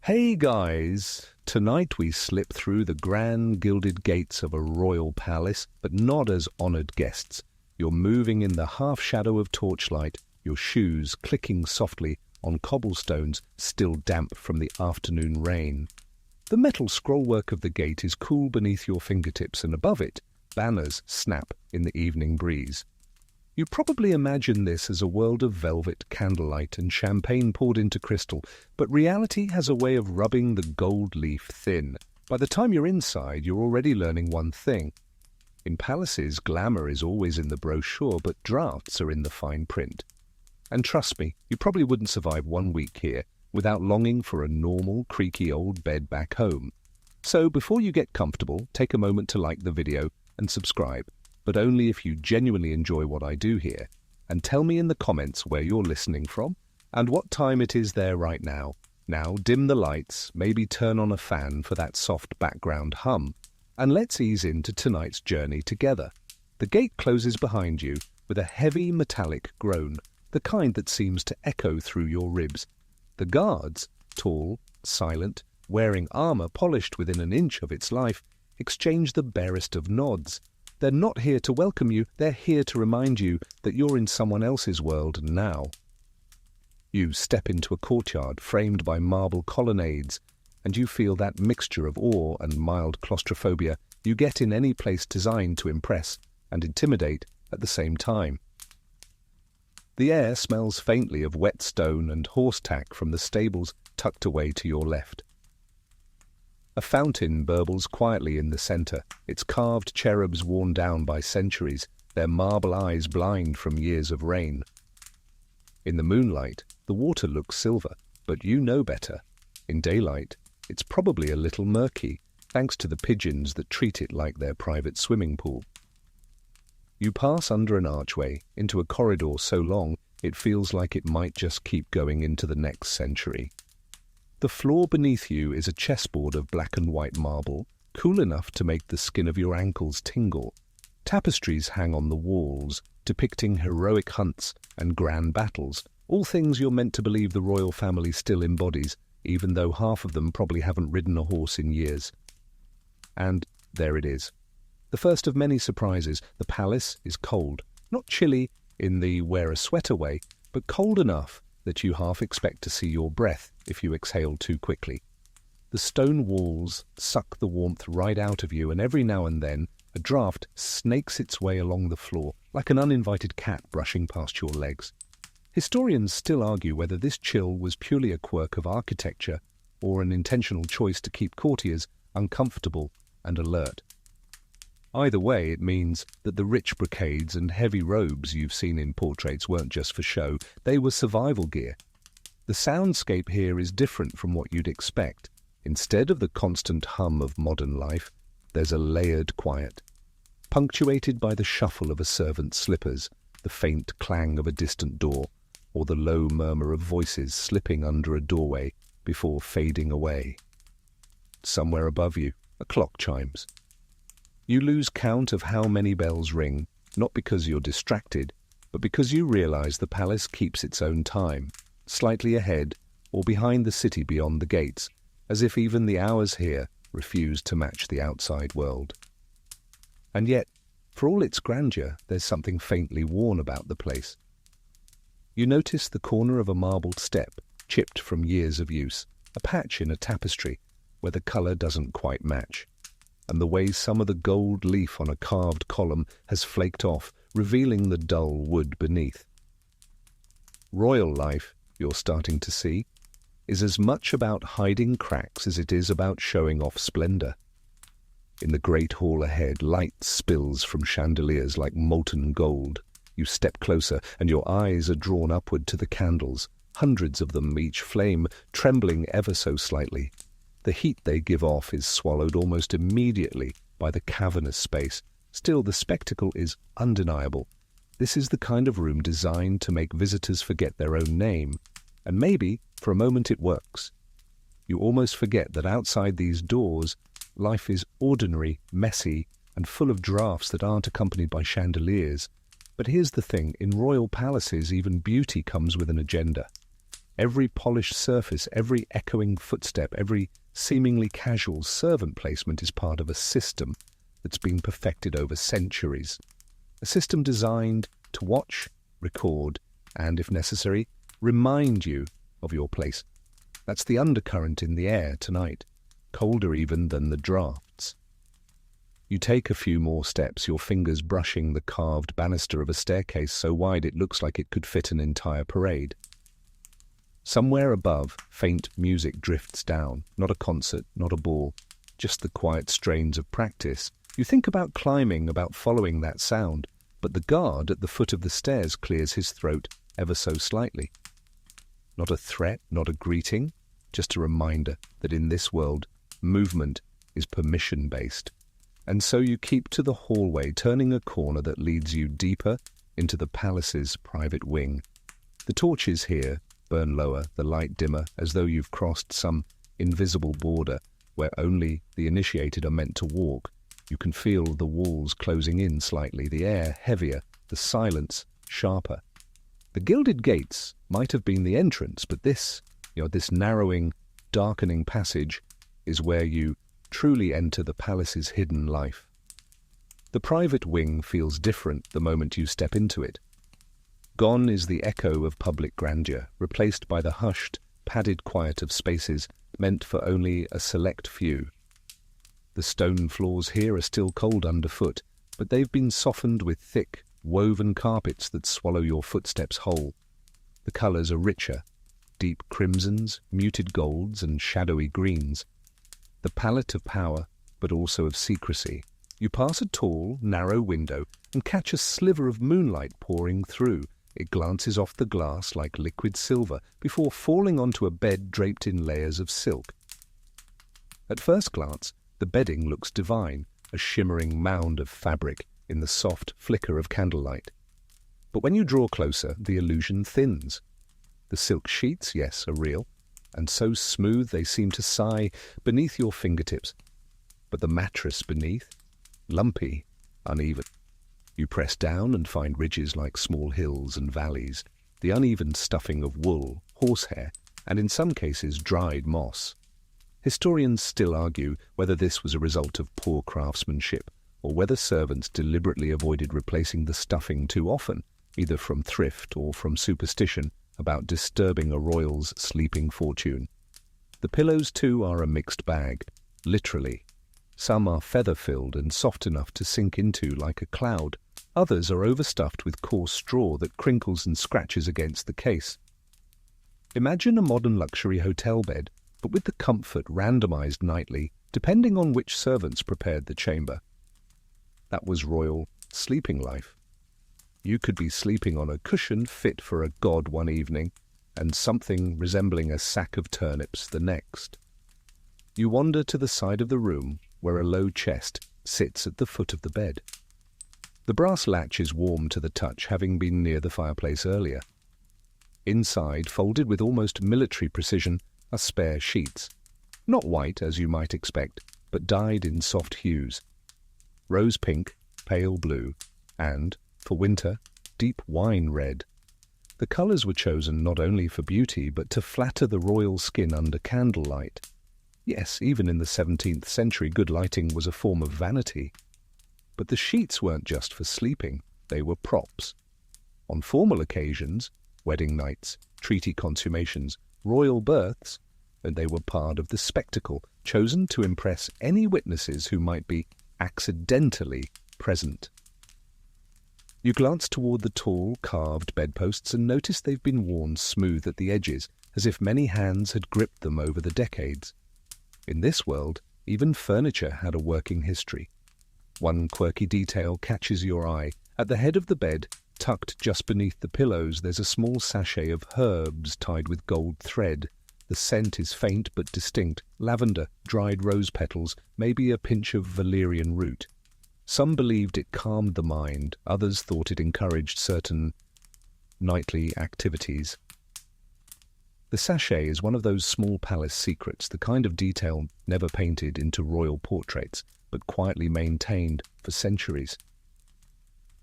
Hey guys! Tonight we slip through the grand gilded gates of a royal palace, but not as honored guests. You're moving in the half-shadow of torchlight, your shoes clicking softly on cobblestones still damp from the afternoon rain. The metal scrollwork of the gate is cool beneath your fingertips, and above it, banners snap in the evening breeze. You probably imagine this as a world of velvet candlelight and champagne poured into crystal, but reality has a way of rubbing the gold leaf thin. By the time you're inside, you're already learning one thing. In palaces, glamour is always in the brochure, but drafts are in the fine print. And trust me, you probably wouldn't survive 1 week here without longing for a normal, creaky old bed back home. So before you get comfortable, take a moment to like the video and subscribe, but only if you genuinely enjoy what I do here. And tell me in the comments where you're listening from and what time it is there right now. Now dim the lights, maybe turn on a fan for that soft background hum, and let's ease into tonight's journey together. The gate closes behind you with a heavy metallic groan, the kind that seems to echo through your ribs. The guards, tall, silent, wearing armor polished within an inch of its life, exchange the barest of nods. They're not here to welcome you, they're here to remind you that you're in someone else's world now. You step into a courtyard framed by marble colonnades, and you feel that mixture of awe and mild claustrophobia you get in any place designed to impress and intimidate at the same time. The air smells faintly of wet stone and horse tack from the stables tucked away to your left. A fountain burbles quietly in the center, its carved cherubs worn down by centuries, their marble eyes blind from years of rain. In the moonlight, the water looks silver, but you know better. In daylight, it's probably a little murky, thanks to the pigeons that treat it like their private swimming pool. You pass under an archway into a corridor so long it feels like it might just keep going into the next century. The floor beneath you is a chessboard of black and white marble, cool enough to make the skin of your ankles tingle. Tapestries hang on the walls, depicting heroic hunts and grand battles, all things you're meant to believe the royal family still embodies, even though half of them probably haven't ridden a horse in years. And there it is. The first of many surprises. The palace is cold, not chilly in the wear a sweater way, but cold enough that you half expect to see your breath if you exhale too quickly. The stone walls suck the warmth right out of you, and every now and then a draught snakes its way along the floor like an uninvited cat brushing past your legs. Historians still argue whether this chill was purely a quirk of architecture or an intentional choice to keep courtiers uncomfortable and alert. Either way, it means that the rich brocades and heavy robes you've seen in portraits weren't just for show, they were survival gear. The soundscape here is different from what you'd expect. Instead of the constant hum of modern life, there's a layered quiet, punctuated by the shuffle of a servant's slippers, the faint clang of a distant door, or the low murmur of voices slipping under a doorway before fading away. Somewhere above you, a clock chimes. You lose count of how many bells ring, not because you're distracted, but because you realize the palace keeps its own time, slightly ahead or behind the city beyond the gates, as if even the hours here refuse to match the outside world. And yet, for all its grandeur, there's something faintly worn about the place. You notice the corner of a marbled step, chipped from years of use, a patch in a tapestry where the color doesn't quite match, and the way some of the gold leaf on a carved column has flaked off, revealing the dull wood beneath. Royal life, you're starting to see, is as much about hiding cracks as it is about showing off splendor. In the great hall ahead, light spills from chandeliers like molten gold. You step closer, and your eyes are drawn upward to the candles, hundreds of them, each flame trembling ever so slightly. The heat they give off is swallowed almost immediately by the cavernous space. Still, the spectacle is undeniable. This is the kind of room designed to make visitors forget their own name. And maybe, for a moment, it works. You almost forget that outside these doors, life is ordinary, messy, and full of draughts that aren't accompanied by chandeliers. But here's the thing, in royal palaces, even beauty comes with an agenda. Every polished surface, every echoing footstep, every seemingly casual servant placement is part of a system that's been perfected over centuries. A system designed to watch, record, and, if necessary, remind you of your place. That's the undercurrent in the air tonight, colder even than the drafts. You take a few more steps, your fingers brushing the carved banister of a staircase so wide it looks like it could fit an entire parade. Somewhere above, faint music drifts down, not a concert, not a ball, just the quiet strains of practice. You think about climbing, about following that sound, but the guard at the foot of the stairs clears his throat ever so slightly. Not a threat, not a greeting, just a reminder that in this world, movement is permission-based. And so you keep to the hallway, turning a corner that leads you deeper into the palace's private wing. The torches here burn lower, the light dimmer, as though you've crossed some invisible border where only the initiated are meant to walk. You can feel the walls closing in slightly, the air heavier, the silence sharper. The gilded gates might have been the entrance, but this narrowing, darkening passage is where you truly enter the palace's hidden life. The private wing feels different the moment you step into it. Gone is the echo of public grandeur, replaced by the hushed, padded quiet of spaces meant for only a select few. The stone floors here are still cold underfoot, but they've been softened with thick, woven carpets that swallow your footsteps whole. The colours are richer, deep crimsons, muted golds, and shadowy greens. The palette of power, but also of secrecy. You pass a tall, narrow window and catch a sliver of moonlight pouring through. It glances off the glass like liquid silver before falling onto a bed draped in layers of silk. At first glance, the bedding looks divine, a shimmering mound of fabric in the soft flicker of candlelight. But when you draw closer, the illusion thins. The silk sheets, yes, are real, and so smooth they seem to sigh beneath your fingertips. But the mattress beneath? Lumpy, uneven. You press down and find ridges like small hills and valleys, the uneven stuffing of wool, horsehair, and in some cases dried moss. Historians still argue whether this was a result of poor craftsmanship, or whether servants deliberately avoided replacing the stuffing too often, either from thrift or from superstition about disturbing a royal's sleeping fortune. The pillows, too, are a mixed bag, literally. Some are feather-filled and soft enough to sink into like a cloud. Others are overstuffed with coarse straw that crinkles and scratches against the case. Imagine a modern luxury hotel bed, but with the comfort randomized nightly, depending on which servants prepared the chamber. That was royal sleeping life. You could be sleeping on a cushion fit for a god one evening, and something resembling a sack of turnips the next. You wander to the side of the room, where a low chest sits at the foot of the bed. The brass latch is warm to the touch, having been near the fireplace earlier. Inside, folded with almost military precision, are spare sheets. Not white, as you might expect, but dyed in soft hues. Rose pink, pale blue, and, for winter, deep wine red. The colours were chosen not only for beauty, but to flatter the royal skin under candlelight. Yes, even in the 17th century, good lighting was a form of vanity. But the sheets weren't just for sleeping, they were props. On formal occasions, wedding nights, treaty consummations, royal births, and they were part of the spectacle, chosen to impress any witnesses who might be accidentally present. You glance toward the tall, carved bedposts and notice they've been worn smooth at the edges, as if many hands had gripped them over the decades. In this world, even furniture had a working history. One quirky detail catches your eye. At the head of the bed, tucked just beneath the pillows, there's a small sachet of herbs tied with gold thread. The scent is faint but distinct. Lavender, dried rose petals, maybe a pinch of valerian root. Some believed it calmed the mind, others thought it encouraged certain nightly activities. The sachet is one of those small palace secrets, the kind of detail never painted into royal portraits, but quietly maintained for centuries.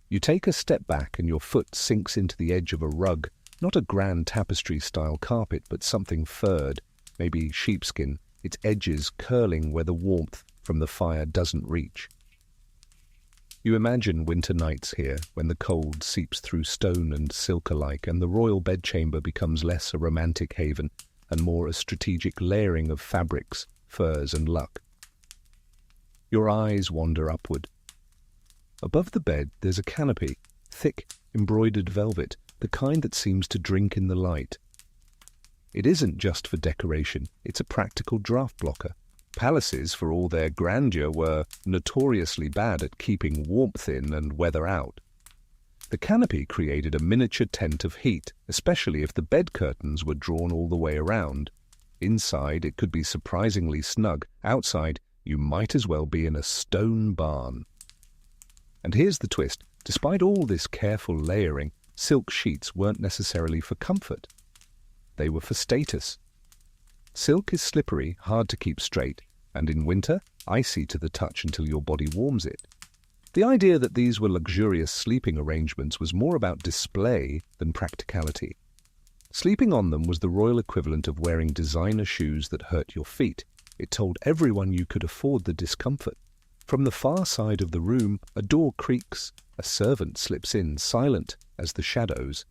You take a step back and your foot sinks into the edge of a rug, Not a grand tapestry-style carpet, but something furred, maybe sheepskin, its edges curling where the warmth from the fire doesn't reach. You imagine winter nights here, when the cold seeps through stone and silk alike, and the royal bedchamber becomes less a romantic haven and more a strategic layering of fabrics, furs and luck. Your eyes wander upward. Above the bed there's a canopy, thick, embroidered velvet, the kind that seems to drink in the light. It isn't just for decoration, it's a practical draft blocker. Palaces, for all their grandeur, were notoriously bad at keeping warmth in and weather out. The canopy created a miniature tent of heat, especially if the bed curtains were drawn all the way around. Inside, it could be surprisingly snug. Outside, you might as well be in a stone barn. And here's the twist. Despite all this careful layering, silk sheets weren't necessarily for comfort. They were for status. Silk is slippery, hard to keep straight, and in winter, icy to the touch until your body warms it. The idea that these were luxurious sleeping arrangements was more about display than practicality. Sleeping on them was the royal equivalent of wearing designer shoes that hurt your feet. It told everyone you could afford the discomfort. From the far side of the room, a door creaks, a servant slips in, silent as the shadows,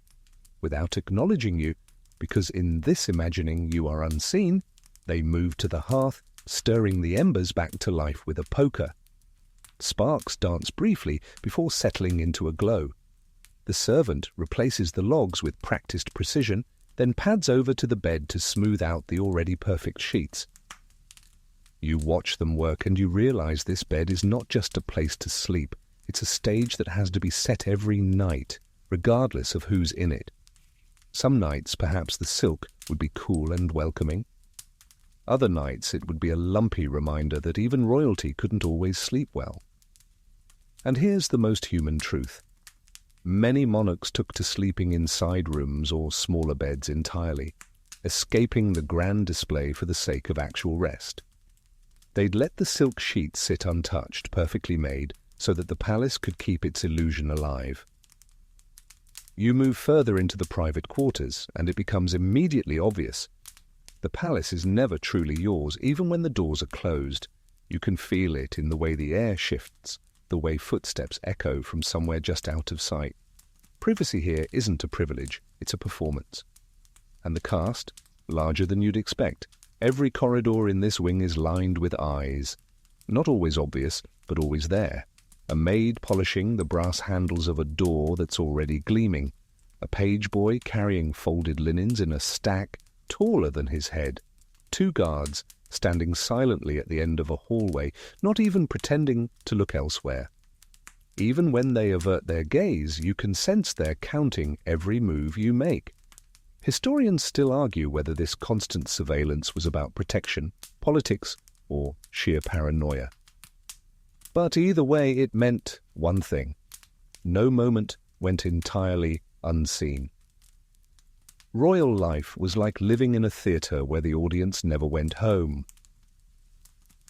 without acknowledging you, because in this imagining you are unseen. They move to the hearth, stirring the embers back to life with a poker. Sparks dance briefly before settling into a glow. The servant replaces the logs with practiced precision, then pads over to the bed to smooth out the already perfect sheets. You watch them work and you realize this bed is not just a place to sleep. It's a stage that has to be set every night, regardless of who's in it. Some nights, perhaps the silk would be cool and welcoming. Other nights, it would be a lumpy reminder that even royalty couldn't always sleep well. And here's the most human truth. Many monarchs took to sleeping in side rooms or smaller beds entirely, escaping the grand display for the sake of actual rest. They'd let the silk sheets sit untouched, perfectly made, so that the palace could keep its illusion alive. You move further into the private quarters, and it becomes immediately obvious. The palace is never truly yours, even when the doors are closed. You can feel it in the way the air shifts, the way footsteps echo from somewhere just out of sight. Privacy here isn't a privilege, it's a performance. And the cast, larger than you'd expect. Every corridor in this wing is lined with eyes. Not always obvious, but always there. A maid polishing the brass handles of a door that's already gleaming. A page boy carrying folded linens in a stack taller than his head. 2 guards standing silently at the end of a hallway, not even pretending to look elsewhere. Even when they avert their gaze, you can sense they're counting every move you make. Historians still argue whether this constant surveillance was about protection, politics, or sheer paranoia. But either way, it meant one thing. No moment went entirely unseen. Royal life was like living in a theatre where the audience never went home.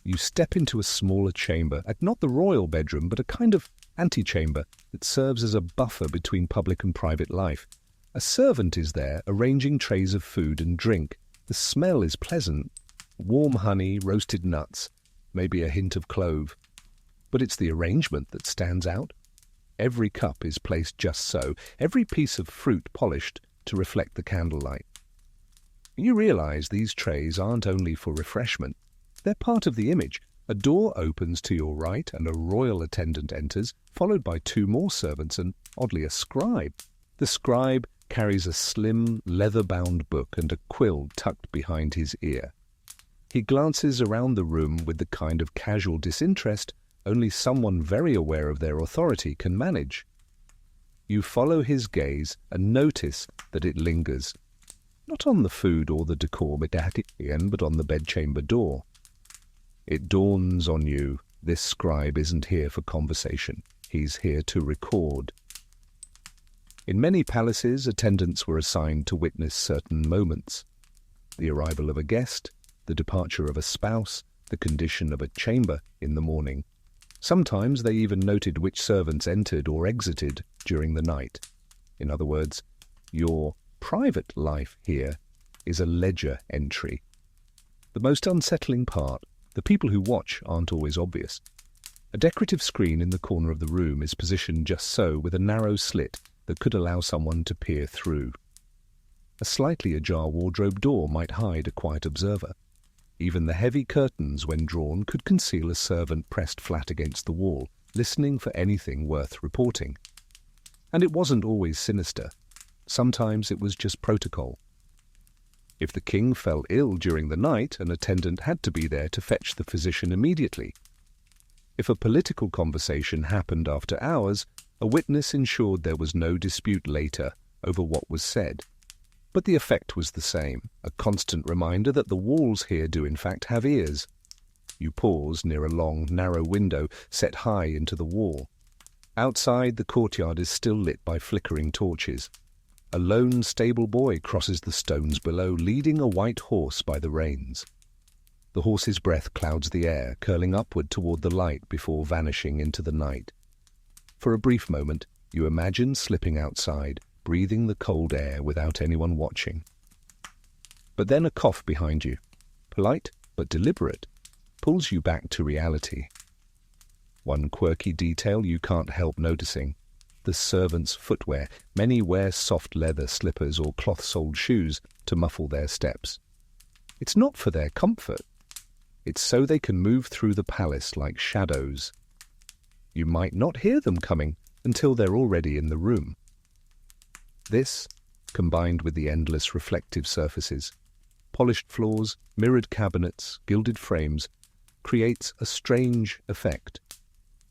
You step into a smaller chamber, at not the royal bedroom, but a kind of antechamber that serves as a buffer between public and private life. A servant is there, arranging trays of food and drink. The smell is pleasant. Warm honey, roasted nuts, maybe a hint of clove. But it's the arrangement that stands out. Every cup is placed just so, every piece of fruit polished to reflect the candlelight. You realize these trays aren't only for refreshment. They're part of the image. A door opens to your right and a royal attendant enters, followed by 2 more servants and, oddly, a scribe. The scribe carries a slim, leather-bound book and a quill tucked behind his ear. He glances around the room with the kind of casual disinterest only someone very aware of their authority can manage. You follow his gaze and notice that it lingers, not on the food or the decor, but on the bedchamber door. It dawns on you, this scribe isn't here for conversation. He's here to record. In many palaces, attendants were assigned to witness certain moments. The arrival of a guest, the departure of a spouse, the condition of a chamber in the morning. Sometimes they even noted which servants entered or exited during the night. In other words, your private life here is a ledger entry. The most unsettling part, the people who watch aren't always obvious. A decorative screen in the corner of the room is positioned just so, with a narrow slit that could allow someone to peer through. A slightly ajar wardrobe door might hide a quiet observer. Even the heavy curtains, when drawn, could conceal a servant pressed flat against the wall, listening for anything worth reporting. And it wasn't always sinister. Sometimes it was just protocol. If the king fell ill during the night, an attendant had to be there to fetch the physician immediately. If a political conversation happened after hours, a witness ensured there was no dispute later over what was said. But the effect was the same, a constant reminder that the walls here do in fact have ears. You pause near a long, narrow window set high into the wall. Outside, the courtyard is still lit by flickering torches. A lone stable boy crosses the stones below, leading a white horse by the reins. The horse's breath clouds the air, curling upward toward the light before vanishing into the night. For a brief moment, you imagine slipping outside, breathing the cold air without anyone watching. But then a cough behind you, polite but deliberate, pulls you back to reality. One quirky detail you can't help noticing: the servants' footwear. Many wear soft leather slippers or cloth-soled shoes to muffle their steps. It's not for their comfort. It's so they can move through the palace like shadows. You might not hear them coming until they're already in the room. This, combined with the endless reflective surfaces, polished floors, mirrored cabinets, gilded frames, creates a strange effect.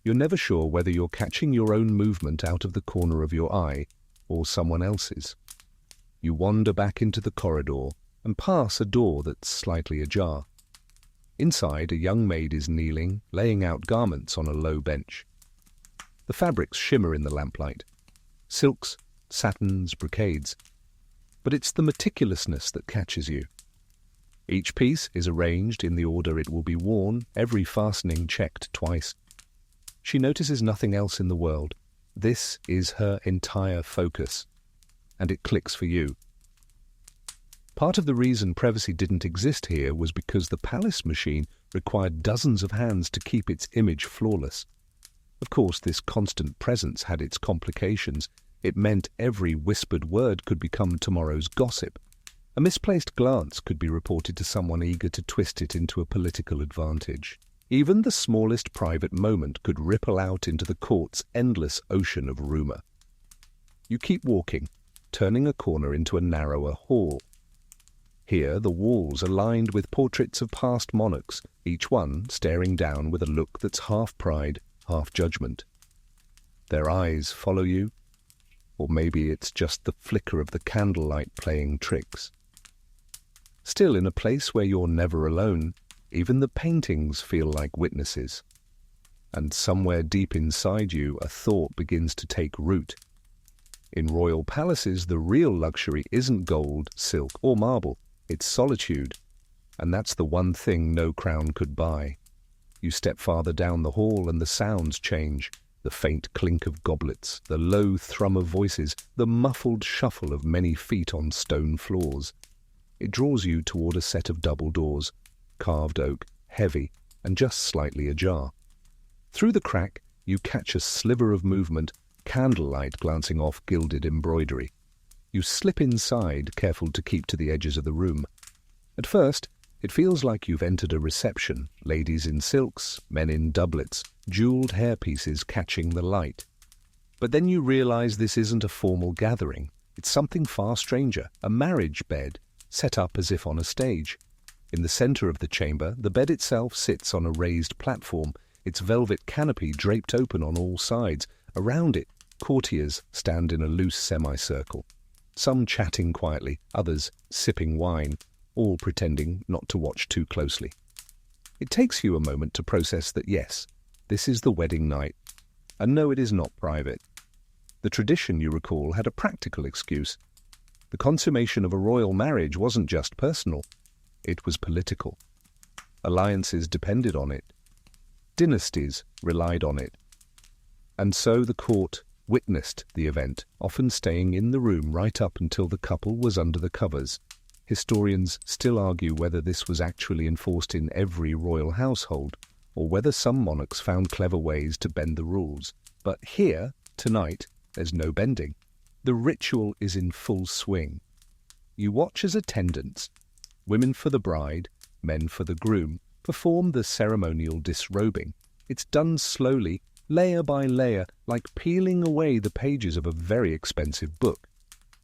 You're never sure whether you're catching your own movement out of the corner of your eye or someone else's. You wander back into the corridor and pass a door that's slightly ajar. Inside, a young maid is kneeling, laying out garments on a low bench. The fabrics shimmer in the lamplight. Silks, satins, brocades. But it's the meticulousness that catches you. Each piece is arranged in the order it will be worn, every fastening checked twice. She notices nothing else in the world. This is her entire focus. And it clicks for you. Part of the reason privacy didn't exist here was because the palace machine required dozens of hands to keep its image flawless. Of course, this constant presence had its complications. It meant every whispered word could become tomorrow's gossip. A misplaced glance could be reported to someone eager to twist it into a political advantage. Even the smallest private moment could ripple out into the court's endless ocean of rumor. You keep walking, turning a corner into a narrower hall. Here, the walls are lined with portraits of past monarchs, each one staring down with a look that's half pride, half judgment. Their eyes follow you, or maybe it's just the flicker of the candlelight playing tricks. Still, in a place where you're never alone, even the paintings feel like witnesses. And somewhere deep inside you, a thought begins to take root. In royal palaces, the real luxury isn't gold, silk, or marble. It's solitude. And that's the one thing no crown could buy. You step farther down the hall and the sounds change. The faint clink of goblets, the low thrum of voices, the muffled shuffle of many feet on stone floors. It draws you toward a set of double doors, carved oak, heavy, and just slightly ajar. Through the crack, you catch a sliver of movement, candlelight glancing off gilded embroidery. You slip inside, careful to keep to the edges of the room. At first, it feels like you've entered a reception, ladies in silks, men in doublets, jeweled hairpieces catching the light. But then you realize this isn't a formal gathering. It's something far stranger, a marriage bed, set up as if on a stage. In the center of the chamber, the bed itself sits on a raised platform, its velvet canopy draped open on all sides. Around it, courtiers stand in a loose semicircle, some chatting quietly, others sipping wine, all pretending not to watch too closely. It takes you a moment to process that yes, this is the wedding night, and no, it is not private. The tradition, you recall, had a practical excuse. The consummation of a royal marriage wasn't just personal, it was political. Alliances depended on it. Dynasties relied on it. And so the court witnessed the event, often staying in the room right up until the couple was under the covers. Historians still argue whether this was actually enforced in every royal household, or whether some monarchs found clever ways to bend the rules. But here, tonight, there's no bending. The ritual is in full swing. You watch as attendants, women for the bride, men for the groom, perform the ceremonial disrobing. It's done slowly, layer by layer, like peeling away the pages of a very expensive book.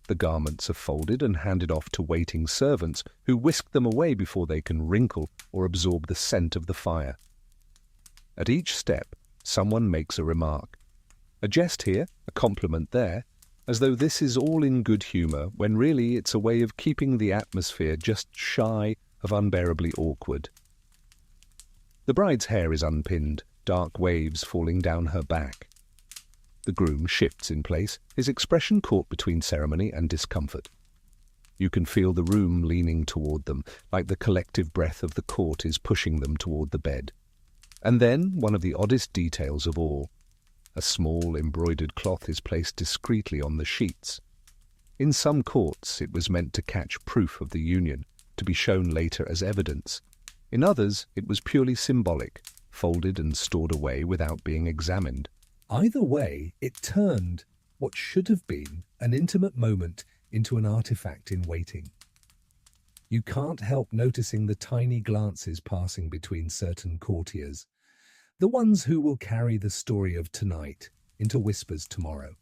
The garments are folded and handed off to waiting servants, who whisk them away before they can wrinkle or absorb the scent of the fire. At each step, someone makes a remark. A jest here, a compliment there, as though this is all in good humour, when really it's a way of keeping the atmosphere just shy of unbearably awkward. The bride's hair is unpinned, dark waves falling down her back. The groom shifts in place, his expression caught between ceremony and discomfort. You can feel the room leaning toward them, like the collective breath of the court is pushing them toward the bed. And then, one of the oddest details of all, a small embroidered cloth is placed discreetly on the sheets. In some courts, it was meant to catch proof of the union, to be shown later as evidence. In others, it was purely symbolic, folded and stored away without being examined. Either way, it turned what should have been an intimate moment into an artifact in waiting. You can't help noticing the tiny glances passing between certain courtiers, the ones who will carry the story of tonight into whispers tomorrow.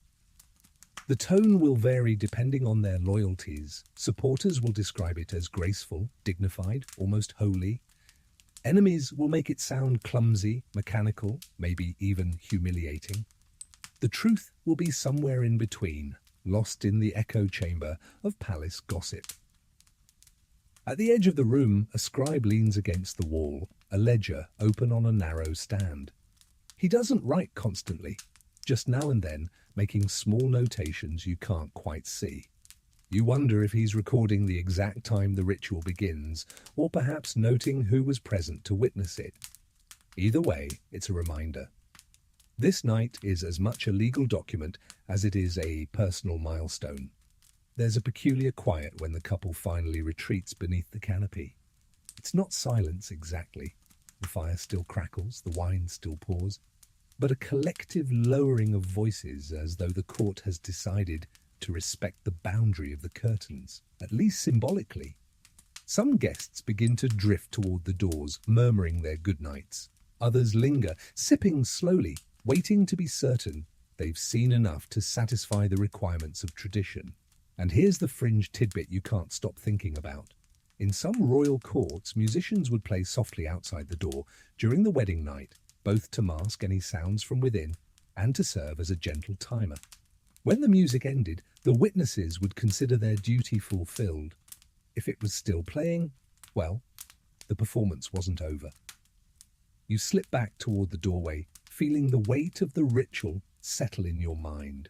The tone will vary depending on their loyalties. Supporters will describe it as graceful, dignified, almost holy. Enemies will make it sound clumsy, mechanical, maybe even humiliating. The truth will be somewhere in between, lost in the echo chamber of palace gossip. At the edge of the room, a scribe leans against the wall, a ledger open on a narrow stand. He doesn't write constantly, just now and then making small notations you can't quite see. You wonder if he's recording the exact time the ritual begins, or perhaps noting who was present to witness it. Either way, it's a reminder. This night is as much a legal document as it is a personal milestone. There's a peculiar quiet when the couple finally retreats beneath the canopy. It's not silence exactly. The fire still crackles, the wine still pours, but a collective lowering of voices, as though the court has decided to respect the boundary of the curtains, at least symbolically. Some guests begin to drift toward the doors, murmuring their goodnights. Others linger, sipping slowly, waiting to be certain they've seen enough to satisfy the requirements of tradition. And here's the fringe tidbit you can't stop thinking about. In some royal courts, musicians would play softly outside the door during the wedding night, both to mask any sounds from within and to serve as a gentle timer. When the music ended, the witnesses would consider their duty fulfilled. If it was still playing, well, the performance wasn't over. You slip back toward the doorway, feeling the weight of the ritual settle in your mind.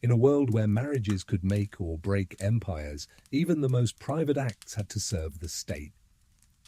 In a world where marriages could make or break empires, even the most private acts had to serve the state.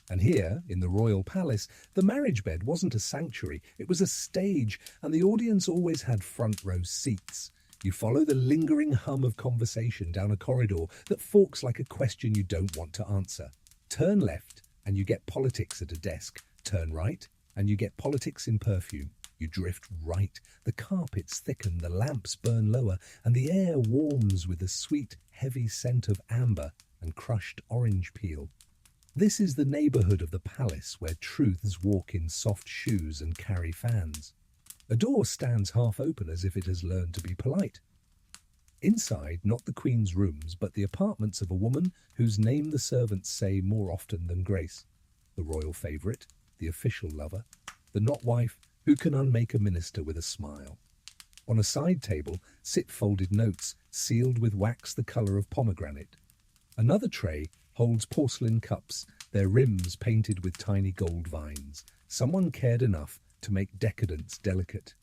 And here, in the royal palace, the marriage bed wasn't a sanctuary, it was a stage, and the audience always had front row seats. You follow the lingering hum of conversation down a corridor that forks like a question you don't want to answer. Turn left, and you get politics at a desk. Turn right, and you get politics in perfume. You drift right. The carpets thicken, the lamps burn lower, and the air warms with a sweet, heavy scent of amber and crushed orange peel. This is the neighborhood of the palace where truths walk in soft shoes and carry fans. A door stands half open as if it has learned to be polite. Inside, not the Queen's rooms, but the apartments of a woman whose name the servants say more often than grace. The royal favorite, the official lover, the not-wife who can unmake a minister with a smile. On a side table sit folded notes, sealed with wax the color of pomegranate. Another tray holds porcelain cups, their rims painted with tiny gold vines. Someone cared enough to make decadence delicate.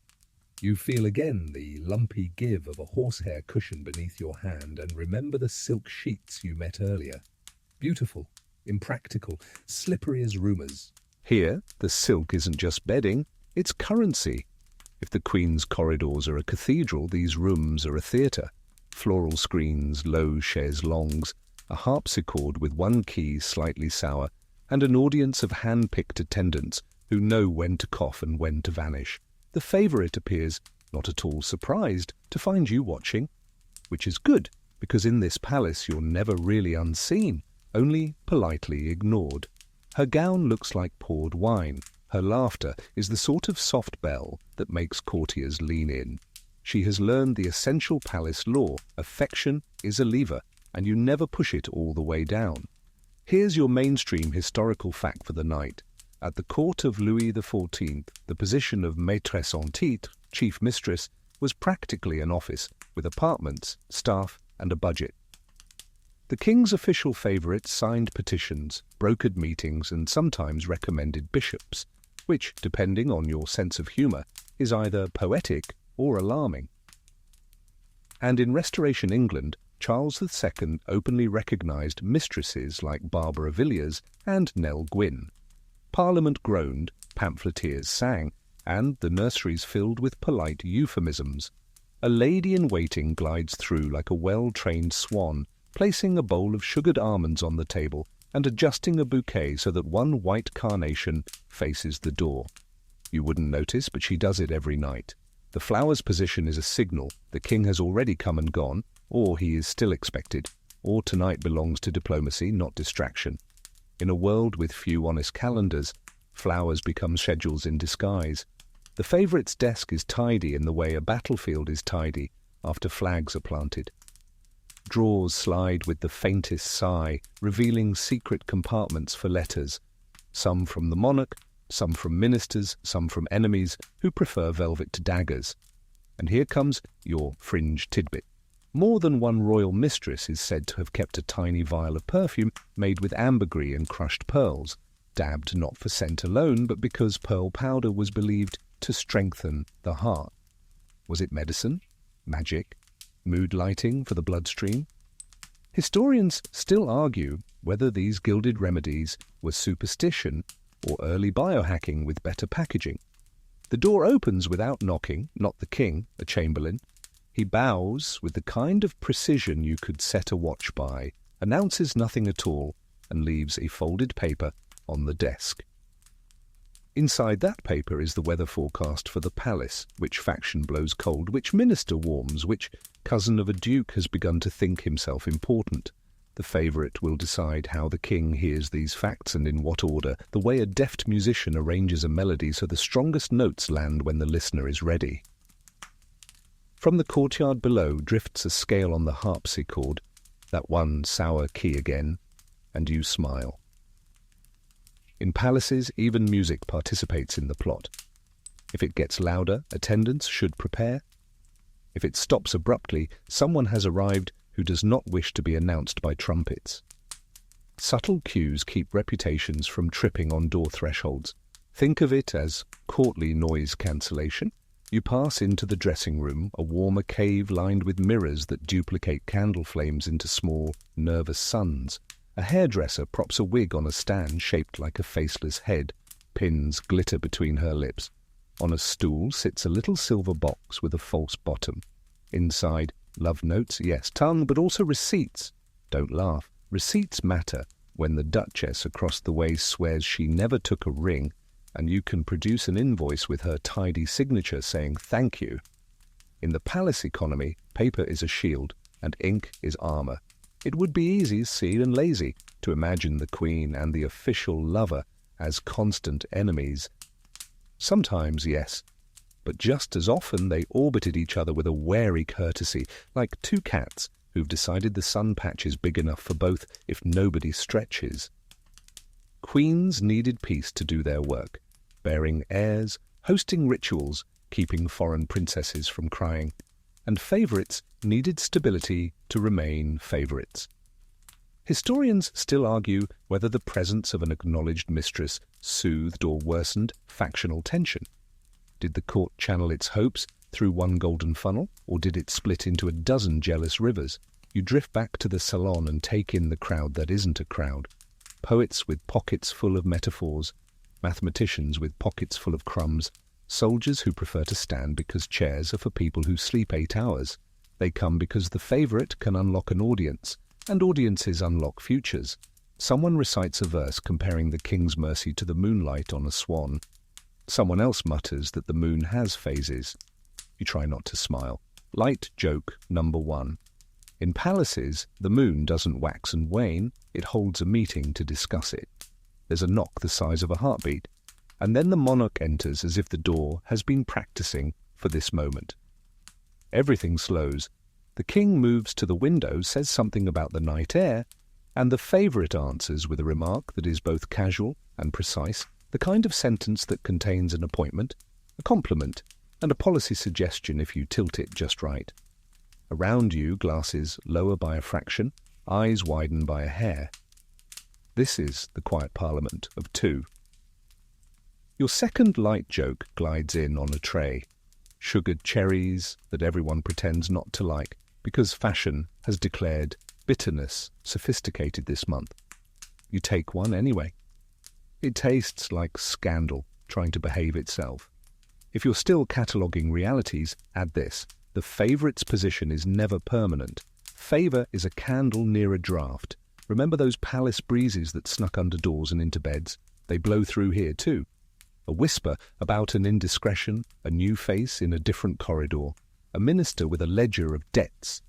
You feel again the lumpy give of a horsehair cushion beneath your hand and remember the silk sheets you met earlier. Beautiful, impractical, slippery as rumors. Here, the silk isn't just bedding, it's currency. If the Queen's corridors are a cathedral, these rooms are a theatre. Floral screens, low chaise longues, a harpsichord with one key slightly sour, and an audience of hand-picked attendants who know when to cough and when to vanish. The favourite appears not at all surprised to find you watching, which is good, because in this palace you're never really unseen, only politely ignored. Her gown looks like poured wine. Her laughter is the sort of soft bell that makes courtiers lean in. She has learned the essential palace law: affection is a lever, and you never push it all the way down. Here's your mainstream historical fact for the night. At the court of Louis XIV, the position of maîtresse en titre, chief mistress, was practically an office, with apartments, staff, and a budget. The king's official favourites signed petitions, brokered meetings, and sometimes recommended bishops, which, depending on your sense of humour, is either poetic or alarming. And in Restoration England, Charles II openly recognised mistresses like Barbara Villiers and Nell Gwynn. Parliament groaned, pamphleteers sang, and the nurseries filled with polite euphemisms. A lady-in-waiting glides through like a well-trained swan, placing a bowl of sugared almonds on the table and adjusting a bouquet so that one white carnation faces the door. You wouldn't notice, but she does it every night. The flower's position is a signal the king has already come and gone, or he is still expected, or tonight belongs to diplomacy, not distraction. In a world with few honest calendars, flowers become schedules in disguise. The favourite's desk is tidy in the way a battlefield is tidy after flags are planted. Drawers slide with the faintest sigh, revealing secret compartments for letters, some from the monarch, some from ministers, some from enemies who prefer velvet to daggers. And here comes your fringe tidbit. More than one royal mistress is said to have kept a tiny vial of perfume made with ambergris and crushed pearls, dabbed not for scent alone, but because pearl powder was believed to strengthen the heart. Was it medicine? Magic? Mood lighting for the bloodstream? Historians still argue whether these gilded remedies were superstition or early biohacking with better packaging. The door opens without knocking, not the king, a chamberlain. He bows with the kind of precision you could set a watch by, announces nothing at all, and leaves a folded paper on the desk. Inside that paper is the weather forecast for the palace, which faction blows cold, which minister warms, which cousin of a duke has begun to think himself important. The favourite will decide how the king hears these facts and in what order, the way a deft musician arranges a melody so the strongest notes land when the listener is ready. From the courtyard below drifts a scale on the harpsichord, that one sour key again, and you smile. In palaces, even music participates in the plot. If it gets louder, attendants should prepare. If it stops abruptly, someone has arrived who does not wish to be announced by trumpets. Subtle cues keep reputations from tripping on door thresholds. Think of it as courtly noise cancellation. You pass into the dressing room, a warmer cave lined with mirrors that duplicate candle flames into small, nervous suns. A hairdresser props a wig on a stand shaped like a faceless head. Pins glitter between her lips. On a stool sits a little silver box with a false bottom. Inside, love notes, yes, tongue, but also receipts. Don't laugh. Receipts matter when the Duchess across the way swears she never took a ring, and you can produce an invoice with her tidy signature saying thank you. In the palace economy, paper is a shield, and ink is armour. It would be easy, seen and lazy, to imagine the Queen and the official lover as constant enemies. Sometimes, yes, but just as often they orbited each other with a wary courtesy, like two cats who've decided the sun patch is big enough for both if nobody stretches. Queens needed peace to do their work, bearing heirs, hosting rituals, keeping foreign princesses from crying, and favourites needed stability to remain favourites. Historians still argue whether the presence of an acknowledged mistress soothed or worsened factional tension. Did the court channel its hopes through one golden funnel, or did it split into a dozen jealous rivers? You drift back to the salon and take in the crowd that isn't a crowd. Poets with pockets full of metaphors, mathematicians with pockets full of crumbs, Soldiers who prefer to stand because chairs are for people who sleep 8 hours. They come because the favorite can unlock an audience, and audiences unlock futures. Someone recites a verse comparing the king's mercy to the moonlight on a swan. Someone else mutters that the moon has phases. You try not to smile. Light joke number 1. In palaces, the moon doesn't wax and wane, it holds a meeting to discuss it. There's a knock the size of a heartbeat, and then the monarch enters as if the door has been practicing for this moment. Everything slows. The king moves to the window, says something about the night air, and the favourite answers with a remark that is both casual and precise, the kind of sentence that contains an appointment, a compliment, and a policy suggestion if you tilt it just right. Around you, glasses lower by a fraction, eyes widen by a hair. This is the quiet parliament of 2. Your second light joke glides in on a tray. Sugared cherries that everyone pretends not to like because fashion has declared bitterness sophisticated this month. You take one anyway. It tastes like scandal trying to behave itself. If you're still cataloguing realities, add this. The favourite's position is never permanent. Favour is a candle near a draught. Remember those palace breezes that snuck under doors and into beds? They blow through here too. A whisper about an indiscretion, a new face in a different corridor, a minister with a ledger of debts.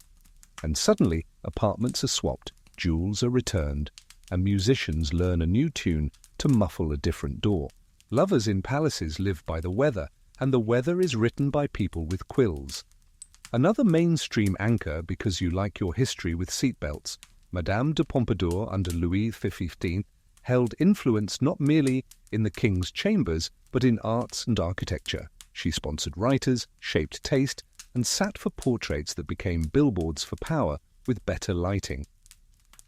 And suddenly, apartments are swapped, jewels are returned, and musicians learn a new tune to muffle a different door. Lovers in palaces live by the weather, and the weather is written by people with quills. Another mainstream anchor because you like your history with seatbelts. Madame de Pompadour under Louis XV held influence not merely in the king's chambers, but in arts and architecture. She sponsored writers, shaped taste, and sat for portraits that became billboards for power with better lighting.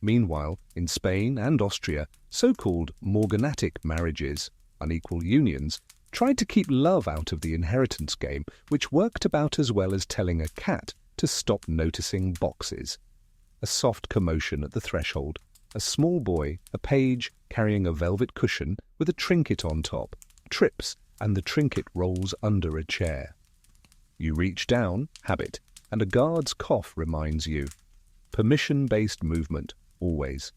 Meanwhile, in Spain and Austria, so-called morganatic marriages, unequal unions, tried to keep love out of the inheritance game, which worked about as well as telling a cat to stop noticing boxes. A soft commotion at the threshold. A small boy, a page carrying a velvet cushion with a trinket on top, trips and the trinket rolls under a chair. You reach down, habit, and a guard's cough reminds you. Permission-based movement, always.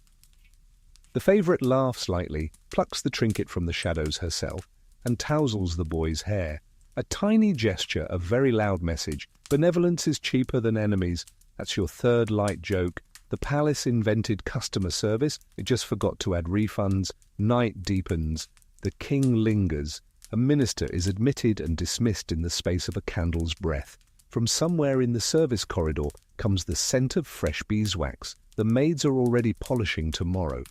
The favourite laughs lightly, plucks the trinket from the shadows herself, and tousles the boy's hair. A tiny gesture, a very loud message. Benevolence is cheaper than enemies. That's your third light joke. The palace invented customer service. It just forgot to add refunds. Night deepens. The king lingers. A minister is admitted and dismissed in the space of a candle's breath. From somewhere in the service corridor comes the scent of fresh beeswax. The maids are already polishing tomorrow.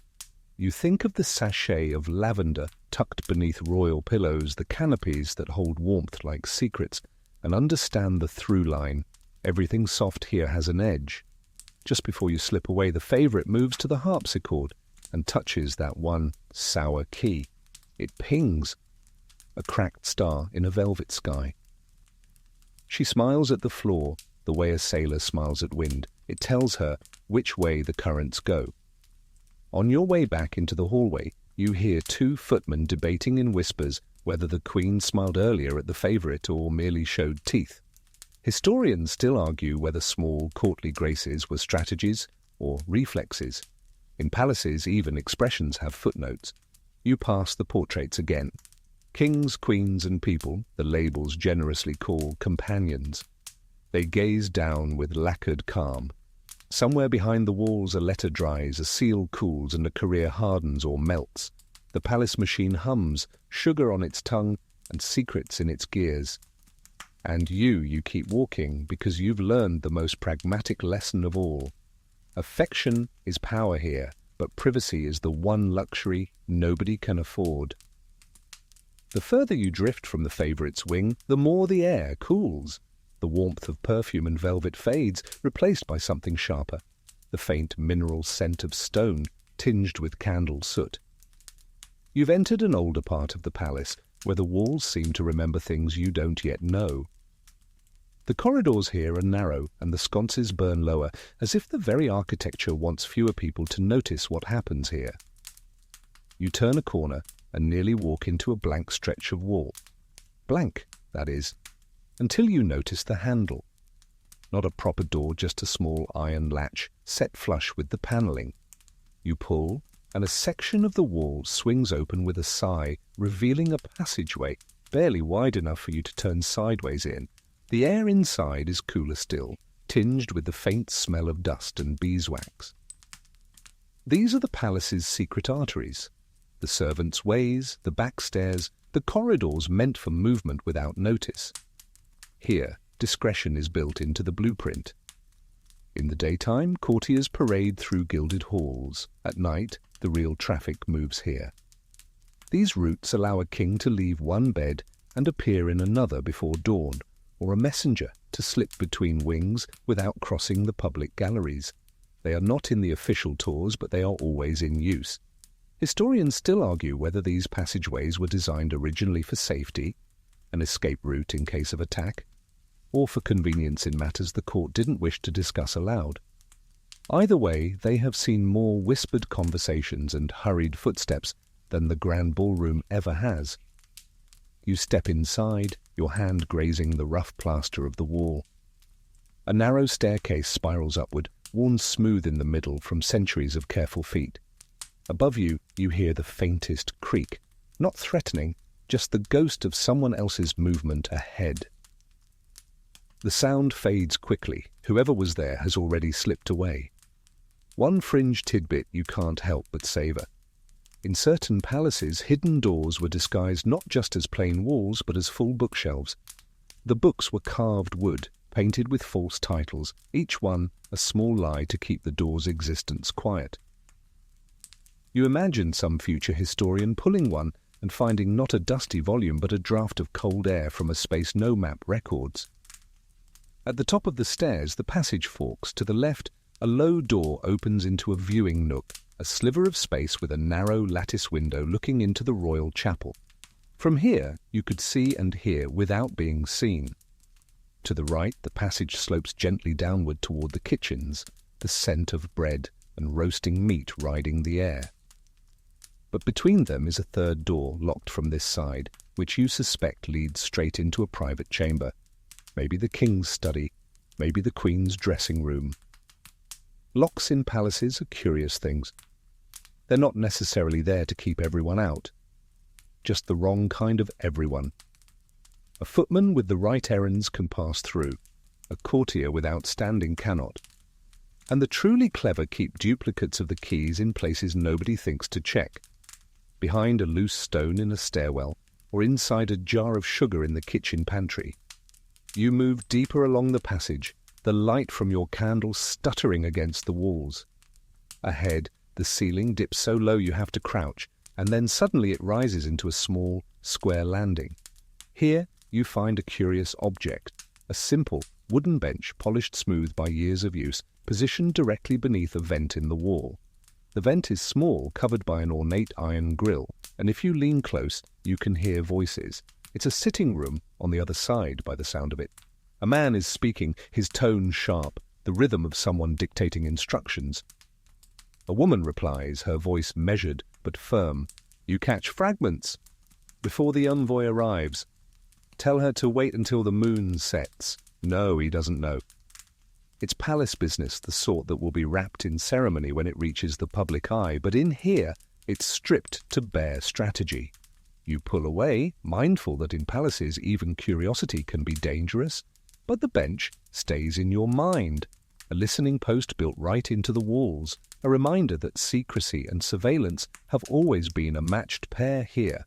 You think of the sachet of lavender tucked beneath royal pillows, the canopies that hold warmth like secrets, and understand the through line. Everything soft here has an edge. Just before you slip away, the favourite moves to the harpsichord and touches that one sour key. It pings. A cracked star in a velvet sky. She smiles at the floor, the way a sailor smiles at wind. It tells her which way the currents go. On your way back into the hallway, you hear 2 footmen debating in whispers whether the Queen smiled earlier at the favourite or merely showed teeth. Historians still argue whether small, courtly graces were strategies or reflexes. In palaces, even expressions have footnotes. You pass the portraits again. Kings, queens, and people, the labels generously call companions. They gaze down with lacquered calm. Somewhere behind the walls a letter dries, a seal cools, and a career hardens or melts. The palace machine hums, sugar on its tongue and secrets in its gears. And you keep walking because you've learned the most pragmatic lesson of all. Affection is power here, but privacy is the one luxury nobody can afford. The further you drift from the favourite's wing, the more the air cools. The warmth of perfume and velvet fades, replaced by something sharper. The faint mineral scent of stone, tinged with candle soot. You've entered an older part of the palace, where the walls seem to remember things you don't yet know. The corridors here are narrow, and the sconces burn lower, as if the very architecture wants fewer people to notice what happens here. You turn a corner and nearly walk into a blank stretch of wall. Blank, that is, until you notice the handle. Not a proper door, just a small iron latch set flush with the panelling. You pull, and a section of the wall swings open with a sigh, revealing a passageway barely wide enough for you to turn sideways in. The air inside is cooler still, tinged with the faint smell of dust and beeswax. These are the palace's secret arteries, the servants' ways, the back stairs, the corridors meant for movement without notice. Here, discretion is built into the blueprint. In the daytime, courtiers parade through gilded halls. At night, the real traffic moves here. These routes allow a king to leave one bed and appear in another before dawn, or a messenger to slip between wings without crossing the public galleries. They are not in the official tours, but they are always in use. Historians still argue whether these passageways were designed originally for safety, an escape route in case of attack, or for convenience in matters the court didn't wish to discuss aloud. Either way, they have seen more whispered conversations and hurried footsteps than the grand ballroom ever has. You step inside, your hand grazing the rough plaster of the wall. A narrow staircase spirals upward, worn smooth in the middle from centuries of careful feet. Above you, you hear the faintest creak, not threatening, just the ghost of someone else's movement ahead. The sound fades quickly. Whoever was there has already slipped away. One fringe tidbit you can't help but savour. In certain palaces, hidden doors were disguised not just as plain walls, but as full bookshelves. The books were carved wood, painted with false titles, each one a small lie to keep the door's existence quiet. You imagine some future historian pulling one and finding not a dusty volume but a draught of cold air from a space no map records. At the top of the stairs, the passage forks. To the left, a low door opens into a viewing nook, a sliver of space with a narrow lattice window looking into the royal chapel. From here, you could see and hear without being seen. To the right, the passage slopes gently downward toward the kitchens, the scent of bread and roasting meat riding the air. But between them is a third door, locked from this side, which you suspect leads straight into a private chamber. Maybe the king's study, maybe the queen's dressing room. Locks in palaces are curious things. They're not necessarily there to keep everyone out. Just the wrong kind of everyone. A footman with the right errands can pass through. A courtier with outstanding cannot. And the truly clever keep duplicates of the keys in places nobody thinks to check. Behind a loose stone in a stairwell, or inside a jar of sugar in the kitchen pantry. You move deeper along the passage, the light from your candle stuttering against the walls. Ahead, the ceiling dips so low you have to crouch, and then suddenly it rises into a small, square landing. Here, you find a curious object, a simple, wooden bench polished smooth by years of use, positioned directly beneath a vent in the wall. The vent is small, covered by an ornate iron grille, and if you lean close, you can hear voices. It's a sitting room on the other side, by the sound of it. A man is speaking, his tone sharp, the rhythm of someone dictating instructions. A woman replies, her voice measured but firm. You catch fragments. Before the envoy arrives. Tell her to wait until the moon sets. No, he doesn't know. It's palace business, the sort that will be wrapped in ceremony when it reaches the public eye, but in here, it's stripped to bare strategy. You pull away, mindful that in palaces even curiosity can be dangerous, but the bench stays in your mind, a listening post built right into the walls, a reminder that secrecy and surveillance have always been a matched pair here.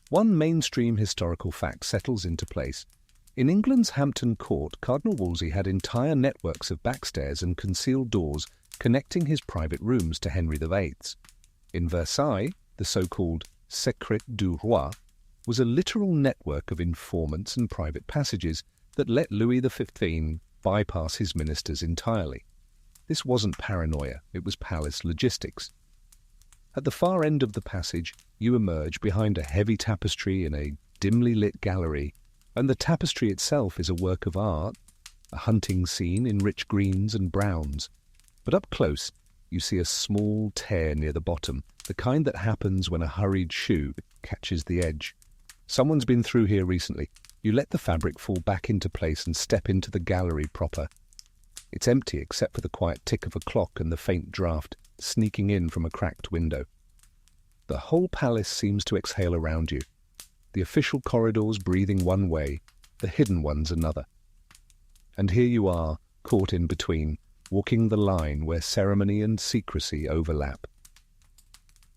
One mainstream historical fact settles into place. In England's Hampton Court, Cardinal Wolsey had entire networks of backstairs and concealed doors connecting his private rooms to Henry VIII's. In Versailles, the so-called secret du roi was a literal network of informants and private passages that let Louis XV bypass his ministers entirely. This wasn't paranoia, it was palace logistics. At the far end of the passage, you emerge behind a heavy tapestry in a dimly lit gallery, and the tapestry itself is a work of art, a hunting scene in rich greens and browns. But up close, you see a small tear near the bottom, the kind that happens when a hurried shoe catches the edge. Someone's been through here recently. You let the fabric fall back into place and step into the gallery proper. It's empty except for the quiet tick of a clock and the faint draught sneaking in from a cracked window. The whole palace seems to exhale around you. The official corridors breathing one way, the hidden ones another. And here you are, caught in between, walking the line where ceremony and secrecy overlap.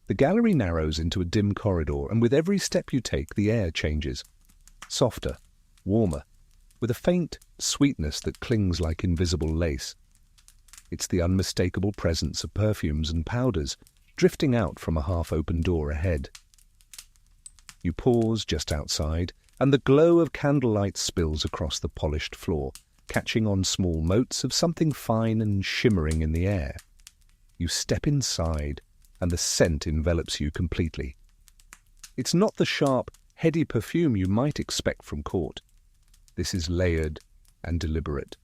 The gallery narrows into a dim corridor, and with every step you take, the air changes. Softer, warmer, with a faint sweetness that clings like invisible lace. It's the unmistakable presence of perfumes and powders drifting out from a half-open door ahead. You pause just outside, and the glow of candlelight spills across the polished floor, catching on small motes of something fine and shimmering in the air. You step inside, and the scent envelops you completely. It's not the sharp, heady perfume you might expect from court. This is layered and deliberate.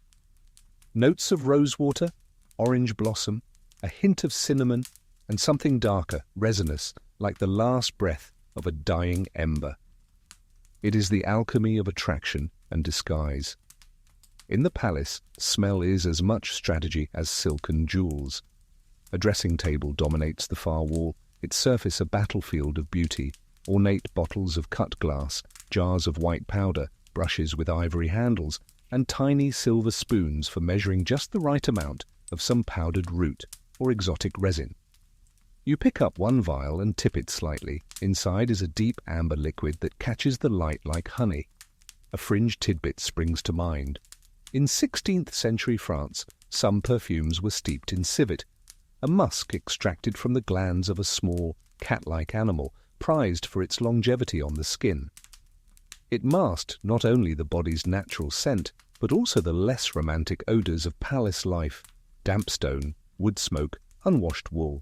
Notes of rosewater, orange blossom, a hint of cinnamon, and something darker, resinous, like the last breath of a dying ember. It is the alchemy of attraction and disguise. In the palace, smell is as much strategy as silk and jewels. A dressing table dominates the far wall, its surface a battlefield of beauty, ornate bottles of cut glass, jars of white powder, brushes with ivory handles, and tiny silver spoons for measuring just the right amount of some powdered root or exotic resin. You pick up one vial and tip it slightly. Inside is a deep amber liquid that catches the light like honey. A fringe tidbit springs to mind. In 16th century France, some perfumes were steeped in civet, a musk extracted from the glands of a small, cat-like animal, prized for its longevity on the skin. It masked not only the body's natural scent, but also the less romantic odours of palace life, damp stone, wood smoke, unwashed wool.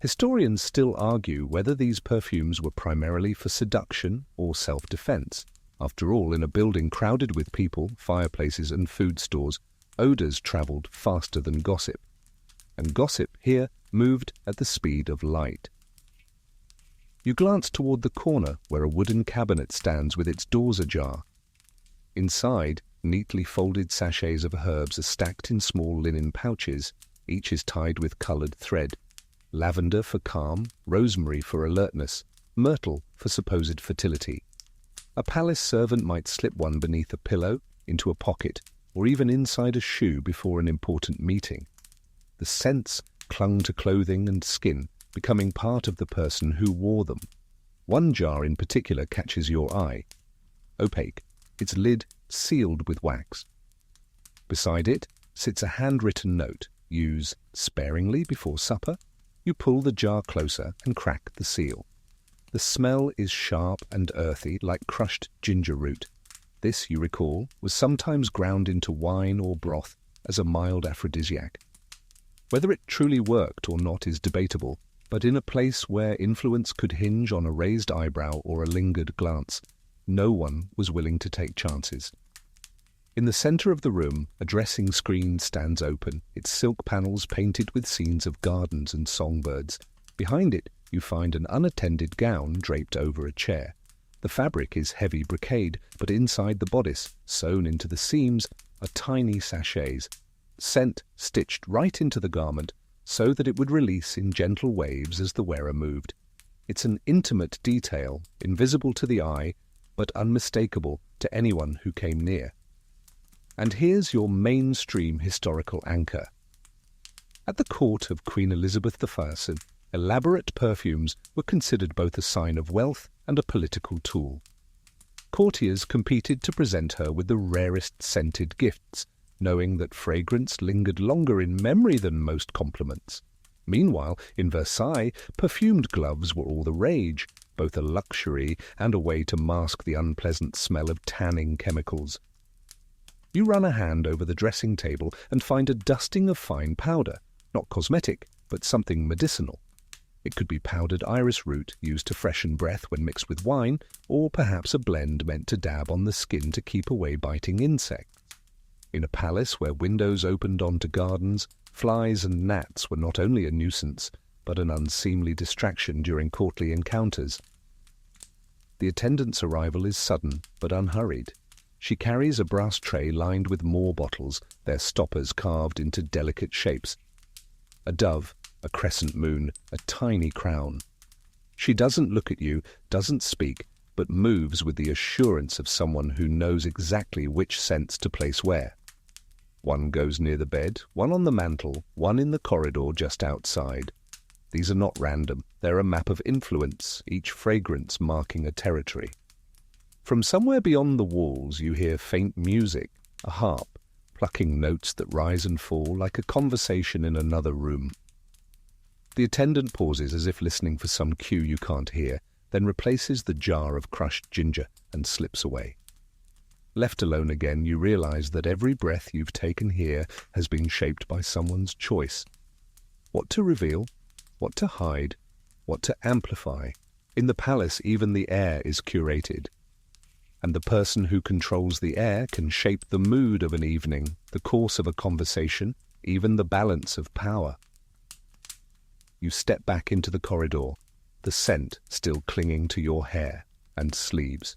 Historians still argue whether these perfumes were primarily for seduction or self-defense. After all, in a building crowded with people, fireplaces and food stores, odours travelled faster than gossip. And gossip here moved at the speed of light. You glance toward the corner where a wooden cabinet stands with its doors ajar. Inside, neatly folded sachets of herbs are stacked in small linen pouches. Each is tied with coloured thread. Lavender for calm, rosemary for alertness, myrtle for supposed fertility. A palace servant might slip one beneath a pillow, into a pocket, or even inside a shoe before an important meeting. The scents clung to clothing and skin, becoming part of the person who wore them. One jar in particular catches your eye. Opaque, its lid sealed with wax. Beside it sits a handwritten note. Use sparingly before supper. You pull the jar closer and crack the seal. The smell is sharp and earthy, like crushed ginger root. This, you recall, was sometimes ground into wine or broth as a mild aphrodisiac. Whether it truly worked or not is debatable, but in a place where influence could hinge on a raised eyebrow or a lingered glance, no one was willing to take chances. In the centre of the room, a dressing screen stands open, its silk panels painted with scenes of gardens and songbirds. Behind it, you find an unattended gown draped over a chair. The fabric is heavy brocade, but inside the bodice, sewn into the seams, are tiny sachets, scent stitched right into the garment so that it would release in gentle waves as the wearer moved. It's an intimate detail, invisible to the eye, but unmistakable to anyone who came near. And here's your mainstream historical anchor. At the court of Queen Elizabeth I, elaborate perfumes were considered both a sign of wealth and a political tool. Courtiers competed to present her with the rarest scented gifts, knowing that fragrance lingered longer in memory than most compliments. Meanwhile, in Versailles, perfumed gloves were all the rage, both a luxury and a way to mask the unpleasant smell of tanning chemicals. You run a hand over the dressing table and find a dusting of fine powder, not cosmetic, but something medicinal. It could be powdered iris root used to freshen breath when mixed with wine, or perhaps a blend meant to dab on the skin to keep away biting insects. In a palace where windows opened onto gardens, flies and gnats were not only a nuisance, but an unseemly distraction during courtly encounters. The attendant's arrival is sudden but unhurried. She carries a brass tray lined with more bottles, their stoppers carved into delicate shapes. A dove, a crescent moon, a tiny crown. She doesn't look at you, doesn't speak, but moves with the assurance of someone who knows exactly which scents to place where. One goes near the bed, one on the mantel, one in the corridor just outside. These are not random. They're a map of influence, each fragrance marking a territory. From somewhere beyond the walls you hear faint music, a harp, plucking notes that rise and fall like a conversation in another room. The attendant pauses as if listening for some cue you can't hear, then replaces the jar of crushed ginger and slips away. Left alone again, you realize that every breath you've taken here has been shaped by someone's choice. What to reveal, what to hide, what to amplify. In the palace, even the air is curated. And the person who controls the air can shape the mood of an evening, the course of a conversation, even the balance of power. You step back into the corridor, the scent still clinging to your hair and sleeves.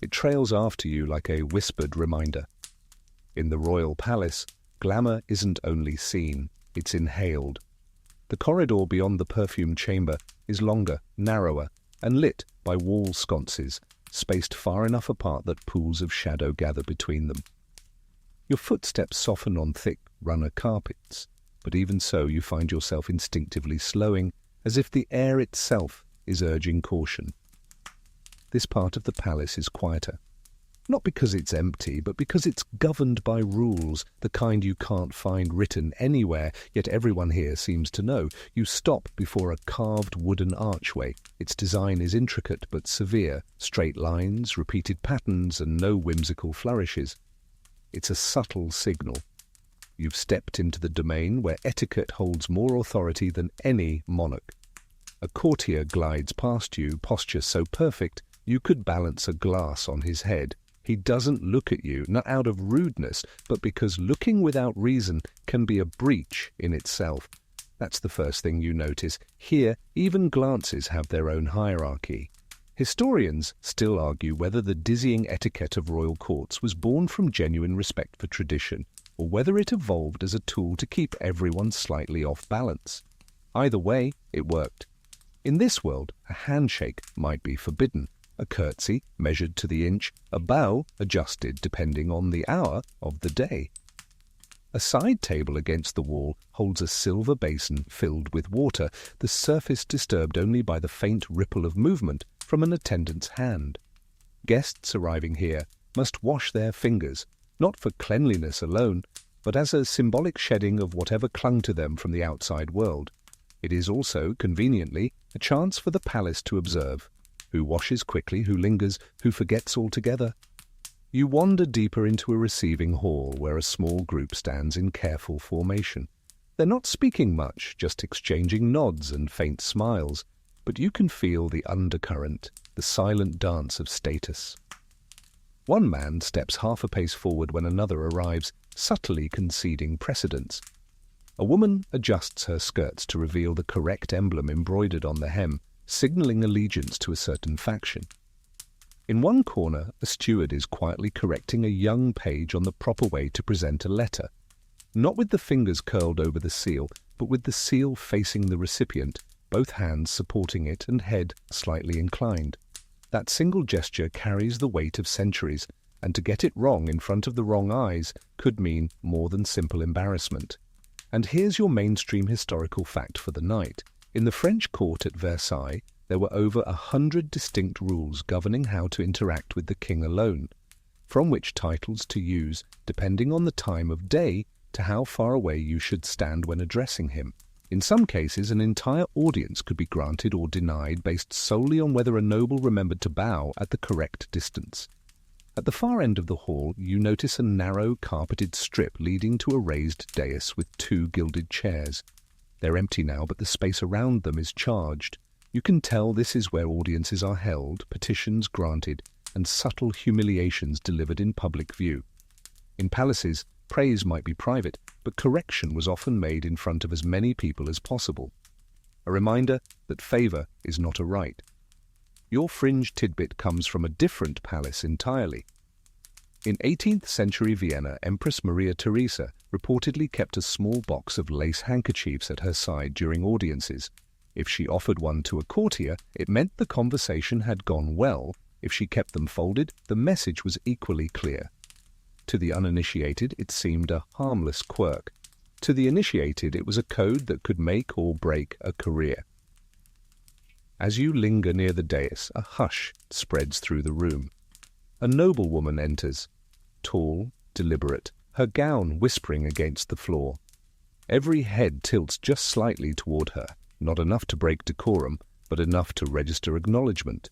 It trails after you like a whispered reminder. In the royal palace, glamour isn't only seen, it's inhaled. The corridor beyond the perfume chamber is longer, narrower, and lit by wall sconces, spaced far enough apart that pools of shadow gather between them. Your footsteps soften on thick, runner carpets, but even so you find yourself instinctively slowing, as if the air itself is urging caution. This part of the palace is quieter, not because it's empty, but because it's governed by rules, the kind you can't find written anywhere, yet everyone here seems to know. You stop before a carved wooden archway. Its design is intricate but severe, straight lines, repeated patterns, and no whimsical flourishes. It's a subtle signal. You've stepped into the domain where etiquette holds more authority than any monarch. A courtier glides past you, posture so perfect you could balance a glass on his head. He doesn't look at you, not out of rudeness, but because looking without reason can be a breach in itself. That's the first thing you notice. Here, even glances have their own hierarchy. Historians still argue whether the dizzying etiquette of royal courts was born from genuine respect for tradition, or whether it evolved as a tool to keep everyone slightly off balance. Either way, it worked. In this world, a handshake might be forbidden, a curtsy measured to the inch, a bow adjusted depending on the hour of the day. A side table against the wall holds a silver basin filled with water, the surface disturbed only by the faint ripple of movement from an attendant's hand. Guests arriving here must wash their fingers, not for cleanliness alone, but as a symbolic shedding of whatever clung to them from the outside world. It is also, conveniently, a chance for the palace to observe who washes quickly, who lingers, who forgets altogether. You wander deeper into a receiving hall where a small group stands in careful formation. They're not speaking much, just exchanging nods and faint smiles, but you can feel the undercurrent, the silent dance of status. One man steps half a pace forward when another arrives, subtly conceding precedence. A woman adjusts her skirts to reveal the correct emblem embroidered on the hem, signaling allegiance to a certain faction. In one corner, a steward is quietly correcting a young page on the proper way to present a letter, not with the fingers curled over the seal, but with the seal facing the recipient, both hands supporting it and head slightly inclined. That single gesture carries the weight of centuries, and to get it wrong in front of the wrong eyes could mean more than simple embarrassment. And here's your mainstream historical fact for the night. In the French court at Versailles, there were over 100 distinct rules governing how to interact with the king alone, from which titles to use depending on the time of day to how far away you should stand when addressing him. In some cases, an entire audience could be granted or denied based solely on whether a noble remembered to bow at the correct distance. At the far end of the hall, you notice a narrow, carpeted strip leading to a raised dais with 2 gilded chairs. They're empty now, but the space around them is charged. You can tell this is where audiences are held, petitions granted, and subtle humiliations delivered in public view. In palaces, praise might be private, but correction was often made in front of as many people as possible. A reminder that favor is not a right. your fringe tidbit comes from a different palace entirely. In 18th century Vienna, Empress Maria Theresa reportedly kept a small box of lace handkerchiefs at her side during audiences. If she offered one to a courtier, it meant the conversation had gone well. If she kept them folded, the message was equally clear. To the uninitiated, it seemed a harmless quirk. To the initiated, it was a code that could make or break a career. As you linger near the dais, a hush spreads through the room. A noblewoman enters, tall, deliberate, her gown whispering against the floor. Every head tilts just slightly toward her, not enough to break decorum, but enough to register acknowledgement.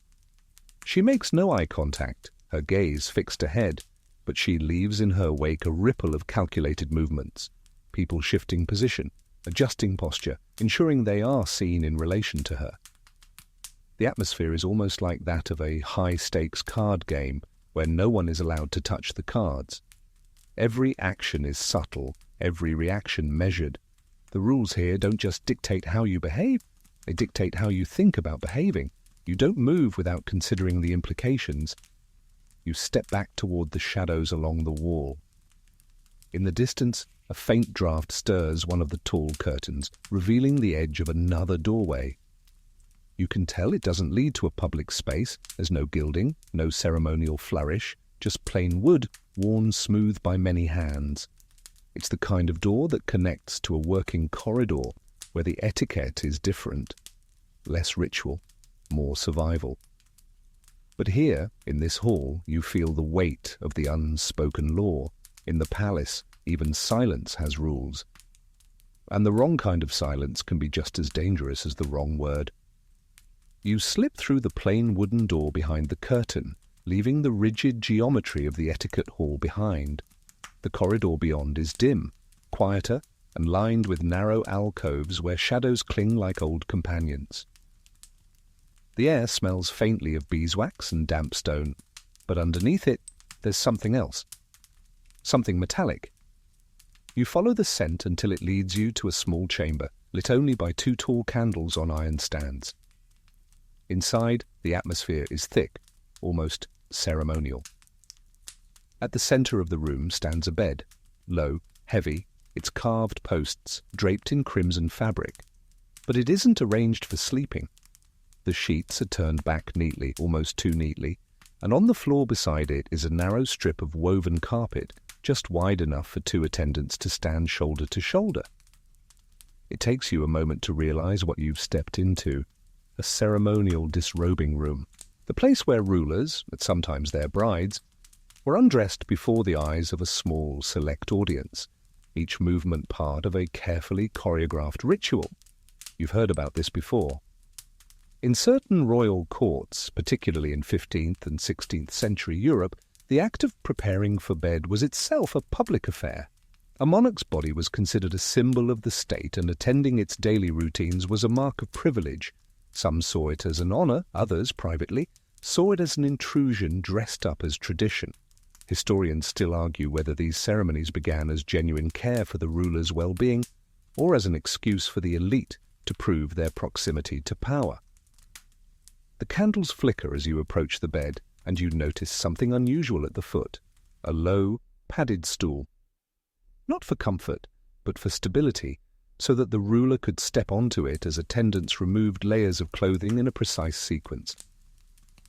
She makes no eye contact, her gaze fixed ahead, but she leaves in her wake a ripple of calculated movements, people shifting position, adjusting posture, ensuring they are seen in relation to her. The atmosphere is almost like that of a high-stakes card game where no one is allowed to touch the cards. Every action is subtle, every reaction measured. The rules here don't just dictate how you behave, they dictate how you think about behaving. You don't move without considering the implications. You step back toward the shadows along the wall. In the distance, a faint draft stirs one of the tall curtains, revealing the edge of another doorway. You can tell it doesn't lead to a public space. There's no gilding, no ceremonial flourish, just plain wood, worn smooth by many hands. It's the kind of door that connects to a working corridor, where the etiquette is different. Less ritual, more survival. But here, in this hall, you feel the weight of the unspoken law. In the palace, even silence has rules. And the wrong kind of silence can be just as dangerous as the wrong word. You slip through the plain wooden door behind the curtain, leaving the rigid geometry of the etiquette hall behind. The corridor beyond is dim, quieter, and lined with narrow alcoves where shadows cling like old companions. The air smells faintly of beeswax and damp stone, but underneath it, there's something else. Something metallic. You follow the scent until it leads you to a small chamber, lit only by 2 tall candles on iron stands. Inside, the atmosphere is thick, almost ceremonial. At the center of the room stands a bed, low, heavy, its carved posts draped in crimson fabric. But it isn't arranged for sleeping. The sheets are turned back neatly, almost too neatly, and on the floor beside it is a narrow strip of woven carpet, just wide enough for 2 attendants to stand shoulder to shoulder. It takes you a moment to realize what you've stepped into. A ceremonial disrobing room, the place where rulers, and sometimes their brides, were undressed before the eyes of a small, select audience, each movement part of a carefully choreographed ritual. You've heard about this before. In certain royal courts, particularly in 15th and 16th century Europe, the act of preparing for bed was itself a public affair. A monarch's body was considered a symbol of the state, and attending its daily routines was a mark of privilege. Some saw it as an honor, others, privately, saw it as an intrusion dressed up as tradition. Historians still argue whether these ceremonies began as genuine care for the ruler's well-being or as an excuse for the elite to prove their proximity to power. The candles flicker as you approach the bed, and you notice something unusual at the foot, a low, padded stool. Not for comfort, but for stability, so that the ruler could step onto it as attendants removed layers of clothing in a precise sequence.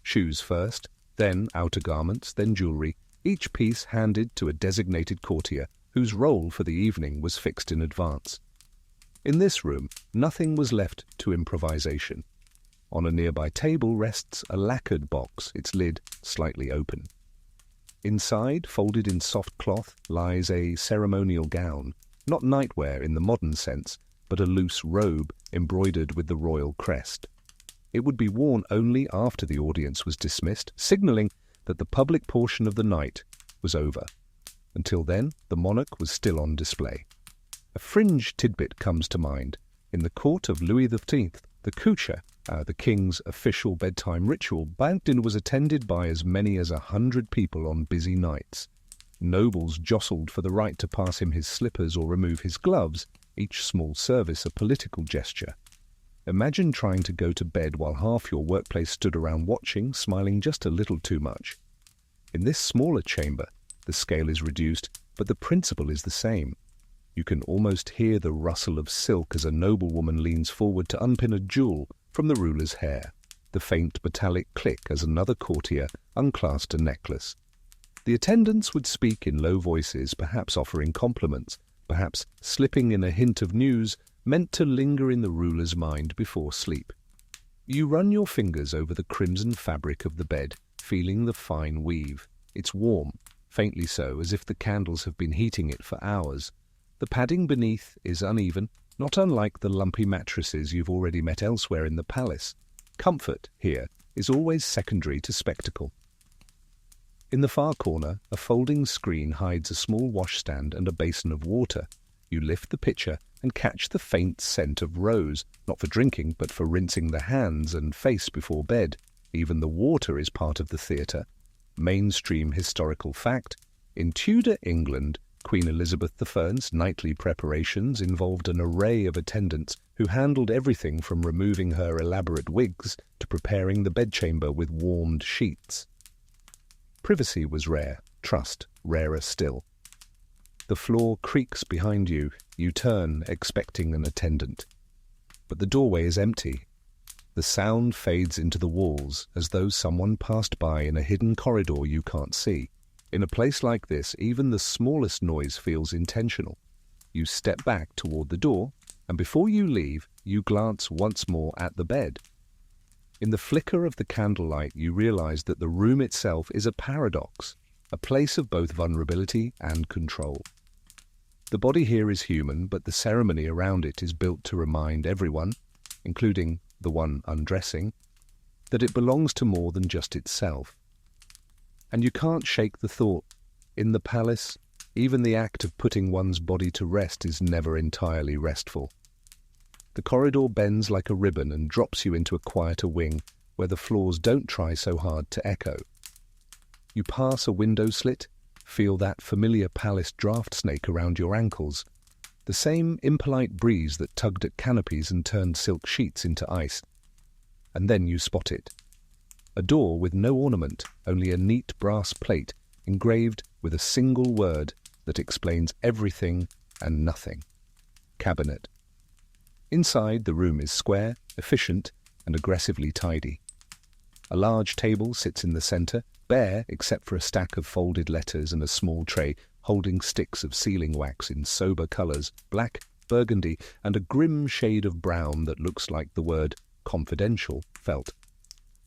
Shoes first, then outer garments, then jewelry, each piece handed to a designated courtier whose role for the evening was fixed in advance. In this room, nothing was left to improvisation. On a nearby table rests a lacquered box, its lid slightly open. Inside, folded in soft cloth, lies a ceremonial gown, not nightwear in the modern sense, but a loose robe embroidered with the royal crest. It would be worn only after the audience was dismissed, signaling that the public portion of the night was over. Until then, the monarch was still on display. A fringe tidbit comes to mind. In the court of Louis XV, the coucher, the king's official bedtime ritual, dinner was attended by as many as 100 people on busy nights. Nobles jostled for the right to pass him his slippers or remove his gloves, each small service a political gesture. Imagine trying to go to bed while half your workplace stood around watching, smiling just a little too much. In this smaller chamber, the scale is reduced, but the principle is the same. You can almost hear the rustle of silk as a noblewoman leans forward to unpin a jewel from the ruler's hair, the faint metallic click as another courtier unclasped a necklace. The attendants would speak in low voices, perhaps offering compliments, perhaps slipping in a hint of news meant to linger in the ruler's mind before sleep. You run your fingers over the crimson fabric of the bed, feeling the fine weave. It's warm, faintly so, as if the candles have been heating it for hours. The padding beneath is uneven, not unlike the lumpy mattresses you've already met elsewhere in the palace. Comfort, here, is always secondary to spectacle. In the far corner, a folding screen hides a small washstand and a basin of water. You lift the pitcher and catch the faint scent of rose, not for drinking, but for rinsing the hands and face before bed. Even the water is part of the theatre. Mainstream historical fact: in Tudor England, Queen Elizabeth I's nightly preparations involved an array of attendants who handled everything from removing her elaborate wigs to preparing the bedchamber with warmed sheets. Privacy was rare, trust rarer still. The floor creaks behind you. You turn, expecting an attendant. But the doorway is empty. The sound fades into the walls, as though someone passed by in a hidden corridor you can't see. In a place like this, even the smallest noise feels intentional. You step back toward the door, and before you leave, you glance once more at the bed. In the flicker of the candlelight, you realize that the room itself is a paradox, a place of both vulnerability and control. The body here is human, but the ceremony around it is built to remind everyone, including the one undressing, that it belongs to more than just itself. And you can't shake the thought, in the palace, even the act of putting one's body to rest is never entirely restful. The corridor bends like a ribbon and drops you into a quieter wing, where the floors don't try so hard to echo. You pass a window slit, feel that familiar palace draft snake around your ankles, the same impolite breeze that tugged at canopies and turned silk sheets into ice. And then you spot it. A door with no ornament, only a neat brass plate engraved with a single word that explains everything and nothing. Cabinet. Inside, the room is square, efficient, and aggressively tidy. A large table sits in the center, bare except for a stack of folded letters and a small tray holding sticks of sealing wax in sober colors, black, burgundy, and a grim shade of brown that looks like the word confidential felt.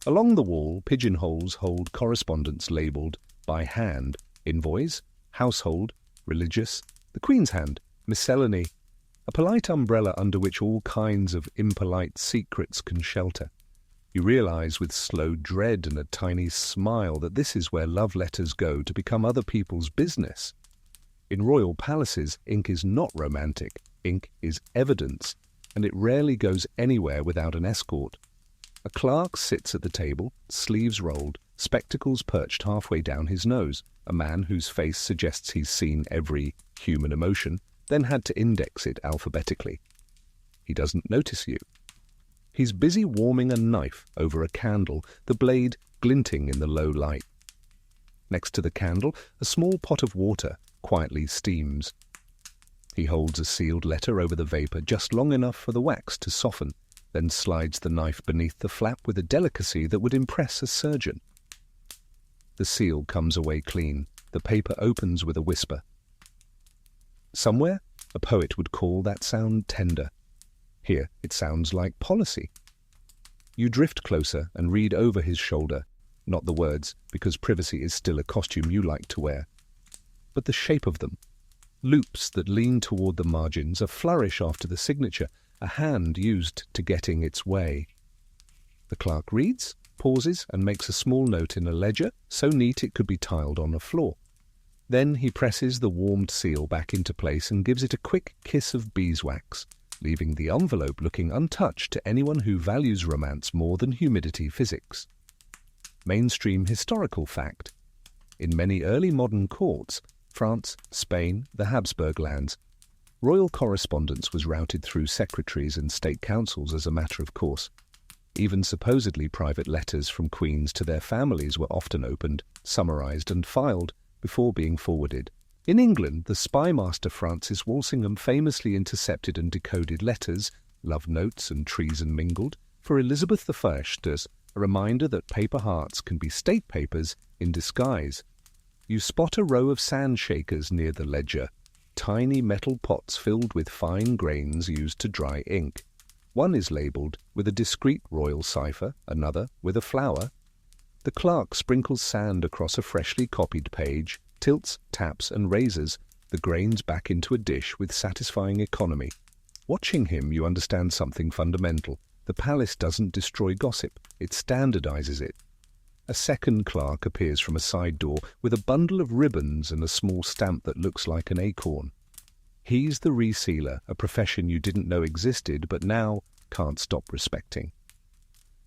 Along the wall, pigeonholes hold correspondence labeled by hand: invoice, household, religious, the Queen's hand, miscellany, a polite umbrella under which all kinds of impolite secrets can shelter. You realize with slow dread and a tiny smile that this is where love letters go to become other people's business. In royal palaces, ink is not romantic. Ink is evidence, and it rarely goes anywhere without an escort. A clerk sits at the table, sleeves rolled, spectacles perched halfway down his nose, a man whose face suggests he's seen every human emotion, then had to index it alphabetically. He doesn't notice you. He's busy warming a knife over a candle, the blade glinting in the low light. Next to the candle, a small pot of water quietly steams. He holds a sealed letter over the vapor just long enough for the wax to soften, then slides the knife beneath the flap with a delicacy that would impress a surgeon. The seal comes away clean. The paper opens with a whisper. Somewhere, a poet would call that sound tender. Here, it sounds like policy. You drift closer and read over his shoulder, not the words, because privacy is still a costume you like to wear, but the shape of them. Loops that lean toward the margins, a flourish after the signature, a hand used to getting its way. The clerk reads, pauses, and makes a small note in a ledger, so neat it could be tiled on a floor. Then he presses the warmed seal back into place and gives it a quick kiss of beeswax, leaving the envelope looking untouched to anyone who values romance more than humidity physics. Mainstream historical fact. In many early modern courts, France, Spain, the Habsburg lands, Royal correspondence was routed through secretaries and state councils as a matter of course. Even supposedly private letters from queens to their families were often opened, summarized and filed before being forwarded. In England, the spymaster Francis Walsingham famously intercepted and decoded letters, love notes and treason mingled, for Elizabeth I, a reminder that paper hearts can be state papers in disguise. You spot a row of sand shakers near the ledger, tiny metal pots filled with fine grains used to dry ink. One is labelled with a discreet royal cipher, another with a flower. The clerk sprinkles sand across a freshly copied page, tilts, taps and raises the grains back into a dish with satisfying economy. Watching him, you understand something fundamental. The palace doesn't destroy gossip, it standardizes it. A second clerk appears from a side door with a bundle of ribbons and a small stamp that looks like an acorn. He's the resealer, a profession you didn't know existed but now can't stop respecting.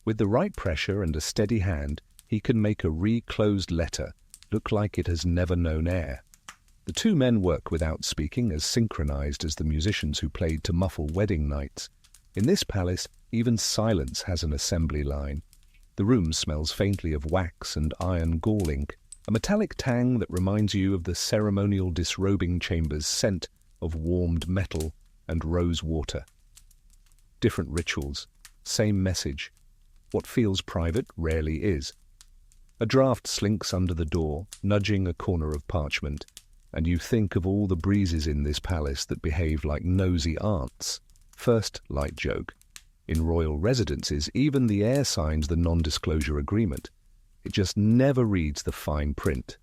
With the right pressure and a steady hand, he can make a reclosed letter look like it has never known air. The two men work without speaking, as synchronized as the musicians who played to muffle wedding nights. In this palace, even silence has an assembly line. The room smells faintly of wax and iron gall ink, a metallic tang that reminds you of the ceremonial disrobing chamber's scent of warmed metal and rose water. Different rituals, same message. What feels private rarely is. A draft slinks under the door, nudging a corner of parchment, and you think of all the breezes in this palace that behave like nosy aunts. First light joke. In royal residences, even the heir signs the non-disclosure agreement. It just never reads the fine print.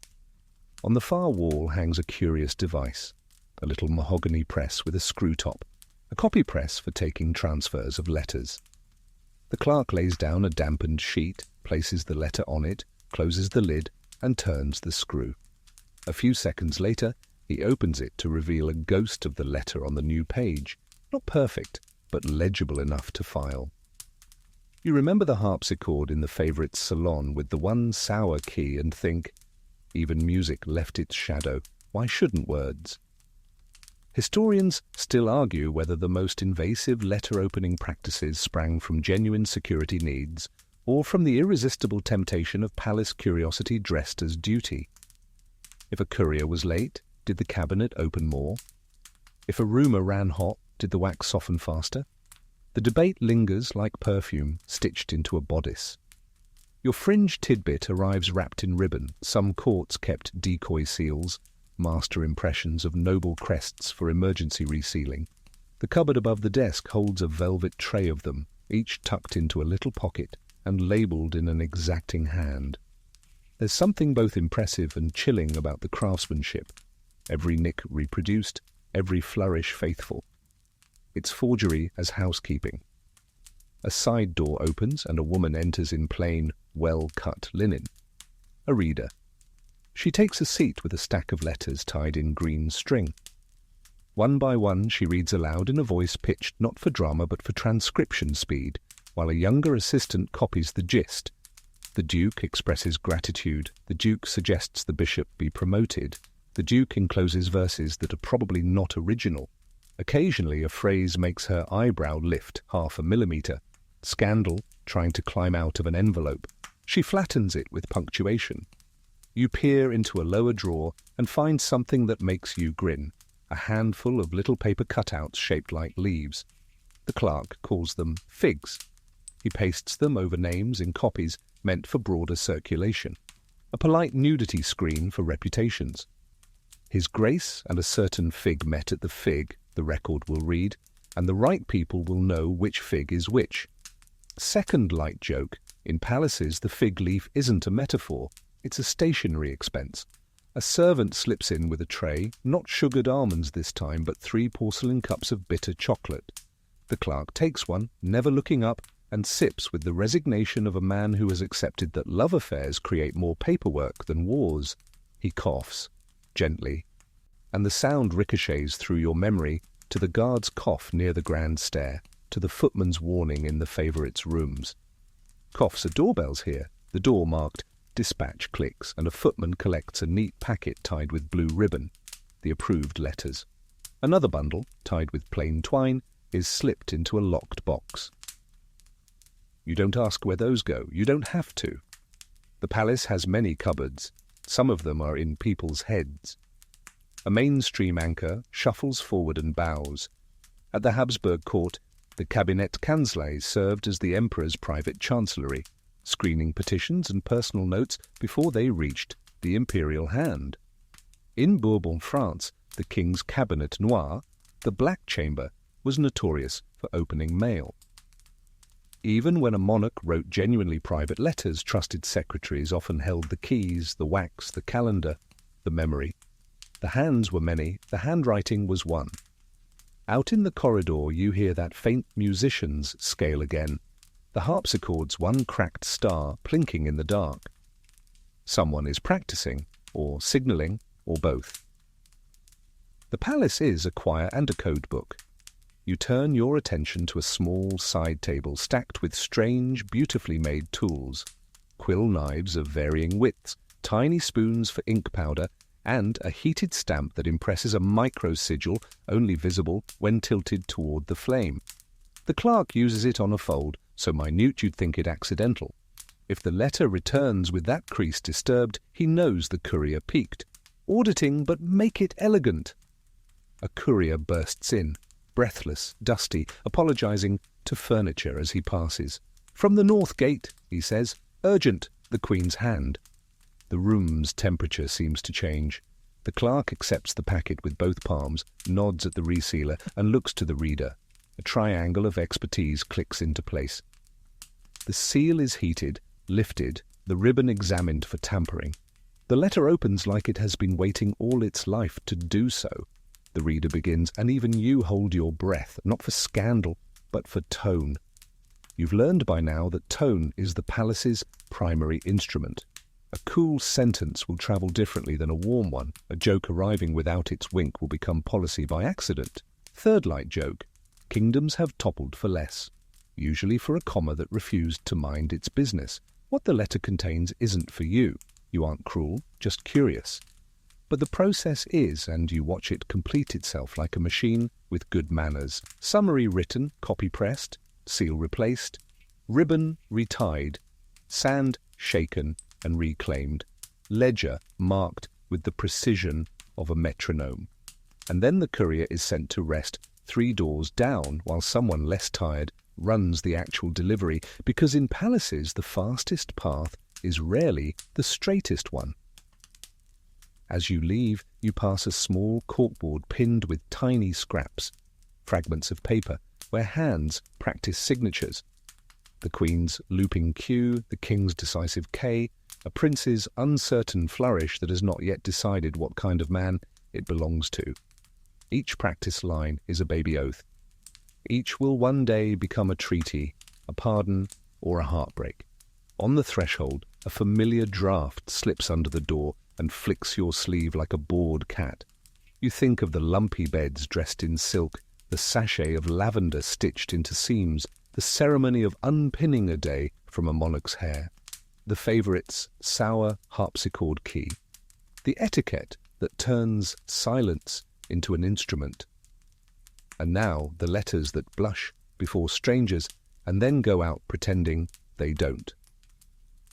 On the far wall hangs a curious device, a little mahogany press with a screw top, a copy press for taking transfers of letters. The clerk lays down a dampened sheet, places the letter on it, closes the lid, and turns the screw. A few seconds later, he opens it to reveal a ghost of the letter on the new page. Not perfect, but legible enough to file. You remember the harpsichord in the favourite's salon with the one sour key and think, even music left its shadow, why shouldn't words? Historians still argue whether the most invasive letter-opening practices sprang from genuine security needs or from the irresistible temptation of palace curiosity dressed as duty. If a courier was late, did the cabinet open more? If a rumour ran hot, did the wax soften faster? The debate lingers like perfume stitched into a bodice. Your fringe tidbit arrives wrapped in ribbon. Some courts kept decoy seals, master impressions of noble crests for emergency resealing. The cupboard above the desk holds a velvet tray of them, each tucked into a little pocket and labelled in an exacting hand. There's something both impressive and chilling about the craftsmanship. Every nick reproduced, every flourish faithful. It's forgery as housekeeping. A side door opens and a woman enters in plain, well-cut linen. A reader. She takes a seat with a stack of letters tied in green string. One by one she reads aloud in a voice pitched not for drama but for transcription speed, while a younger assistant copies the gist. The Duke expresses gratitude. The Duke suggests the bishop be promoted. The Duke encloses verses that are probably not original. Occasionally a phrase makes her eyebrow lift 0.5 millimeter. Scandal, trying to climb out of an envelope. She flattens it with punctuation. You peer into a lower drawer and find something that makes you grin. A handful of little paper cutouts shaped like leaves. The clerk calls them figs. He pastes them over names in copies meant for broader circulation. A polite nudity screen for reputations. His Grace and a certain fig met at the fig, the record will read, and the right people will know which fig is which. Second light joke, in palaces the fig leaf isn't a metaphor, it's a stationery expense. A servant slips in with a tray, not sugared almonds this time, but 3 porcelain cups of bitter chocolate. The clerk takes one, never looking up, and sips with the resignation of a man who has accepted that love affairs create more paperwork than wars. He coughs, gently, and the sound ricochets through your memory to the guard's cough near the grand stair, to the footman's warning in the favourite's rooms. Coughs are doorbells here. The door marked dispatch clicks, and a footman collects a neat packet tied with blue ribbon, the approved letters. Another bundle, tied with plain twine, is slipped into a locked box. You don't ask where those go. You don't have to. The palace has many cupboards. Some of them are in people's heads. A mainstream anchor shuffles forward and bows. At the Habsburg court, the Cabinet Kanzlei served as the emperor's private chancellery, screening petitions and personal notes before they reached the imperial hand. In Bourbon France, the king's cabinet noir, the Black Chamber, was notorious for opening mail. Even when a monarch wrote genuinely private letters, trusted secretaries often held the keys, the wax, the calendar, the memory. The hands were many, the handwriting was one. Out in the corridor you hear that faint musician's scale again, the harpsichord's one cracked star plinking in the dark. Someone is practicing, or signalling, or both. The palace is a choir and a code book. You turn your attention to a small side table stacked with strange, beautifully made tools, quill knives of varying widths, tiny spoons for ink powder, and a heated stamp that impresses a micro-sigil only visible when tilted toward the flame. The clerk uses it on a fold, so minute you'd think it accidental. If the letter returns with that crease disturbed, he knows the courier peeked. Auditing, but make it elegant. A courier bursts in, breathless, dusty, apologizing to furniture as he passes. "From the North Gate," he says. "Urgent," the Queen's hand. The room's temperature seems to change. The clerk accepts the packet with both palms, nods at the resealer, and looks to the reader. A triangle of expertise clicks into place. The seal is heated, lifted, the ribbon examined for tampering. The letter opens like it has been waiting all its life to do so. The reader begins, and even you hold your breath, not for scandal, but for tone. You've learned by now that tone is the palace's primary instrument. A cool sentence will travel differently than a warm one. A joke arriving without its wink will become policy by accident. Third light joke. Kingdoms have toppled for less, usually for a comma that refused to mind its business. What the letter contains isn't for you. You aren't cruel, just curious. But the process is, and you watch it complete itself like a machine with good manners. Summary written, copy-pressed, seal replaced, ribbon retied, sand shaken and reclaimed, ledger marked with the precision of a metronome. And then the courier is sent to rest 3 doors down while someone less tired runs the actual delivery, because in palaces the fastest path is rarely the straightest one. As you leave, you pass a small corkboard pinned with tiny scraps, fragments of paper, where hands practice signatures. The Queen's looping Q, the King's decisive K, a prince's uncertain flourish that has not yet decided what kind of man it belongs to. Each practice line is a baby oath. Each will one day become a treaty, a pardon, or a heartbreak. On the threshold, a familiar draft slips under the door and flicks your sleeve like a bored cat. You think of the lumpy beds dressed in silk, the sachet of lavender stitched into seams, the ceremony of unpinning a day from a monarch's hair, the favourite's sour harpsichord key, the etiquette that turns silence into an instrument. And now the letters that blush before strangers and then go out pretending they don't.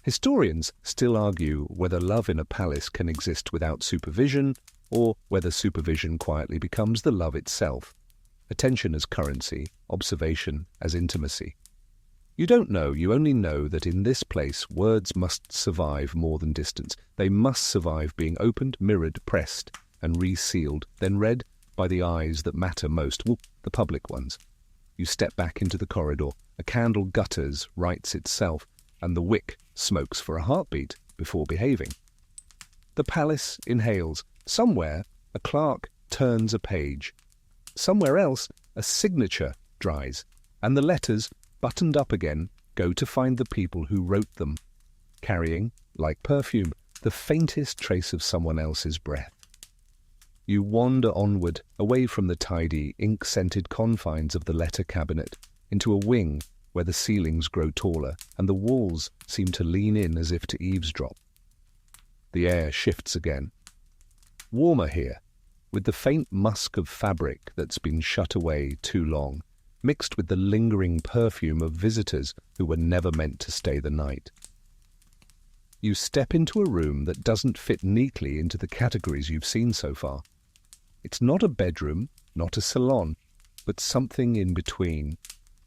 Historians still argue whether love in a palace can exist without supervision, or whether supervision quietly becomes the love itself. Attention as currency, observation as intimacy. You don't know, you only know that in this place words must survive more than distance. They must survive being opened, mirrored, pressed, and resealed, then read by the eyes that matter most, the public ones. You step back into the corridor, a candle gutters, writes itself, and the wick smokes for a heartbeat before behaving. The palace inhales. Somewhere, a clerk turns a page. Somewhere else, a signature dries, and the letters, buttoned up again, go to find the people who wrote them, carrying, like perfume, the faintest trace of someone else's breath. You wander onward, away from the tidy, ink-scented confines of the letter cabinet, into a wing where the ceilings grow taller and the walls seem to lean in as if to eavesdrop. The air shifts again. Warmer here, with the faint musk of fabric that's been shut away too long, mixed with the lingering perfume of visitors who were never meant to stay the night. You step into a room that doesn't fit neatly into the categories you've seen so far. It's not a bedroom, not a salon, but something in between.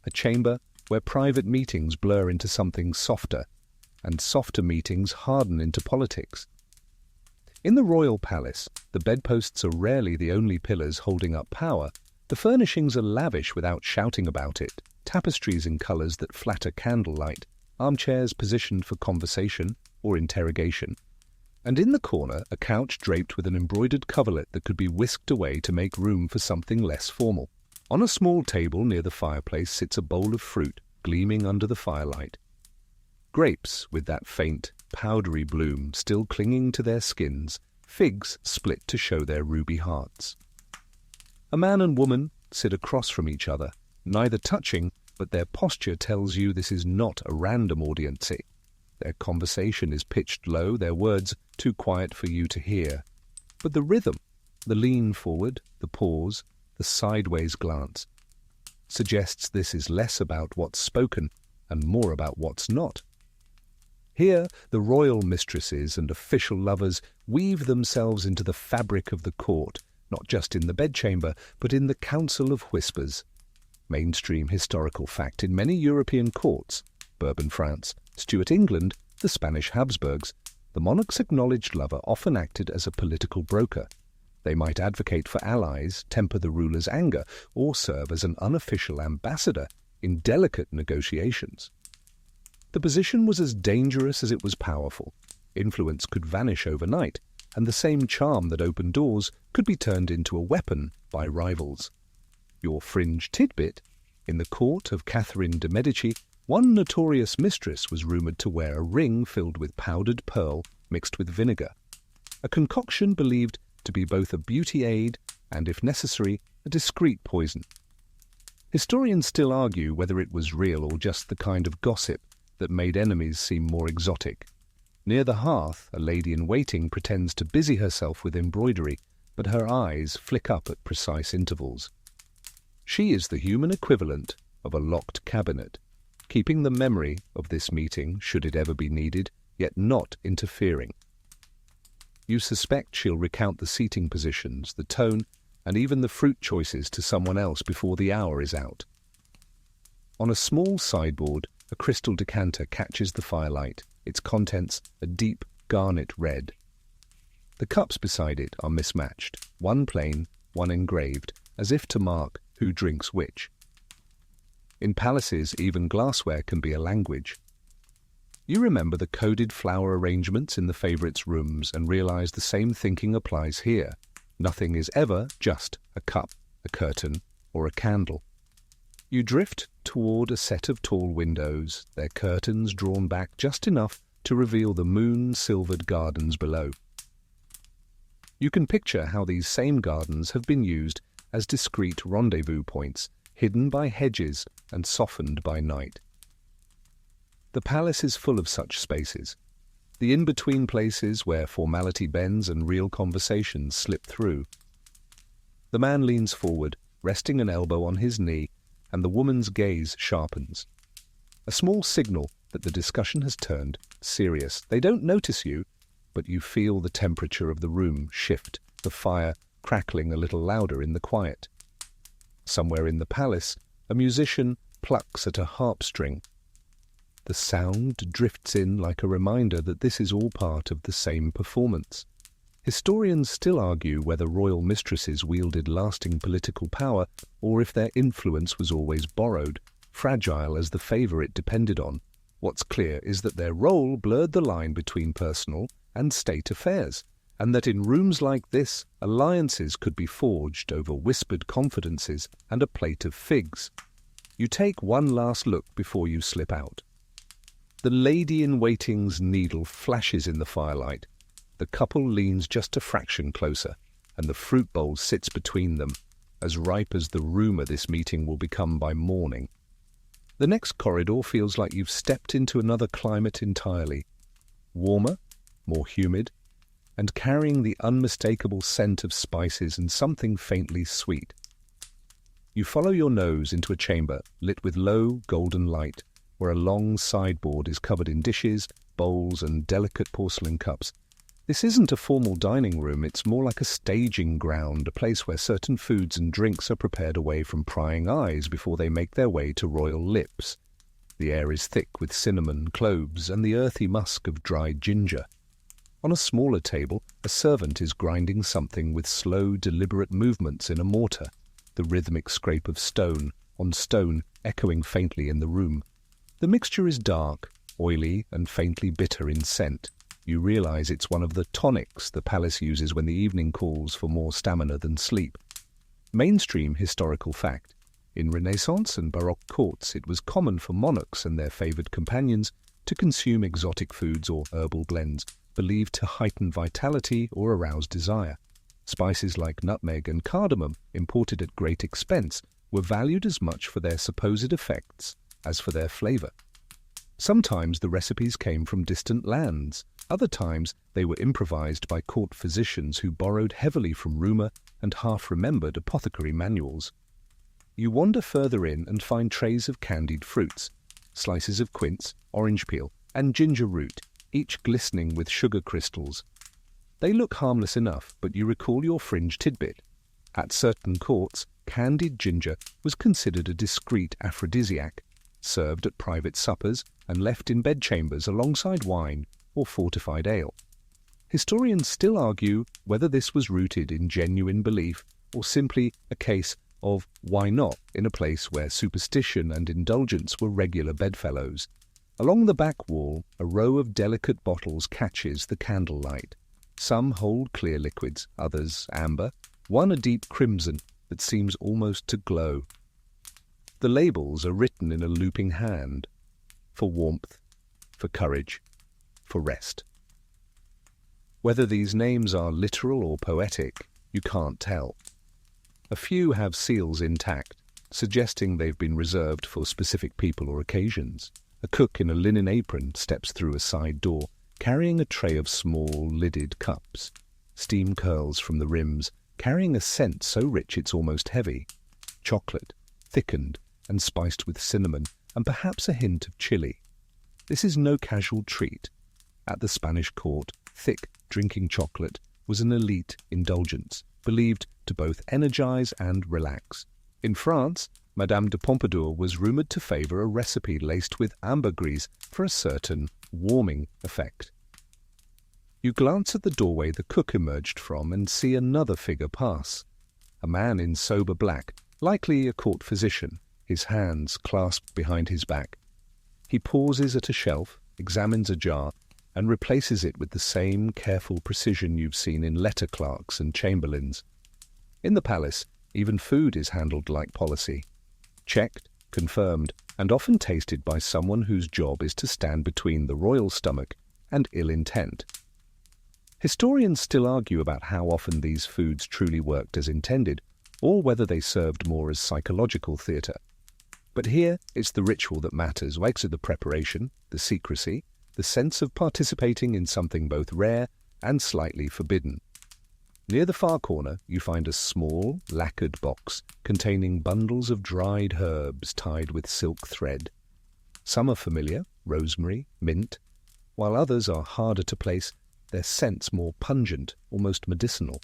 A chamber where private meetings blur into something softer, and softer meetings harden into politics. In the royal palace, the bedposts are rarely the only pillars holding up power. The furnishings are lavish without shouting about it, tapestries in colours that flatter candlelight, armchairs positioned for conversation or interrogation. And in the corner, a couch draped with an embroidered coverlet that could be whisked away to make room for something less formal. On a small table near the fireplace sits a bowl of fruit, gleaming under the firelight. Grapes with that faint, powdery bloom still clinging to their skins, figs split to show their ruby hearts. A man and woman sit across from each other, neither touching, but their posture tells you this is not a random audience. Their conversation is pitched low, their words too quiet for you to hear. But the rhythm, the lean forward, the pause, the sideways glance, suggests this is less about what's spoken and more about what's not. Here, the royal mistresses and official lovers weave themselves into the fabric of the court, not just in the bedchamber, but in the Council of Whispers. Mainstream historical fact in many European courts, Bourbon France, Stuart England, the Spanish Habsburgs, the monarch's acknowledged lover often acted as a political broker. They might advocate for allies, temper the ruler's anger, or serve as an unofficial ambassador in delicate negotiations. The position was as dangerous as it was powerful. Influence could vanish overnight, and the same charm that opened doors could be turned into a weapon by rivals. Your fringe tidbit: in the court of Catherine de' Medici, one notorious mistress was rumoured to wear a ring filled with powdered pearl mixed with vinegar, a concoction believed to be both a beauty aid and, if necessary, a discreet poison. Historians still argue whether it was real or just the kind of gossip that made enemies seem more exotic. Near the hearth, a lady-in-waiting pretends to busy herself with embroidery, but her eyes flick up at precise intervals. She is the human equivalent of a locked cabinet, keeping the memory of this meeting, should it ever be needed, yet not interfering. You suspect she'll recount the seating positions, the tone, and even the fruit choices to someone else before the hour is out. On a small sideboard, a crystal decanter catches the firelight, its contents a deep garnet red. The cups beside it are mismatched, one plain, one engraved, as if to mark who drinks which. In palaces, even glassware can be a language. You remember the coded flower arrangements in the favourites' rooms and realise the same thinking applies here. Nothing is ever just a cup, a curtain, or a candle. You drift toward a set of tall windows, their curtains drawn back just enough to reveal the moon-silvered gardens below. You can picture how these same gardens have been used as discreet rendezvous points, hidden by hedges and softened by night. The palace is full of such spaces, the in-between places where formality bends and real conversations slip through. The man leans forward, resting an elbow on his knee, and the woman's gaze sharpens. A small signal that the discussion has turned serious. They don't notice you, but you feel the temperature of the room shift, the fire crackling a little louder in the quiet. Somewhere in the palace, a musician plucks at a harp string. The sound drifts in like a reminder that this is all part of the same performance. Historians still argue whether royal mistresses wielded lasting political power or if their influence was always borrowed, fragile as the favour it depended on. What's clear is that their role blurred the line between personal and state affairs, and that in rooms like this, alliances could be forged over whispered confidences and a plate of figs. You take one last look before you slip out. The lady-in-waiting's needle flashes in the firelight. The couple leans just a fraction closer, and the fruit bowl sits between them, as ripe as the rumour this meeting will become by morning. The next corridor feels like you've stepped into another climate entirely. Warmer, more humid, and carrying the unmistakable scent of spices and something faintly sweet. You follow your nose into a chamber lit with low, golden light, where a long sideboard is covered in dishes, bowls, and delicate porcelain cups. This isn't a formal dining room, it's more like a staging ground, a place where certain foods and drinks are prepared away from prying eyes before they make their way to royal lips. The air is thick with cinnamon, cloves, and the earthy musk of dried ginger. On a smaller table, a servant is grinding something with slow, deliberate movements in a mortar, the rhythmic scrape of stone on stone echoing faintly in the room. The mixture is dark, oily, and faintly bitter in scent. You realize it's one of the tonics the palace uses when the evening calls for more stamina than sleep. Mainstream historical fact. In Renaissance and Baroque courts, it was common for monarchs and their favored companions to consume exotic foods or herbal blends, believed to heighten vitality or arouse desire. Spices like nutmeg and cardamom, imported at great expense, were valued as much for their supposed effects as for their flavor. Sometimes the recipes came from distant lands. Other times they were improvised by court physicians who borrowed heavily from rumor and half-remembered apothecary manuals. You wander further in and find trays of candied fruits, slices of quince, orange peel, and ginger root, each glistening with sugar crystals. They look harmless enough, but you recall your fringe tidbit. At certain courts, candied ginger was considered a discreet aphrodisiac, served at private suppers and left in bedchambers alongside wine or fortified ale. Historians still argue whether this was rooted in genuine belief or simply a case of why not in a place where superstition and indulgence were regular bedfellows. Along the back wall, a row of delicate bottles catches the candlelight. Some hold clear liquids, others amber, one a deep crimson that seems almost to glow. The labels are written in a looping hand, for warmth, for courage, for rest. Whether these names are literal or poetic, you can't tell. A few have seals intact, suggesting they've been reserved for specific people or occasions. A cook in a linen apron steps through a side door, carrying a tray of small, lidded cups. Steam curls from the rims, carrying a scent so rich it's almost heavy. Chocolate, thickened and spiced with cinnamon, and perhaps a hint of chili. This is no casual treat. At the Spanish court, thick, drinking chocolate was an elite indulgence, believed to both energize and relax. In France, Madame de Pompadour was rumored to favor a recipe laced with ambergris for a certain warming effect. You glance at the doorway the cook emerged from and see another figure pass. A man in sober black, likely a court physician, his hands clasped behind his back. He pauses at a shelf, examines a jar, and replaces it with the same careful precision you've seen in letter clerks and chamberlains. In the palace, even food is handled like policy. Checked, confirmed, and often tasted by someone whose job is to stand between the royal stomach and ill intent. Historians still argue about how often these foods truly worked as intended, or whether they served more as psychological theatre. But here, it's the ritual that matters, like the preparation, the secrecy, the sense of participating in something both rare and slightly forbidden. Near the far corner, you find a small, lacquered box containing bundles of dried herbs tied with silk thread. Some are familiar, rosemary, mint, while others are harder to place, their scents more pungent, almost medicinal.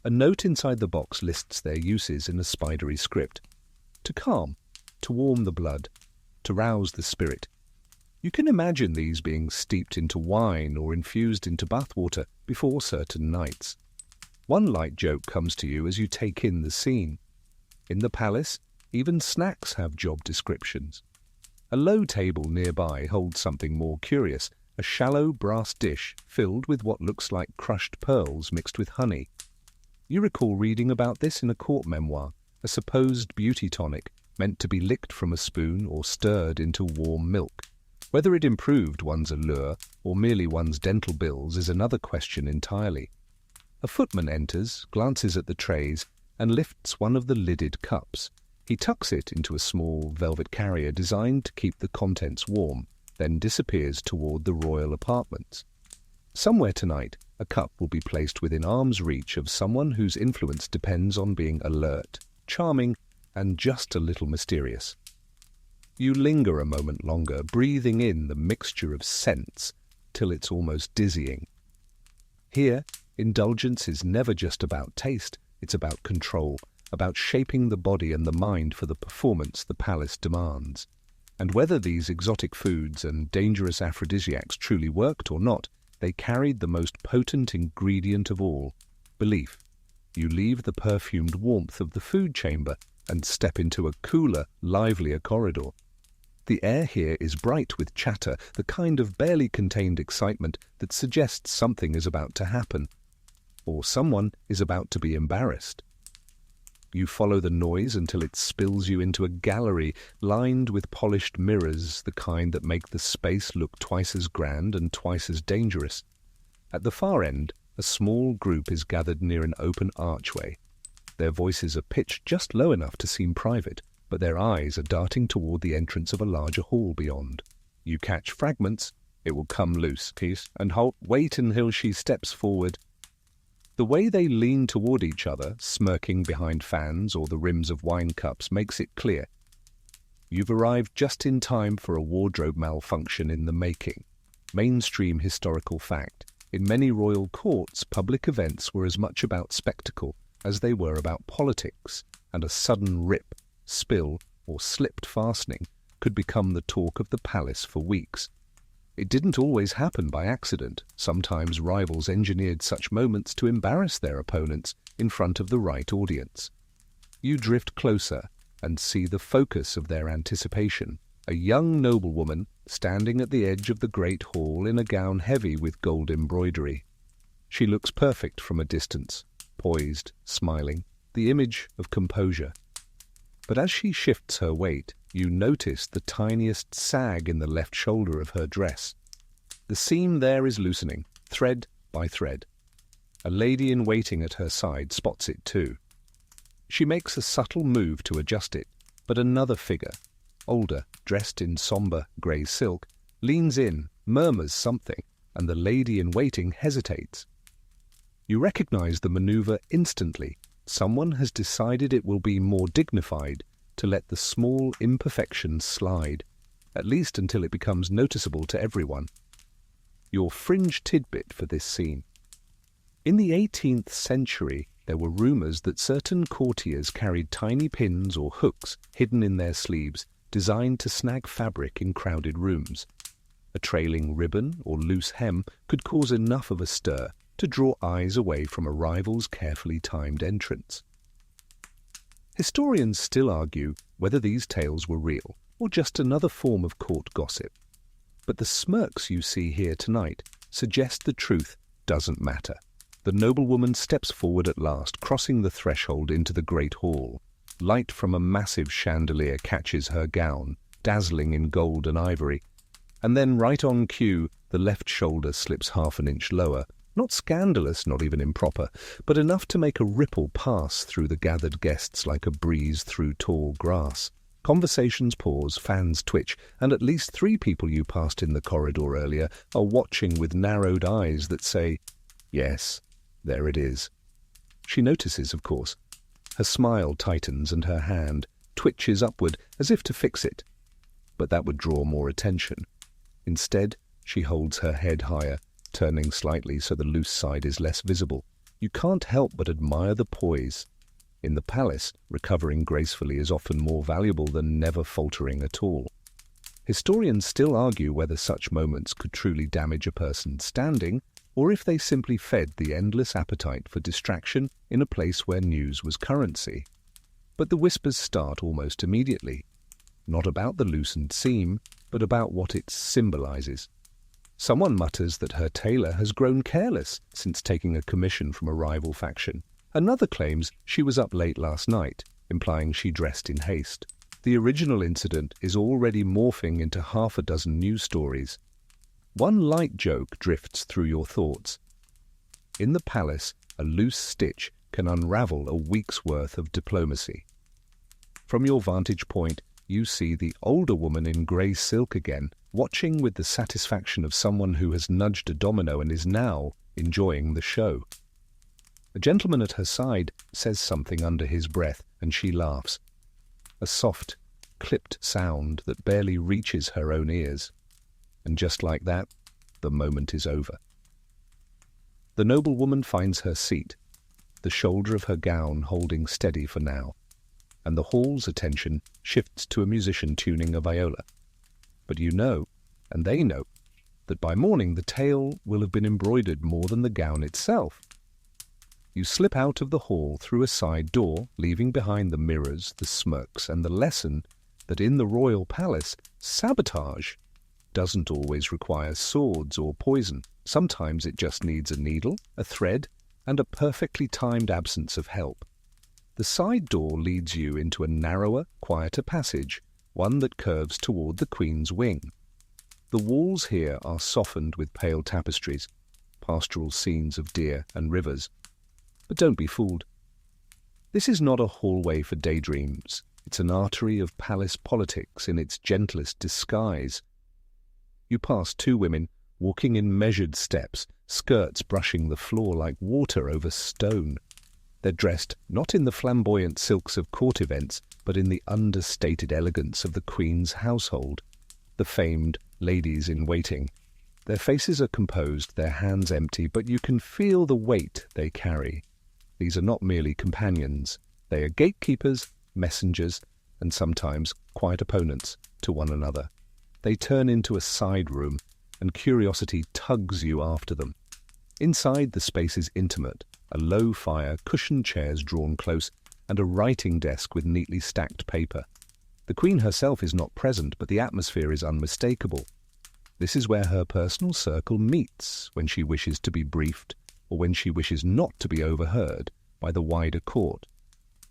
A note inside the box lists their uses in a spidery script. To calm, to warm the blood, to rouse the spirit. You can imagine these being steeped into wine or infused into bathwater before certain nights. One light joke comes to you as you take in the scene. In the palace, even snacks have job descriptions. A low table nearby holds something more curious, a shallow brass dish filled with what looks like crushed pearls mixed with honey. You recall reading about this in a court memoir, a supposed beauty tonic meant to be licked from a spoon or stirred into warm milk. Whether it improved one's allure or merely one's dental bills is another question entirely. A footman enters, glances at the trays, and lifts one of the lidded cups. He tucks it into a small velvet carrier designed to keep the contents warm, then disappears toward the royal apartments. Somewhere tonight, A cup will be placed within arm's reach of someone whose influence depends on being alert, charming, and just a little mysterious. You linger a moment longer, breathing in the mixture of scents till it's almost dizzying. Here, indulgence is never just about taste, it's about control, about shaping the body and the mind for the performance the palace demands. And whether these exotic foods and dangerous aphrodisiacs truly worked or not, they carried the most potent ingredient of all, belief. You leave the perfumed warmth of the food chamber and step into a cooler, livelier corridor. The air here is bright with chatter, the kind of barely contained excitement that suggests something is about to happen, or someone is about to be embarrassed. You follow the noise until it spills you into a gallery lined with polished mirrors, the kind that make the space look twice as grand and twice as dangerous. At the far end, a small group is gathered near an open archway. Their voices are pitched just low enough to seem private, but their eyes are darting toward the entrance of a larger hall beyond. You catch fragments, it will come loose, peace, and wait until she steps forward. The way they lean toward each other, smirking behind fans or the rims of wine cups, makes it clear. You've arrived just in time for a wardrobe malfunction in the making. Mainstream historical fact. In many royal courts, public events were as much about spectacle as they were about politics, and a sudden rip, spill, or slipped fastening could become the talk of the palace for weeks. It didn't always happen by accident. Sometimes rivals engineered such moments to embarrass their opponents in front of the right audience. You drift closer and see the focus of their anticipation, a young noblewoman standing at the edge of the great hall in a gown heavy with gold embroidery. She looks perfect from a distance, poised, smiling, the image of composure. But as she shifts her weight, you notice the tiniest sag in the left shoulder of her dress. The seam there is loosening, thread by thread. A lady in waiting at her side spots it too. She makes a subtle move to adjust it, but another figure, older, dressed in somber grey silk, leans in, murmurs something, and the lady in waiting hesitates. You recognize the maneuver instantly. Someone has decided it will be more dignified to let the small imperfections slide, at least until it becomes noticeable to everyone. Your fringe tidbit for this scene. In the 18th century, there were rumors that certain courtiers carried tiny pins or hooks hidden in their sleeves, designed to snag fabric in crowded rooms. A trailing ribbon or loose hem could cause enough of a stir to draw eyes away from a rival's carefully timed entrance. Historians still argue whether these tales were real or just another form of court gossip. But the smirks you see here tonight suggest the truth doesn't matter. The noblewoman steps forward at last, crossing the threshold into the great hall. Light from a massive chandelier catches her gown, dazzling in gold and ivory. And then, right on cue, the left shoulder slips half an inch lower. Not scandalous, not even improper, but enough to make a ripple pass through the gathered guests like a breeze through tall grass. Conversations pause, fans twitch, and at least 3 people you passed in the corridor earlier are watching with narrowed eyes that say, "Yes, there it is." She notices, of course. Her smile tightens and her hand twitches upward as if to fix it. But that would draw more attention. Instead, she holds her head higher, turning slightly so the loose side is less visible. You can't help but admire the poise. In the palace, recovering gracefully is often more valuable than never faltering at all. Historians still argue whether such moments could truly damage a person standing, or if they simply fed the endless appetite for distraction in a place where news was currency. But the whispers start almost immediately, not about the loosened seam, but about what it symbolizes. Someone mutters that her tailor has grown careless since taking a commission from a rival faction. Another claims she was up late last night, implying she dressed in haste. The original incident is already morphing into half a dozen news stories. One light joke drifts through your thoughts. In the palace, a loose stitch can unravel a week's worth of diplomacy. From your vantage point, you see the older woman in grey silk again, watching with the satisfaction of someone who has nudged a domino and is now, enjoying the show. A gentleman at her side says something under his breath, and she laughs. A soft, clipped sound that barely reaches her own ears. And just like that, the moment is over. The noblewoman finds her seat, the shoulder of her gown holding steady for now, and the hall's attention shifts to a musician tuning a viola. But you know, and they know, that by morning the tale will have been embroidered more than the gown itself. You slip out of the hall through a side door, leaving behind the mirrors, the smirks, and the lesson that in the royal palace, sabotage doesn't always require swords or poison. Sometimes it just needs a needle, a thread, and a perfectly timed absence of help. The side door leads you into a narrower, quieter passage, one that curves toward the Queen's wing. The walls here are softened with pale tapestries, pastoral scenes of deer and rivers. But don't be fooled. This is not a hallway for daydreams. It's an artery of palace politics in its gentlest disguise. You pass two women walking in measured steps, skirts brushing the floor like water over stone. They're dressed not in the flamboyant silks of court events, but in the understated elegance of the Queen's household, the famed ladies-in-waiting. Their faces are composed, their hands empty, but you can feel the weight they carry. These are not merely companions. They are gatekeepers, messengers, and sometimes quiet opponents to one another. They turn into a side room, and curiosity tugs you after them. Inside, the space is intimate, a low fire, cushioned chairs drawn close, and a writing desk with neatly stacked paper. The Queen herself is not present, but the atmosphere is unmistakable. This is where her personal circle meets when she wishes to be briefed, or when she wishes not to be overheard by the wider court.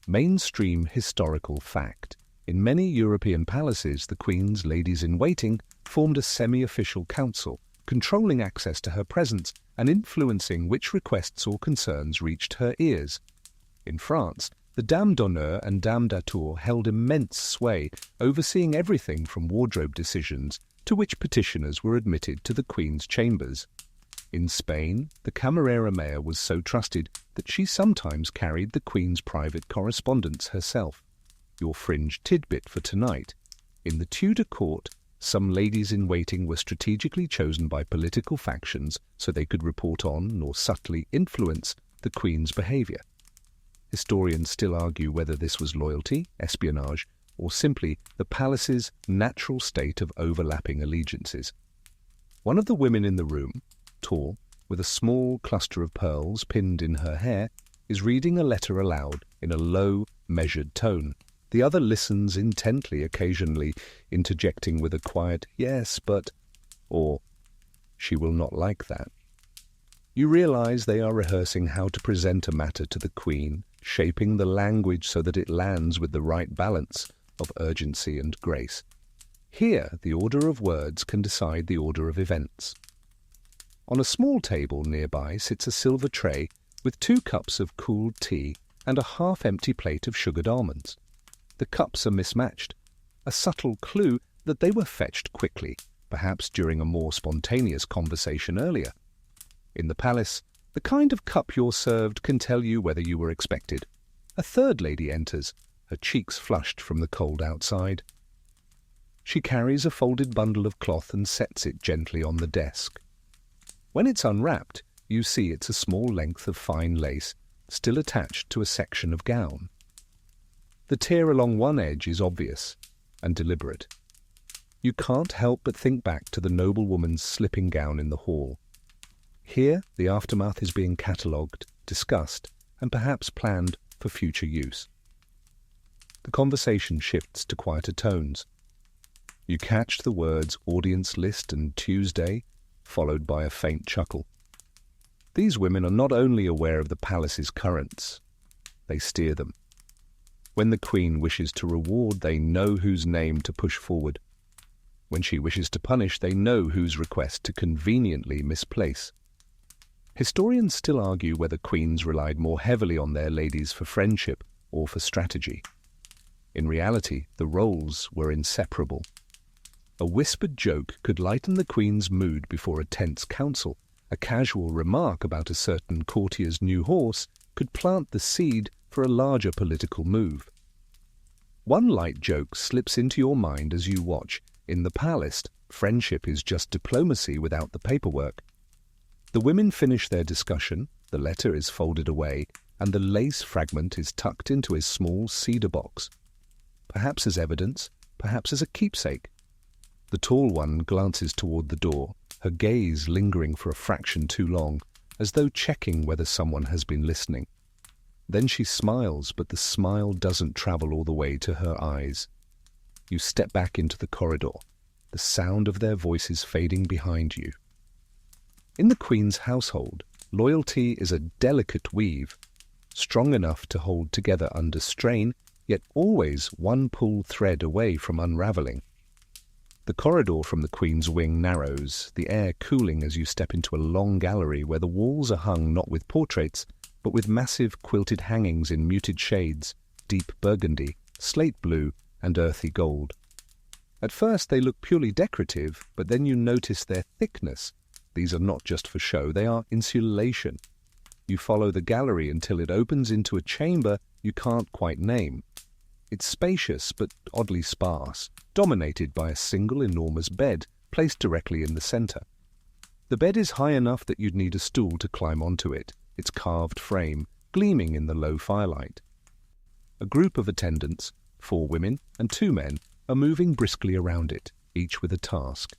Mainstream historical fact. In many European palaces, the Queen's ladies-in-waiting formed a semi-official council, controlling access to her presence and influencing which requests or concerns reached her ears. In France, the Dame d'Honneur and Dame d'Atour held immense sway, overseeing everything from wardrobe decisions to which petitioners were admitted to the Queen's chambers. In Spain, the Camarera Mayor was so trusted that she sometimes carried the Queen's private correspondence herself. Your fringe tidbit for tonight. In the Tudor court, some ladies-in-waiting were strategically chosen by political factions so they could report on or subtly influence the Queen's behaviour. Historians still argue whether this was loyalty, espionage, or simply the palace's natural state of overlapping allegiances. One of the women in the room, tall, with a small cluster of pearls pinned in her hair, is reading a letter aloud in a low, measured tone. The other listens intently, occasionally interjecting with a quiet, "Yes, but," or "She will not like that." You realize they are rehearsing how to present a matter to the Queen, shaping the language so that it lands with the right balance of urgency and grace. Here, the order of words can decide the order of events. On a small table nearby sits a silver tray with 2 cups of cooled tea and a half-empty plate of sugared almonds. The cups are mismatched, a subtle clue that they were fetched quickly, perhaps during a more spontaneous conversation earlier. In the palace, the kind of cup you're served can tell you whether you were expected. A third lady enters, her cheeks flushed from the cold outside. She carries a folded bundle of cloth and sets it gently on the desk. When it's unwrapped, you see it's a small length of fine lace, still attached to a section of gown. The tear along one edge is obvious and deliberate. You can't help but think back to the noblewoman's slipping gown in the hall. Here, the aftermath is being catalogued, discussed, and perhaps planned for future use. The conversation shifts to quieter tones. You catch the words audience list and Tuesday, followed by a faint chuckle. These women are not only aware of the palace's currents, they steer them. When the Queen wishes to reward, they know whose name to push forward. When she wishes to punish, they know whose request to conveniently misplace. Historians still argue whether queens relied more heavily on their ladies for friendship or for strategy. In reality, the roles were inseparable. A whispered joke could lighten the Queen's mood before a tense council, A casual remark about a certain courtier's new horse could plant the seed for a larger political move. One light joke slips into your mind as you watch. In the palace, friendship is just diplomacy without the paperwork. The women finish their discussion, the letter is folded away, and the lace fragment is tucked into a small cedar box. Perhaps as evidence, perhaps as a keepsake. The tall one glances toward the door, her gaze lingering for a fraction too long, as though checking whether someone has been listening. Then she smiles, but the smile doesn't travel all the way to her eyes. You step back into the corridor, the sound of their voices fading behind you. In the Queen's household, loyalty is a delicate weave, strong enough to hold together under strain, yet always one pulled thread away from unraveling. The corridor from the Queen's wing narrows, the air cooling as you step into a long gallery where the walls are hung not with portraits, but with massive quilted hangings in muted shades, deep burgundy, slate blue, and earthy gold. At first they look purely decorative, but then you notice their thickness. These are not just for show, they are insulation. You follow the gallery until it opens into a chamber you can't quite name. It's spacious but oddly sparse, dominated by a single enormous bed placed directly in the center. The bed is high enough that you'd need a stool to climb onto it, its carved frame gleaming in the low firelight. A group of attendants, 4 women and 2 men, are moving briskly around it, each with a task.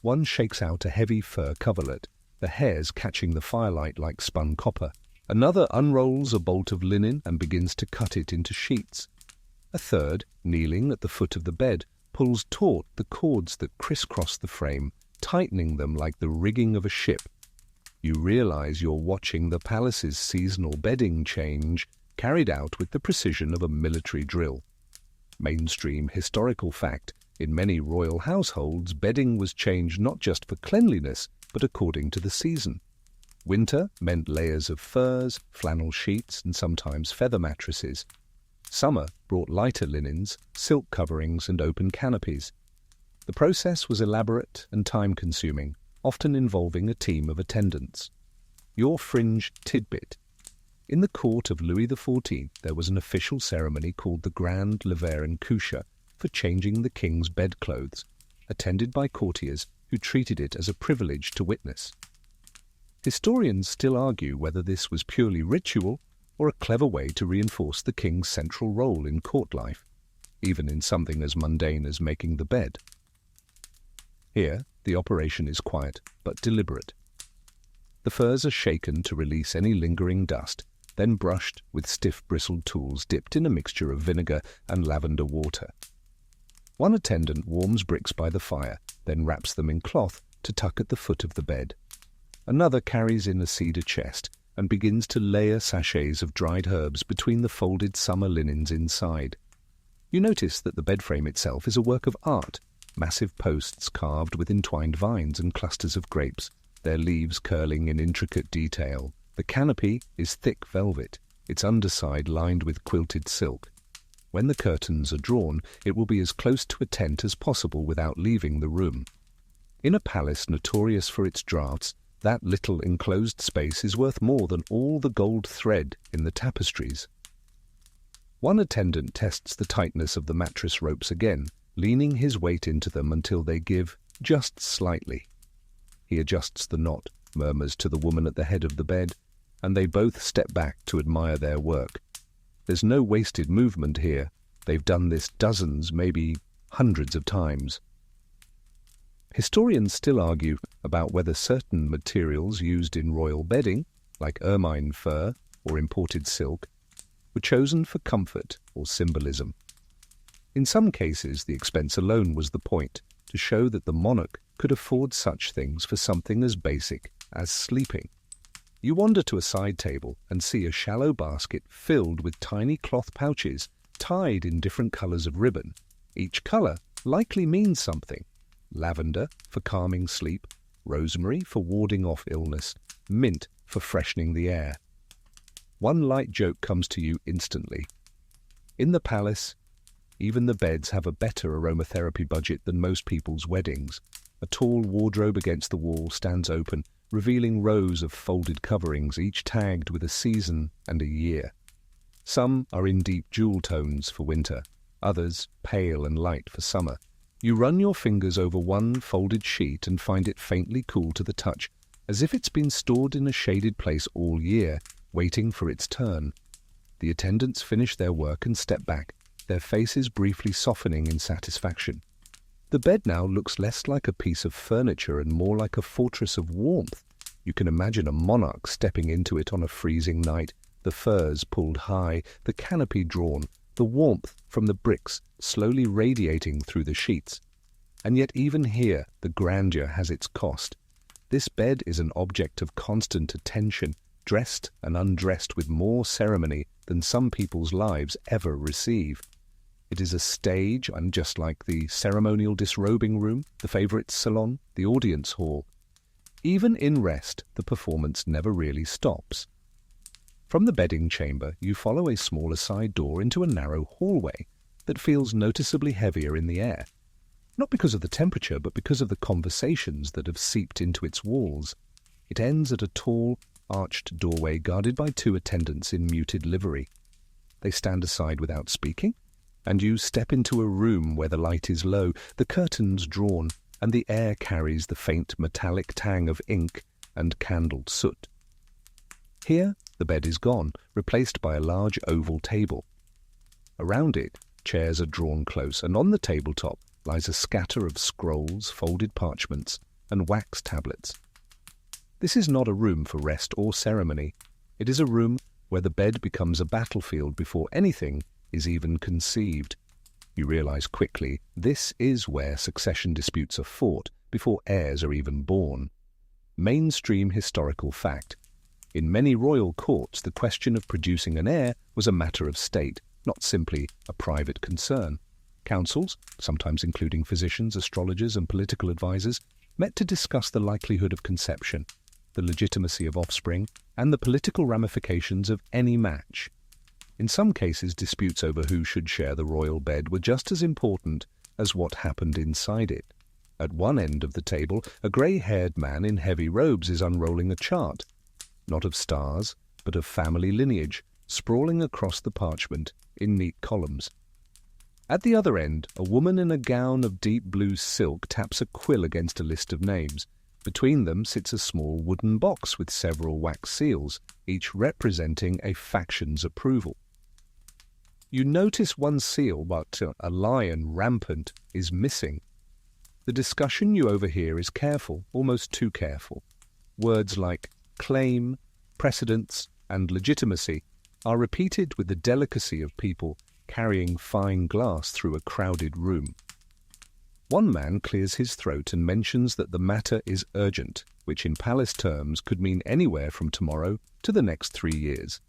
One shakes out a heavy fur coverlet, the hairs catching the firelight like spun copper. Another unrolls a bolt of linen and begins to cut it into sheets. A third, kneeling at the foot of the bed, pulls taut the cords that crisscross the frame, tightening them like the rigging of a ship. You realize you're watching the palace's seasonal bedding change, carried out with the precision of a military drill. Mainstream historical fact, in many royal households, bedding was changed not just for cleanliness, but according to the season. Winter meant layers of furs, flannel sheets, and sometimes feather mattresses. Summer brought lighter linens, silk coverings, and open canopies. The process was elaborate and time-consuming, often involving a team of attendants. Your fringe tidbit. In the court of Louis XIV, there was an official ceremony called the Grand Lever and Couche for changing the king's bedclothes, attended by courtiers who treated it as a privilege to witness. Historians still argue whether this was purely ritual or a clever way to reinforce the king's central role in court life, even in something as mundane as making the bed. Here, the operation is quiet but deliberate. The furs are shaken to release any lingering dust, then brushed with stiff bristled tools dipped in a mixture of vinegar and lavender water. One attendant warms bricks by the fire, then wraps them in cloth to tuck at the foot of the bed. Another carries in a cedar chest and begins to layer sachets of dried herbs between the folded summer linens inside. You notice that the bed frame itself is a work of art, massive posts carved with entwined vines and clusters of grapes, their leaves curling in intricate detail. The canopy is thick velvet, its underside lined with quilted silk. When the curtains are drawn, it will be as close to a tent as possible without leaving the room. In a palace notorious for its draughts, that little enclosed space is worth more than all the gold thread in the tapestries. One attendant tests the tightness of the mattress ropes again, leaning his weight into them until they give just slightly. He adjusts the knot, murmurs to the woman at the head of the bed, and they both step back to admire their work. There's no wasted movement here. They've done this dozens, maybe hundreds of times. Historians still argue about whether certain materials used in royal bedding, like ermine fur or imported silk, were chosen for comfort or symbolism. In some cases, the expense alone was the point, to show that the monarch could afford such things for something as basic as sleeping. You wander to a side table and see a shallow basket filled with tiny cloth pouches tied in different colors of ribbon. Each color likely means something. Lavender for calming sleep, rosemary for warding off illness, mint for freshening the air. One light joke comes to you instantly. In the palace, even the beds have a better aromatherapy budget than most people's weddings. A tall wardrobe against the wall stands open, revealing rows of folded coverings, each tagged with a season and a year. Some are in deep jewel tones for winter, others pale and light for summer. You run your fingers over one folded sheet and find it faintly cool to the touch, as if it's been stored in a shaded place all year, waiting for its turn. The attendants finish their work and step back, their faces briefly softening in satisfaction. The bed now looks less like a piece of furniture and more like a fortress of warmth. You can imagine a monarch stepping into it on a freezing night, the furs pulled high, the canopy drawn, the warmth from the bricks slowly radiating through the sheets. And yet even here the grandeur has its cost. This bed is an object of constant attention, dressed and undressed with more ceremony than some people's lives ever receive. It is a stage, and just like the ceremonial disrobing room, the favourite salon, the audience hall. Even in rest, the performance never really stops. From the bedding chamber, you follow a smaller side door into a narrow hallway that feels noticeably heavier in the air. Not because of the temperature, but because of the conversations that have seeped into its walls. It ends at a tall, arched doorway guarded by two attendants in muted livery. They stand aside without speaking, and you step into a room where the light is low, the curtains drawn, and the air carries the faint metallic tang of ink and candled soot. Here, the bed is gone, replaced by a large oval table. Around it, chairs are drawn close, and on the tabletop lies a scatter of scrolls, folded parchments, and wax tablets. This is not a room for rest or ceremony. It is a room where the bed becomes a battlefield before anything is even conceived. You realize quickly this is where succession disputes are fought before heirs are even born. Mainstream historical fact. In many royal courts, the question of producing an heir was a matter of state, not simply a private concern. Councils, sometimes including physicians, astrologers, and political advisors, met to discuss the likelihood of conception, the legitimacy of offspring, and the political ramifications of any match. In some cases, disputes over who should share the royal bed were just as important as what happened inside it. At one end of the table, a grey-haired man in heavy robes is unrolling a chart, not of stars, but of family lineage, sprawling across the parchment in neat columns. At the other end, a woman in a gown of deep blue silk taps a quill against a list of names. Between them sits a small wooden box with several wax seals, each representing a faction's approval. You notice one seal, but a lion rampant is missing. The discussion you overhear is careful, almost too careful. Words like claim, precedence, and legitimacy are repeated with the delicacy of people carrying fine glass through a crowded room. One man clears his throat and mentions that the matter is urgent, which in palace terms could mean anywhere from tomorrow to the next 3 years.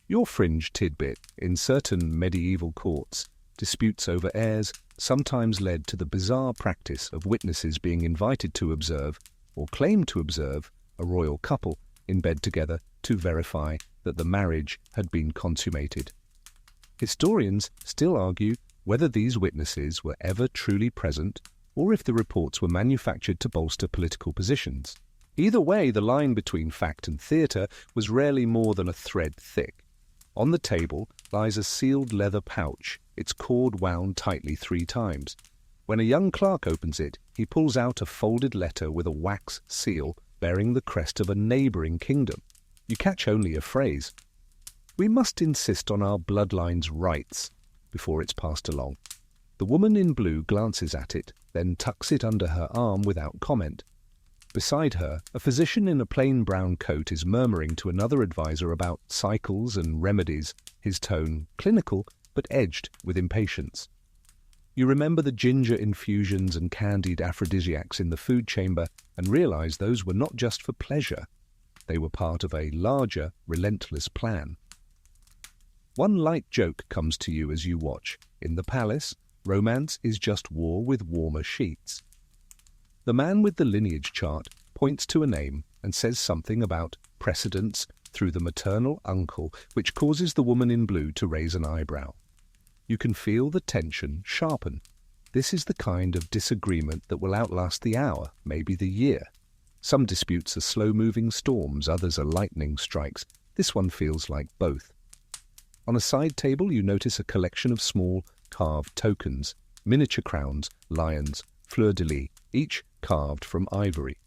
Your fringe tidbit, in certain medieval courts, disputes over heirs sometimes led to the bizarre practice of witnesses being invited to observe, or claim to observe, a royal couple in bed together to verify that the marriage had been consummated. Historians still argue whether these witnesses were ever truly present or if the reports were manufactured to bolster political positions. Either way, the line between fact and theatre was rarely more than a thread thick. On the table lies a sealed leather pouch, its cord wound tightly 3 times. When a young clerk opens it, he pulls out a folded letter with a wax seal bearing the crest of a neighbouring kingdom. You catch only a phrase. "We must insist on our bloodline's rights," before it's passed along. The woman in blue glances at it, then tucks it under her arm without comment. Beside her, a physician in a plain brown coat is murmuring to another advisor about cycles and remedies, his tone clinical but edged with impatience. You remember the ginger infusions and candied aphrodisiacs in the food chamber and realize those were not just for pleasure. They were part of a larger, relentless plan. One light joke comes to you as you watch. In the palace, romance is just war with warmer sheets. The man with the lineage chart points to a name and says something about precedence through the maternal uncle, which causes the woman in blue to raise an eyebrow. You can feel the tension sharpen. This is the kind of disagreement that will outlast the hour, maybe the year. Some disputes are slow-moving storms, others are lightning strikes. This one feels like both. On a side table, you notice a collection of small, carved tokens, miniature crowns, lions, fleur-de-lis, each carved from ivory.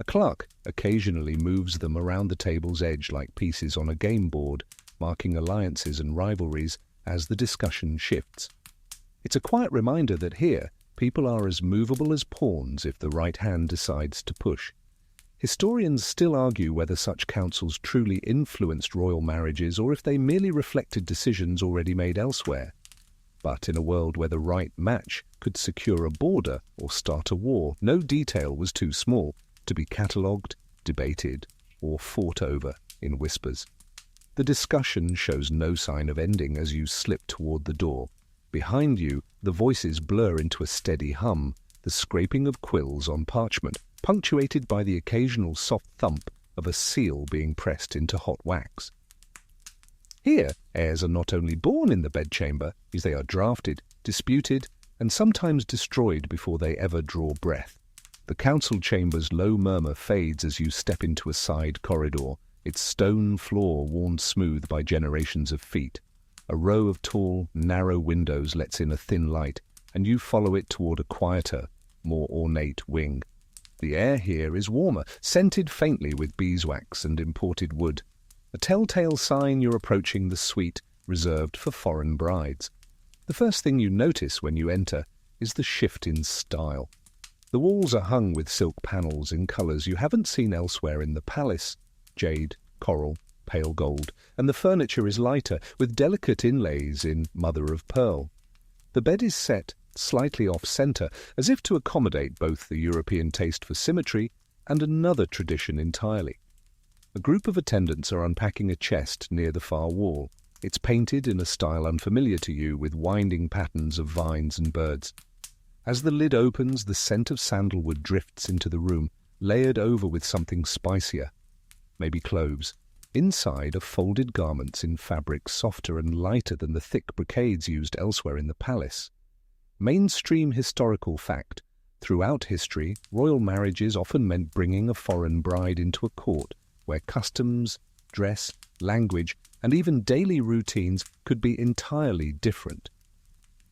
A clerk occasionally moves them around the table's edge like pieces on a game board, marking alliances and rivalries as the discussion shifts. It's a quiet reminder that here, people are as movable as pawns if the right hand decides to push. Historians still argue whether such councils truly influenced royal marriages or if they merely reflected decisions already made elsewhere. But in a world where the right match could secure a border or start a war, no detail was too small to be catalogued, debated, or fought over in whispers. The discussion shows no sign of ending as you slip toward the door. Behind you, the voices blur into a steady hum, the scraping of quills on parchment, punctuated by the occasional soft thump of a seal being pressed into hot wax. Here, heirs are not only born in the bedchamber, as they are drafted, disputed, and sometimes destroyed before they ever draw breath. The council chamber's low murmur fades as you step into a side corridor, its stone floor worn smooth by generations of feet. A row of tall, narrow windows lets in a thin light, and you follow it toward a quieter, more ornate wing. The air here is warmer, scented faintly with beeswax and imported wood, a telltale sign you're approaching the suite reserved for foreign brides. The first thing you notice when you enter is the shift in style. The walls are hung with silk panels in colours you haven't seen elsewhere in the palace: jade, coral, pale gold, and the furniture is lighter, with delicate inlays in mother-of-pearl. The bed is set slightly off-centre, as if to accommodate both the European taste for symmetry and another tradition entirely. A group of attendants are unpacking a chest near the far wall. It's painted in a style unfamiliar to you, with winding patterns of vines and birds. As the lid opens, the scent of sandalwood drifts into the room, layered over with something spicier, maybe cloves. Inside are folded garments in fabrics softer and lighter than the thick brocades used elsewhere in the palace. Mainstream historical fact: throughout history, royal marriages often meant bringing a foreign bride into a court where customs, dress, language, and even daily routines could be entirely different.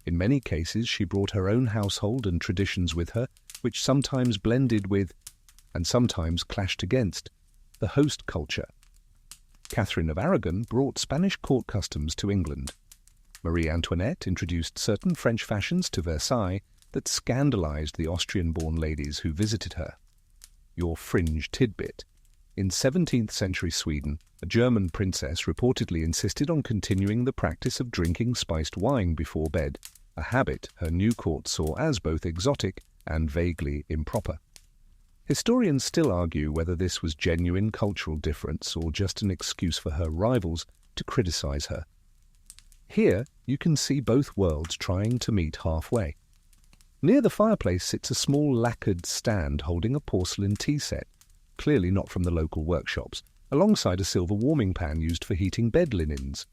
In many cases, she brought her own household and traditions with her, which sometimes blended with, and sometimes clashed against, the host culture. Catherine of Aragon brought Spanish court customs to England. Marie Antoinette introduced certain French fashions to Versailles that scandalized the Austrian-born ladies who visited her. Your fringe tidbit: in 17th century Sweden, a German princess reportedly insisted on continuing the practice of drinking spiced wine before bed, a habit her new court saw as both exotic and vaguely improper. Historians still argue whether this was genuine cultural difference or just an excuse for her rivals to criticize her. Here, you can see both worlds trying to meet halfway. Near the fireplace sits a small lacquered stand holding a porcelain tea set, clearly not from the local workshops, alongside a silver warming pan used for heating bed linens.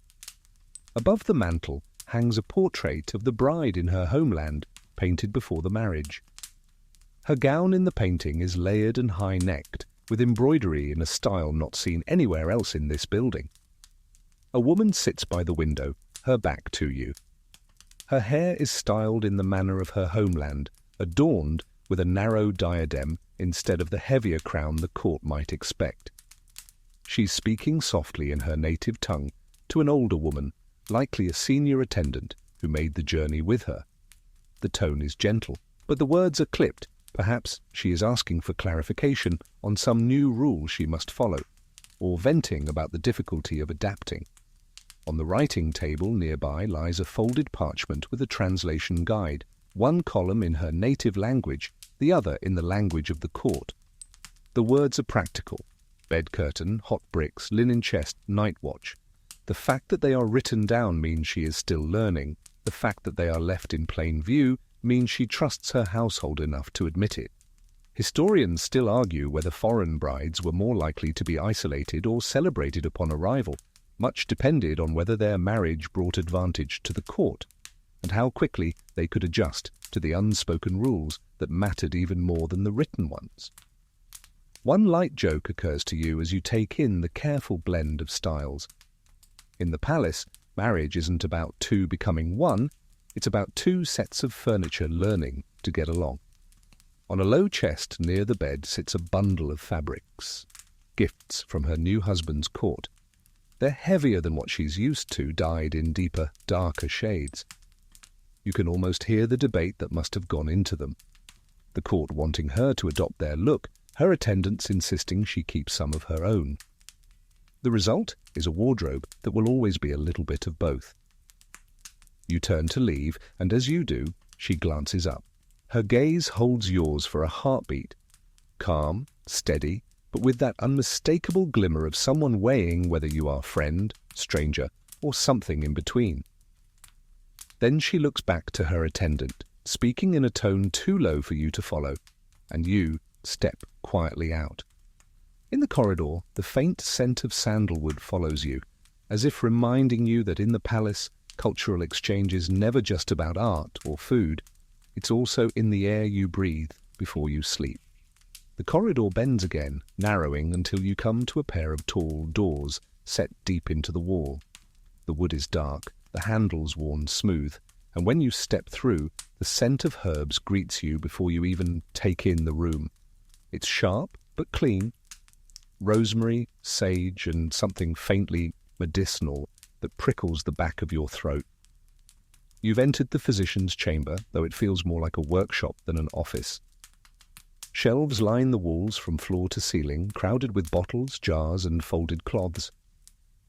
Above the mantel hangs a portrait of the bride in her homeland, painted before the marriage. Her gown in the painting is layered and high-necked, with embroidery in a style not seen anywhere else in this building. A woman sits by the window, her back to you. Her hair is styled in the manner of her homeland, adorned with a narrow diadem instead of the heavier crown the court might expect. She's speaking softly in her native tongue to an older woman, likely a senior attendant who made the journey with her. The tone is gentle, but the words are clipped. Perhaps she is asking for clarification on some new rule she must follow, or venting about the difficulty of adapting. On the writing table nearby lies a folded parchment with a translation guide, one column in her native language, the other in the language of the court. The words are practical: bed curtain, hot bricks, linen chest, night watch. The fact that they are written down means she is still learning. The fact that they are left in plain view means she trusts her household enough to admit it. Historians still argue whether foreign brides were more likely to be isolated or celebrated upon arrival. Much depended on whether their marriage brought advantage to the court, and how quickly they could adjust to the unspoken rules that mattered even more than the written ones. One light joke occurs to you as you take in the careful blend of styles. In the palace, marriage isn't about two becoming one, it's about two sets of furniture learning to get along. On a low chest near the bed sits a bundle of fabrics, gifts from her new husband's court. They're heavier than what she's used to, dyed in deeper, darker shades. You can almost hear the debate that must have gone into them. The court wanting her to adopt their look, her attendants insisting she keep some of her own. The result is a wardrobe that will always be a little bit of both. You turn to leave, and as you do, she glances up. Her gaze holds yours for a heartbeat. Calm, steady, but with that unmistakable glimmer of someone weighing whether you are friend, stranger, or something in between. Then she looks back to her attendant, speaking in a tone too low for you to follow, and you step quietly out. In the corridor, the faint scent of sandalwood follows you, as if reminding you that in the palace, cultural exchange is never just about art or food. It's also in the air you breathe before you sleep. The corridor bends again, narrowing until you come to a pair of tall doors set deep into the wall. The wood is dark, the handles worn smooth, and when you step through, the scent of herbs greets you before you even take in the room. It's sharp but clean. Rosemary, sage, and something faintly medicinal that prickles the back of your throat. You've entered the physician's chamber, though it feels more like a workshop than an office. Shelves line the walls from floor to ceiling, crowded with bottles, jars, and folded cloths.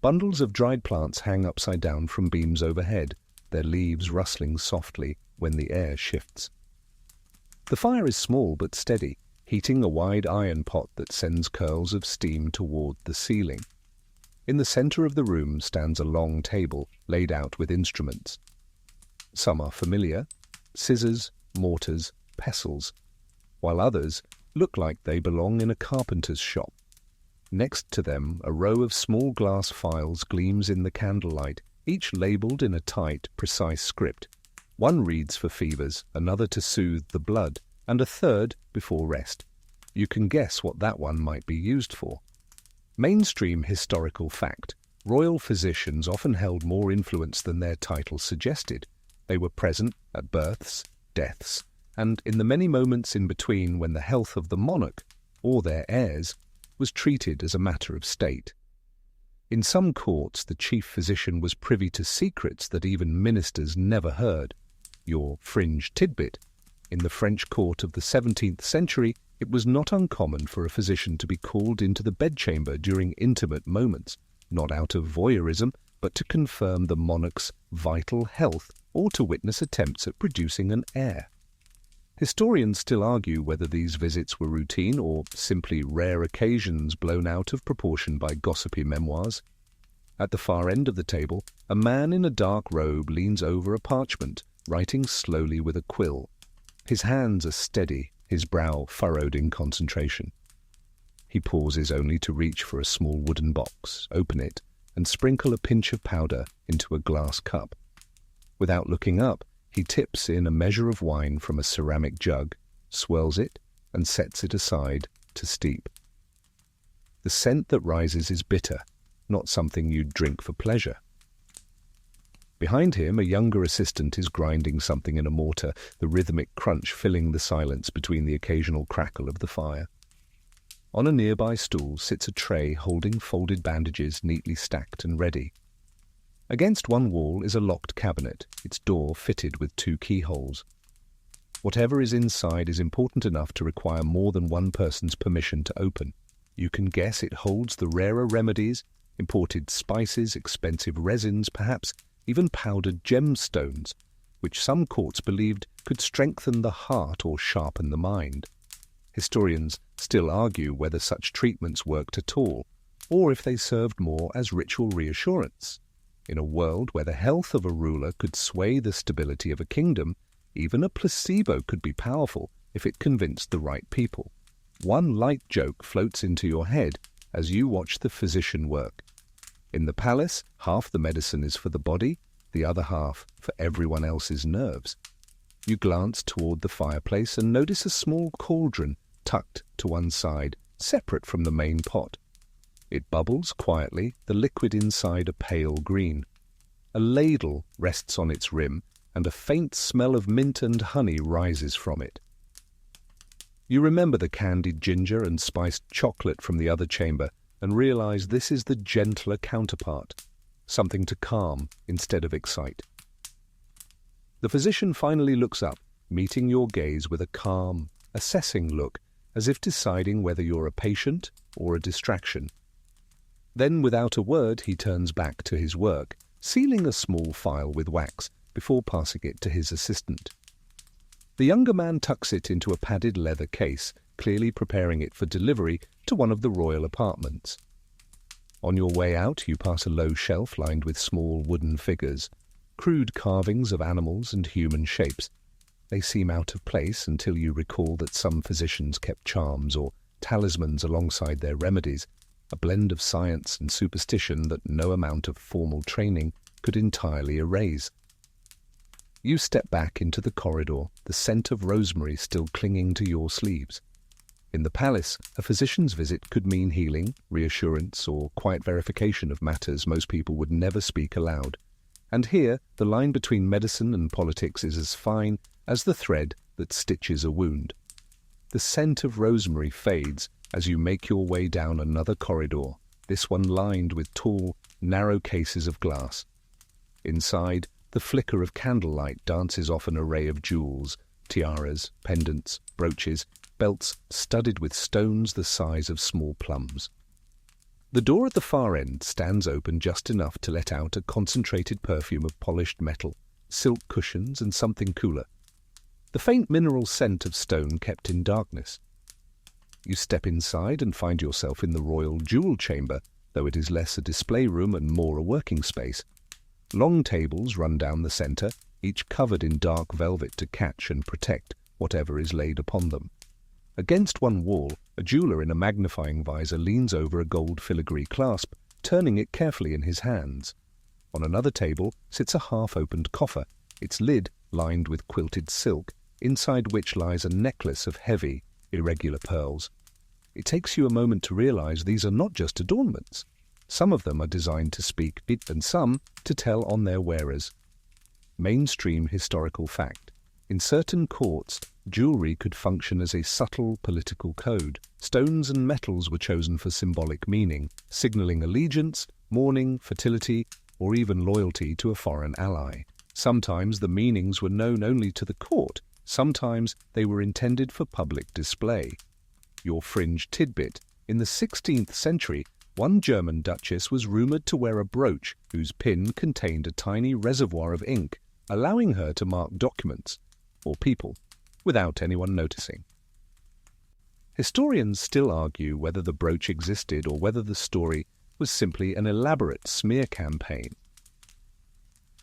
Bundles of dried plants hang upside down from beams overhead, their leaves rustling softly when the air shifts. The fire is small but steady, heating a wide iron pot that sends curls of steam toward the ceiling. In the center of the room stands a long table laid out with instruments. Some are familiar: scissors, mortars, pestles, while others look like they belong in a carpenter's shop. Next to them, a row of small glass files gleams in the candlelight, each labeled in a tight, precise script. One reads for fevers, another to soothe the blood, and a third before rest. You can guess what that one might be used for. Mainstream historical fact: royal physicians often held more influence than their title suggested. They were present at births, deaths, and in the many moments in between when the health of the monarch, or their heirs, was treated as a matter of state. In some courts, the chief physician was privy to secrets that even ministers never heard. Your fringe tidbit. In the French court of the 17th century, it was not uncommon for a physician to be called into the bedchamber during intimate moments, not out of voyeurism, but to confirm the monarch's vital health or to witness attempts at producing an heir. Historians still argue whether these visits were routine or simply rare occasions blown out of proportion by gossipy memoirs. At the far end of the table, a man in a dark robe leans over a parchment, writing slowly with a quill. His hands are steady, his brow furrowed in concentration. He pauses only to reach for a small wooden box, open it, and sprinkle a pinch of powder into a glass cup. Without looking up, he tips in a measure of wine from a ceramic jug, swirls it, and sets it aside to steep. The scent that rises is bitter, not something you'd drink for pleasure. Behind him, a younger assistant is grinding something in a mortar, the rhythmic crunch filling the silence between the occasional crackle of the fire. On a nearby stool sits a tray holding folded bandages neatly stacked and ready. Against one wall is a locked cabinet, its door fitted with 2 keyholes. Whatever is inside is important enough to require more than one person's permission to open. You can guess it holds the rarer remedies, imported spices, expensive resins, perhaps even powdered gemstones, which some courts believed could strengthen the heart or sharpen the mind. Historians still argue whether such treatments worked at all, or if they served more as ritual reassurance. In a world where the health of a ruler could sway the stability of a kingdom, even a placebo could be powerful if it convinced the right people. One light joke floats into your head as you watch the physician work. In the palace, half the medicine is for the body, the other half for everyone else's nerves. You glance toward the fireplace and notice a small cauldron tucked to one side, separate from the main pot. It bubbles quietly, the liquid inside a pale green. A ladle rests on its rim, and a faint smell of mint and honey rises from it. You remember the candied ginger and spiced chocolate from the other chamber and realize this is the gentler counterpart, something to calm instead of excite. The physician finally looks up, meeting your gaze with a calm, assessing look, as if deciding whether you're a patient or a distraction. Then, without a word, he turns back to his work, sealing a small phial with wax before passing it to his assistant. The younger man tucks it into a padded leather case, clearly preparing it for delivery to one of the royal apartments. On your way out, you pass a low shelf lined with small wooden figures, crude carvings of animals and human shapes. They seem out of place until you recall that some physicians kept charms or talismans alongside their remedies, a blend of science and superstition that no amount of formal training could entirely erase. You step back into the corridor, the scent of rosemary still clinging to your sleeves. In the palace, a physician's visit could mean healing, reassurance, or quiet verification of matters most people would never speak aloud. And here, the line between medicine and politics is as fine as the thread that stitches a wound. The scent of rosemary fades as you make your way down another corridor, this one lined with tall, narrow cases of glass. Inside, the flicker of candlelight dances off an array of jewels, tiaras, pendants, brooches, belts studded with stones the size of small plums. The door at the far end stands open just enough to let out a concentrated perfume of polished metal, silk cushions, and something cooler. The faint mineral scent of stone kept in darkness. You step inside and find yourself in the royal jewel chamber, though it is less a display room and more a working space. Long tables run down the centre, each covered in dark velvet to catch and protect whatever is laid upon them. Against one wall, a jeweller in a magnifying visor leans over a gold filigree clasp, turning it carefully in his hands. On another table sits a half-opened coffer, its lid lined with quilted silk, inside which lies a necklace of heavy, irregular pearls. It takes you a moment to realize these are not just adornments. Some of them are designed to speak, and some to tell on their wearers. Mainstream historical fact. In certain courts, jewelry could function as a subtle political code. Stones and metals were chosen for symbolic meaning, signaling allegiance, mourning, fertility, or even loyalty to a foreign ally. Sometimes the meanings were known only to the court. Sometimes they were intended for public display. Your fringe tidbit. In the 16th century, one German duchess was rumoured to wear a brooch whose pin contained a tiny reservoir of ink, allowing her to mark documents, or people, without anyone noticing. Historians still argue whether the brooch existed or whether the story was simply an elaborate smear campaign.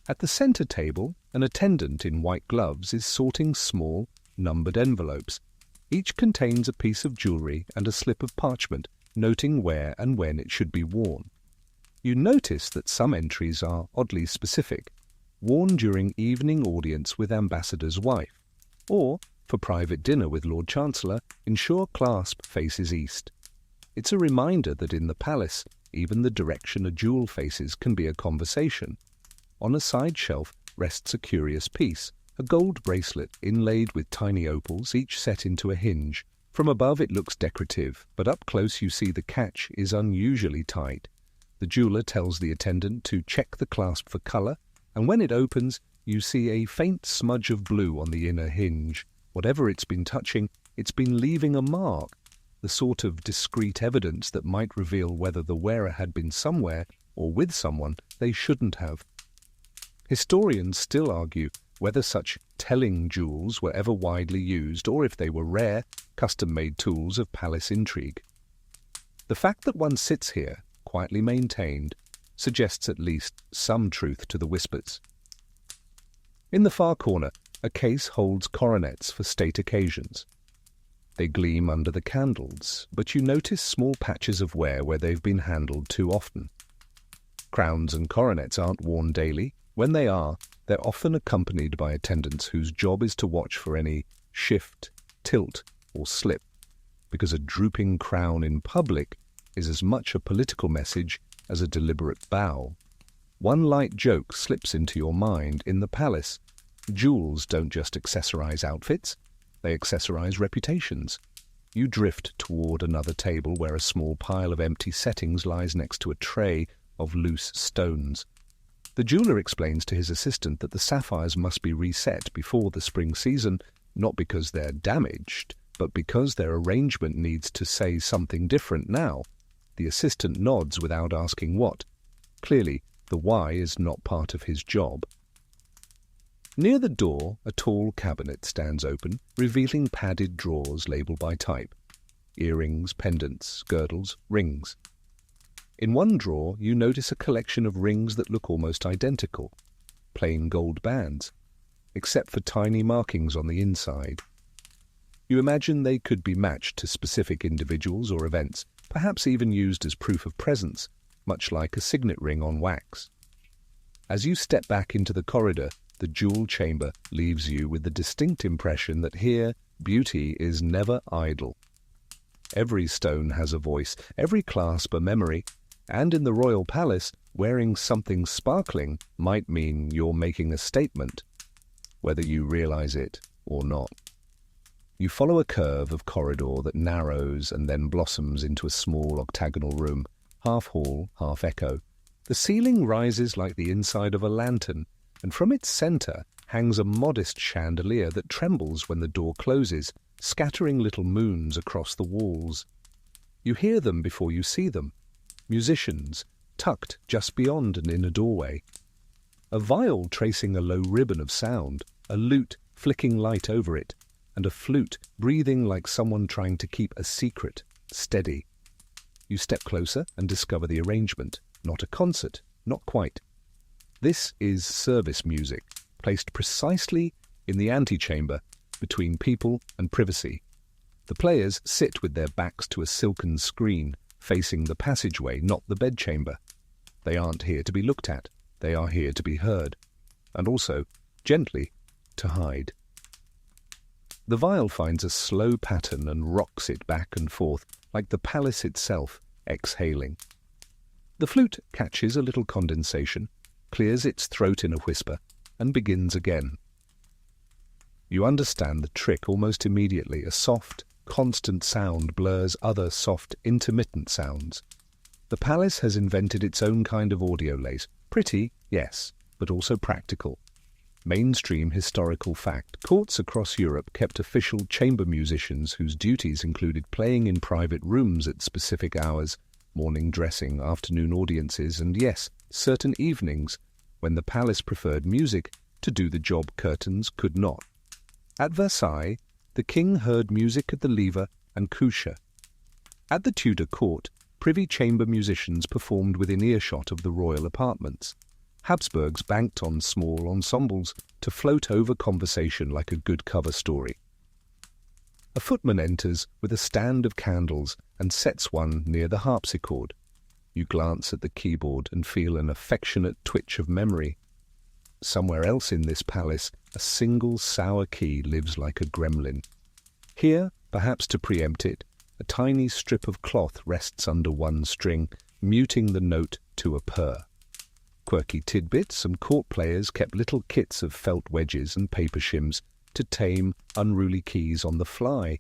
At the centre table, an attendant in white gloves is sorting small, numbered envelopes. Each contains a piece of jewellery and a slip of parchment, noting where and when it should be worn. You notice that some entries are oddly specific, worn during evening audience with ambassador's wife, or, for private dinner with Lord Chancellor, ensure clasp faces east. It's a reminder that in the palace, even the direction a jewel faces can be a conversation. On a side shelf rests a curious piece, a gold bracelet inlaid with tiny opals, each set into a hinge. From above it looks decorative, but up close you see the catch is unusually tight. The jeweller tells the attendant to check the clasp for colour, and when it opens, you see a faint smudge of blue on the inner hinge. Whatever it's been touching, it's been leaving a mark, the sort of discreet evidence that might reveal whether the wearer had been somewhere or with someone they shouldn't have. Historians still argue whether such telling jewels were ever widely used or if they were rare, custom-made tools of palace intrigue. The fact that one sits here, quietly maintained, suggests at least some truth to the whispers. In the far corner, a case holds coronets for state occasions. They gleam under the candles, but you notice small patches of wear where they've been handled too often. Crowns and coronets aren't worn daily. When they are, they're often accompanied by attendants whose job is to watch for any shift, tilt, or slip. because a drooping crown in public is as much a political message as a deliberate bow. One light joke slips into your mind in the palace. Jewels don't just accessorize outfits, they accessorize reputations. You drift toward another table where a small pile of empty settings lies next to a tray of loose stones. The jeweler explains to his assistant that the sapphires must be reset before the spring season, not because they're damaged, but because their arrangement needs to say something different now. The assistant nods without asking what. Clearly, the why is not part of his job. Near the door, a tall cabinet stands open, revealing padded drawers labelled by type. Earrings, pendants, girdles, rings. In one drawer, you notice a collection of rings that look almost identical. Plain gold bands, except for tiny markings on the inside. You imagine they could be matched to specific individuals or events, perhaps even used as proof of presence, much like a signet ring on wax. As you step back into the corridor, the jewel chamber leaves you with the distinct impression that here, beauty is never idle. Every stone has a voice, every clasp a memory, and in the royal palace, wearing something sparkling might mean you're making a statement, whether you realize it or not. You follow a curve of corridor that narrows and then blossoms into a small octagonal room, half hall, half echo. The ceiling rises like the inside of a lantern, and from its center hangs a modest chandelier that trembles when the door closes, scattering little moons across the walls. You hear them before you see them. Musicians, tucked just beyond an inner doorway. A viol tracing a low ribbon of sound, a lute flicking light over it, and a flute breathing like someone trying to keep a secret steady. You step closer and discover the arrangement. Not a concert, not quite. This is service music, placed precisely in the antechamber between people and privacy. The players sit with their backs to a silken screen, facing the passageway, not the bedchamber. They aren't here to be looked at, they are here to be heard, and also, gently, to hide. The viol finds a slow pattern and rocks it back and forth, like the palace itself, exhaling. The flute catches a little condensation, clears its throat in a whisper, and begins again. You understand the trick almost immediately. A soft, constant sound blurs other soft, intermittent sounds. The palace has invented its own kind of audio lace. Pretty, yes, but also practical. Mainstream historical fact. Courts across Europe kept official chamber musicians whose duties included playing in private rooms at specific hours, morning dressing, afternoon audiences, and yes, certain evenings when the palace preferred music to do the job curtains could not. At Versailles, the king heard music at the Lever and Couche. At the Tudor court, privy chamber musicians performed within earshot of the royal apartments. Habsburgs banked on small ensembles to float over conversation like a good cover story. A footman enters with a stand of candles and sets one near the harpsichord. You glance at the keyboard and feel an affectionate twitch of memory. Somewhere else in this palace, a single sour key lives like a gremlin. Here, perhaps to preempt it, a tiny strip of cloth rests under one string, muting the note to a purr. Quirky tidbits, some court players kept little kits of felt wedges and paper shims to tame unruly keys on the fly,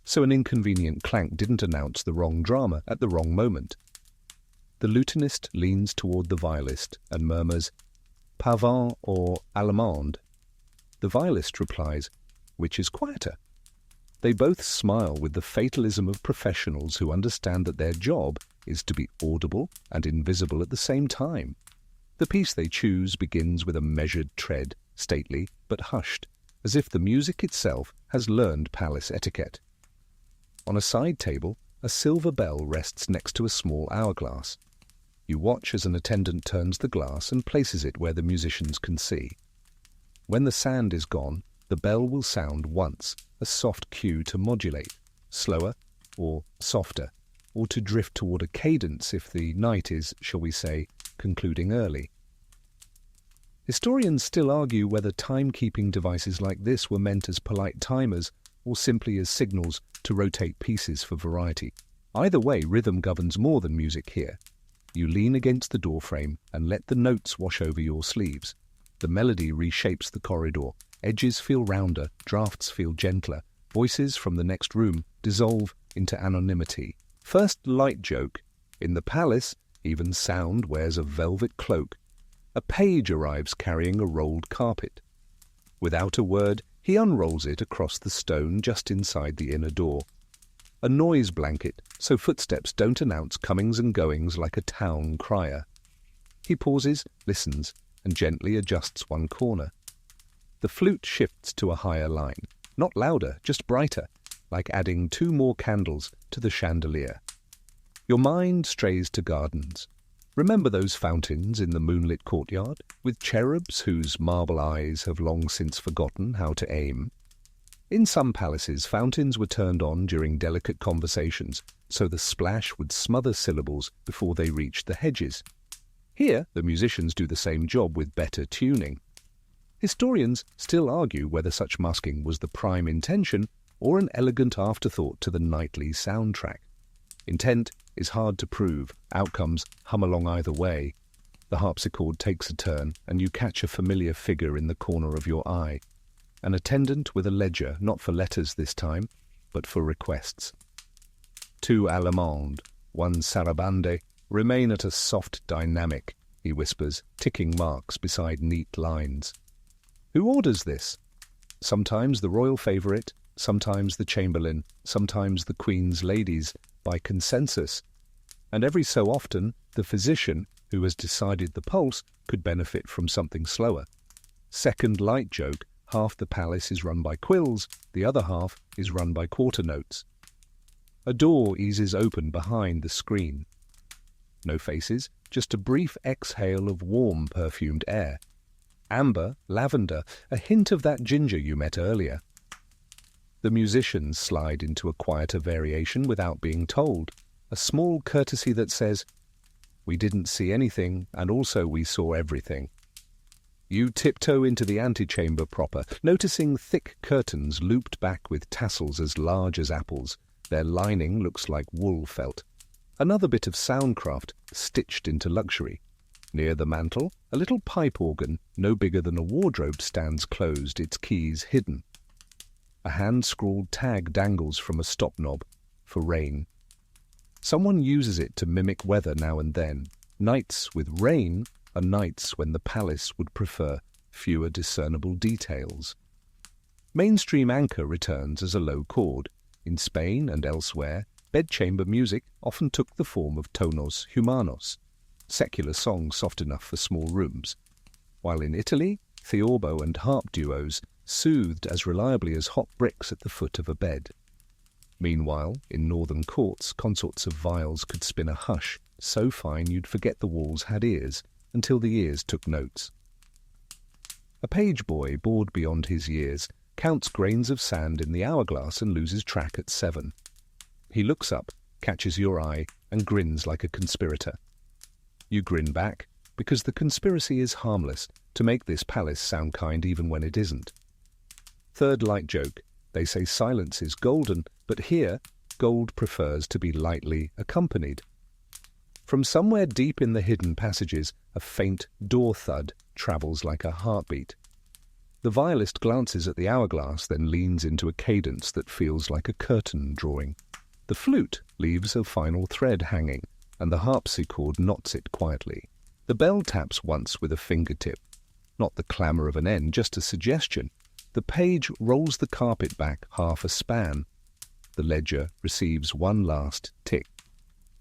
so an inconvenient clank didn't announce the wrong drama at the wrong moment. The lutenist leans toward the violist and murmurs, "Pavant or Allemande?" The violist replies, "Which is quieter?" They both smile with the fatalism of professionals who understand that their job is to be audible and invisible at the same time. The piece they choose begins with a measured tread, stately but hushed, as if the music itself has learned palace etiquette. On a side table, a silver bell rests next to a small hourglass. You watch as an attendant turns the glass and places it where the musicians can see. When the sand is gone, the bell will sound once, a soft cue to modulate, slower or softer, or to drift toward a cadence if the night is, shall we say, concluding early. Historians still argue whether timekeeping devices like this were meant as polite timers or simply as signals to rotate pieces for variety. Either way, rhythm governs more than music here. You lean against the doorframe and let the notes wash over your sleeves. The melody reshapes the corridor. Edges feel rounder, drafts feel gentler. Voices from the next room dissolve into anonymity. First light joke. In the palace, even sound wears a velvet cloak. A page arrives carrying a rolled carpet. Without a word, he unrolls it across the stone just inside the inner door. A noise blanket, so footsteps don't announce comings and goings like a town crier. He pauses, listens, and gently adjusts one corner. The flute shifts to a higher line, not louder, just brighter, like adding 2 more candles to the chandelier. Your mind strays to gardens. Remember those fountains in the moonlit courtyard, with cherubs whose marble eyes have long since forgotten how to aim? In some palaces, fountains were turned on during delicate conversations, so the splash would smother syllables before they reached the hedges. Here, the musicians do the same job with better tuning. Historians still argue whether such masking was the prime intention or an elegant afterthought to the nightly soundtrack. Intent is hard to prove. Outcomes hum along either way. The harpsichord takes a turn, and you catch a familiar figure in the corner of your eye. An attendant with a ledger, not for letters this time, but for requests. 2 Allemande, 1 sarabande, remain at a soft dynamic, he whispers, ticking marks beside neat lines. Who orders this? Sometimes the royal favourite, sometimes the chamberlain, sometimes the queen's ladies, by consensus. And every so often, the physician, who has decided the pulse, could benefit from something slower. Second light joke. Half the palace is run by quills, the other half is run by quarter notes. A door eases open behind the screen. No faces, just a brief exhale of warm, perfumed air. Amber, lavender, a hint of that ginger you met earlier. The musicians slide into a quieter variation without being told, a small courtesy that says, "We didn't see anything, and also we saw everything." You tiptoe into the antechamber proper, noticing thick curtains looped back with tassels as large as apples. Their lining looks like wool felt. Another bit of soundcraft stitched into luxury. Near the mantel, a little pipe organ, no bigger than a wardrobe, stands closed, its keys hidden. A hand-scrawled tag dangles from a stop knob, for rain. Someone uses it to mimic weather now and then. Nights with rain are nights when the palace would prefer fewer discernible details. Mainstream anchor returns as a low chord. In Spain and elsewhere, bedchamber music often took the form of tonos humanos, secular songs soft enough for small rooms, while in Italy, theorbo and harp duos soothed as reliably as hot bricks at the foot of a bed. Meanwhile, in northern courts, consorts of viols could spin a hush so fine you'd forget the walls had ears, until the ears took notes. A page boy, bored beyond his years, counts grains of sand in the hourglass and loses track at 7. He looks up, catches your eye, and grins like a conspirator. You grin back, because the conspiracy is harmless, to make this palace sound kind even when it isn't. Third light joke. They say silence is golden, but here, gold prefers to be lightly accompanied. From somewhere deep in the hidden passages, a faint door thud travels like a heartbeat. The violist glances at the hourglass, then leans into a cadence that feels like a curtain drawing. The flute leaves a final thread hanging, and the harpsichord knots it quietly. The bell taps once with a fingertip. Not the clamour of an end, just a suggestion. The page rolls the carpet back half a span. The ledger receives one last tick.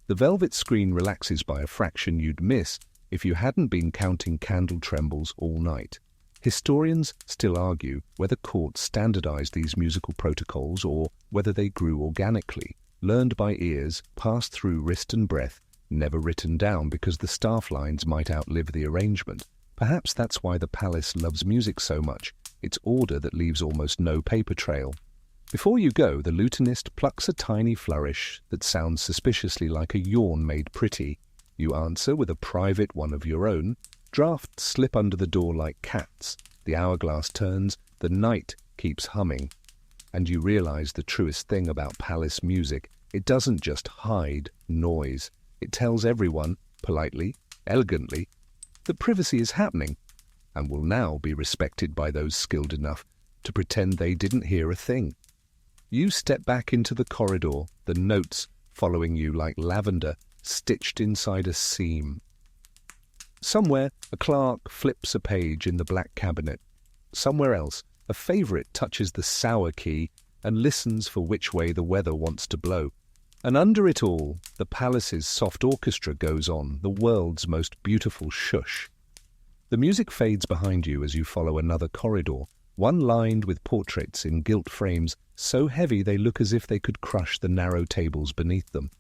The velvet screen relaxes by a fraction you'd miss if you hadn't been counting candle trembles all night. Historians still argue whether courts standardized these musical protocols or whether they grew organically, learned by ears, passed through wrist and breath, never written down because the staff lines might outlive the arrangement. Perhaps that's why the palace loves music so much. It's order that leaves almost no paper trail. Before you go, the lutenist plucks a tiny flourish that sounds suspiciously like a yawn made pretty. You answer with a private one of your own. Drafts slip under the door like cats. The hourglass turns. The night keeps humming. and you realize the truest thing about palace music. It doesn't just hide noise. It tells everyone, politely, elegantly, that privacy is happening and will now be respected by those skilled enough to pretend they didn't hear a thing. You step back into the corridor, the notes following you like lavender stitched inside a seam. Somewhere, a clerk flips a page in the black cabinet. Somewhere else, a favourite touches the sour key and listens for which way the weather wants to blow. And under it all, the palace's soft orchestra goes on, the world's most beautiful shush. The music fades behind you as you follow another corridor, one lined with portraits in gilt frames so heavy they look as if they could crush the narrow tables beneath them.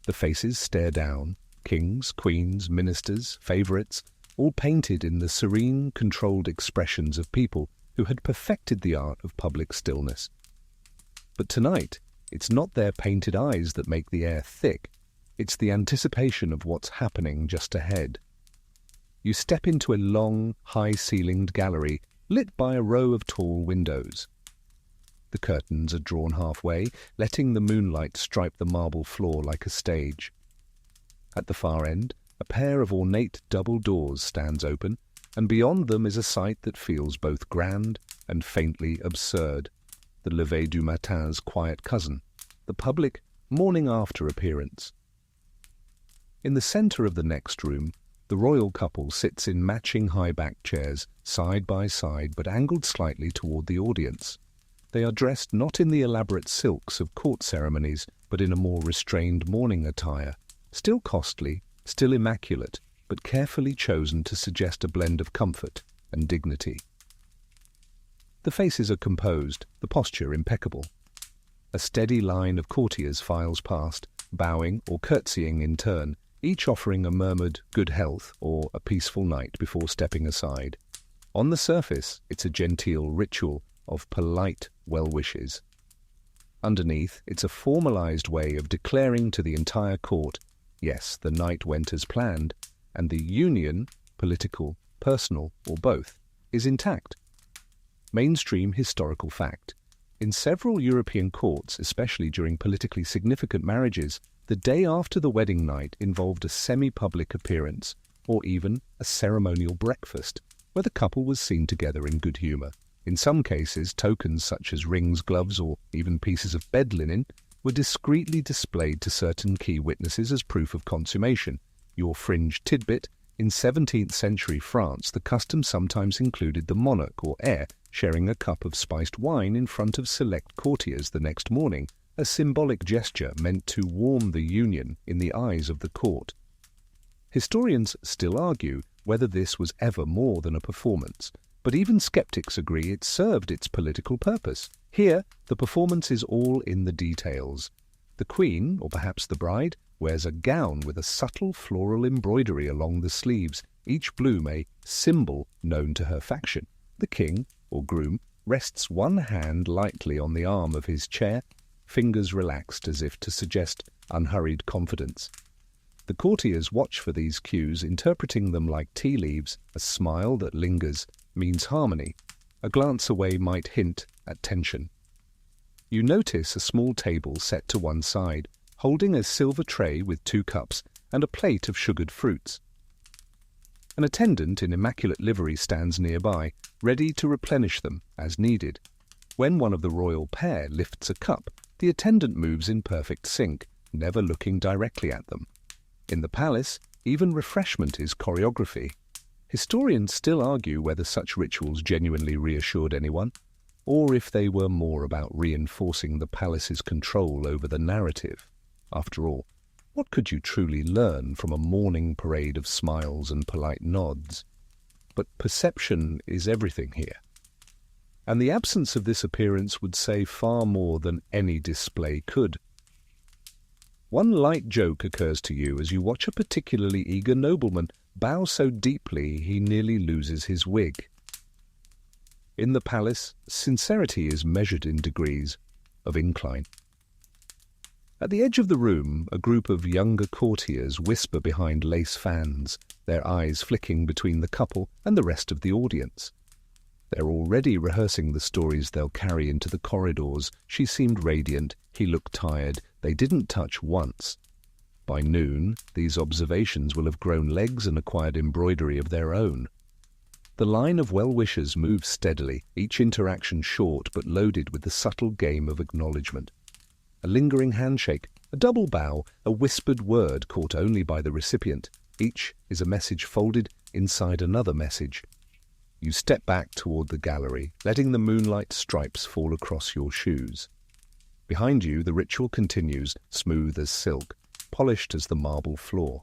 The faces stare down, kings, queens, ministers, favourites, all painted in the serene, controlled expressions of people who had perfected the art of public stillness. But tonight, it's not their painted eyes that make the air thick. It's the anticipation of what's happening just ahead. You step into a long, high-ceilinged gallery lit by a row of tall windows. The curtains are drawn halfway, letting the moonlight stripe the marble floor like a stage. At the far end, a pair of ornate double doors stands open, and beyond them is a sight that feels both grand and faintly absurd. The lever du matin's quiet cousin, the public morning-after appearance. In the centre of the next room, the royal couple sits in matching high-back chairs, side by side but angled slightly toward the audience. They are dressed not in the elaborate silks of court ceremonies, but in a more restrained morning attire, still costly, still immaculate, but carefully chosen to suggest a blend of comfort and dignity. The faces are composed, the posture impeccable. A steady line of courtiers files past, bowing or curtsying in turn, each offering a murmured good health or a peaceful night before stepping aside. On the surface, it's a genteel ritual of polite well-wishes. Underneath, it's a formalized way of declaring to the entire court, yes, the night went as planned, and the union, political, personal, or both, is intact. Mainstream historical fact. In several European courts, especially during politically significant marriages, the day after the wedding night involved a semi-public appearance, or even a ceremonial breakfast, where the couple was seen together in good humour. In some cases, tokens such as rings, gloves, or even pieces of bed linen were discreetly displayed to certain key witnesses as proof of consummation. Your fringe tidbit, in 17th century France, the custom sometimes included the monarch or heir sharing a cup of spiced wine in front of select courtiers the next morning, a symbolic gesture meant to warm the union in the eyes of the court. Historians still argue whether this was ever more than a performance, but even skeptics agree it served its political purpose. Here, the performance is all in the details. The queen, or perhaps the bride, wears a gown with a subtle floral embroidery along the sleeves, each bloom a symbol known to her faction. The king, or groom, rests one hand lightly on the arm of his chair, fingers relaxed as if to suggest unhurried confidence. The courtiers watch for these cues, interpreting them like tea leaves. A smile that lingers means harmony. A glance away might hint at tension. You notice a small table set to one side, holding a silver tray with 2 cups and a plate of sugared fruits. An attendant in immaculate livery stands nearby, ready to replenish them as needed. When one of the royal pair lifts a cup, the attendant moves in perfect sync, never looking directly at them. In the palace, even refreshment is choreography. Historians still argue whether such rituals genuinely reassured anyone, or if they were more about reinforcing the palace's control over the narrative. After all, what could you truly learn from a morning parade of smiles and polite nods? But perception is everything here. And the absence of this appearance would say far more than any display could. One light joke occurs to you as you watch a particularly eager nobleman bow so deeply he nearly loses his wig. In the palace, sincerity is measured in degrees of incline. At the edge of the room, a group of younger courtiers whisper behind lace fans, their eyes flicking between the couple and the rest of the audience. They're already rehearsing the stories they'll carry into the corridors. She seemed radiant, he looked tired, they didn't touch once. By noon, these observations will have grown legs and acquired embroidery of their own. The line of well-wishers moves steadily, each interaction short but loaded with the subtle game of acknowledgement. A lingering handshake, a double bow, a whispered word caught only by the recipient. Each is a message folded inside another message. You step back toward the gallery, letting the moonlight stripes fall across your shoes. Behind you, the ritual continues, smooth as silk, polished as the marble floor.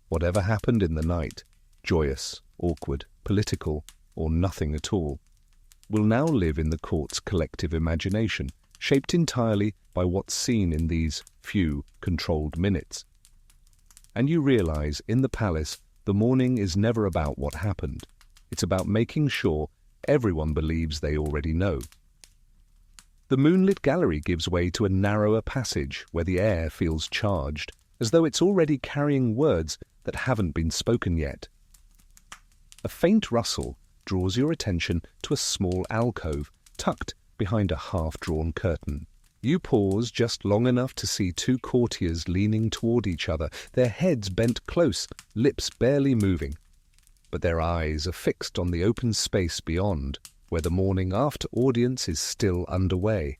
Whatever happened in the night, joyous, awkward, political, or nothing at all, will now live in the court's collective imagination, shaped entirely by what's seen in these few controlled minutes. And you realize, in the palace, the morning is never about what happened. It's about making sure everyone believes they already know. The moonlit gallery gives way to a narrower passage where the air feels charged, as though it's already carrying words that haven't been spoken yet. A faint rustle draws your attention to a small alcove tucked behind a half-drawn curtain. You pause just long enough to see two courtiers leaning toward each other, their heads bent close, lips barely moving. But their eyes are fixed on the open space beyond, where the morning after audience is still underway.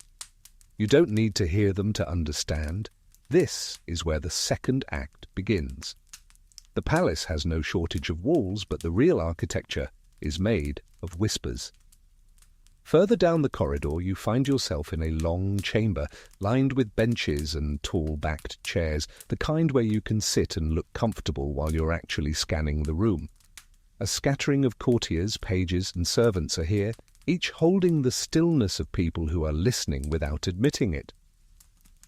You don't need to hear them to understand. This is where the second act begins. The palace has no shortage of walls, but the real architecture is made of whispers. Further down the corridor, you find yourself in a long chamber, lined with benches and tall-backed chairs, the kind where you can sit and look comfortable while you're actually scanning the room. A scattering of courtiers, pages, and servants are here, each holding the stillness of people who are listening without admitting it.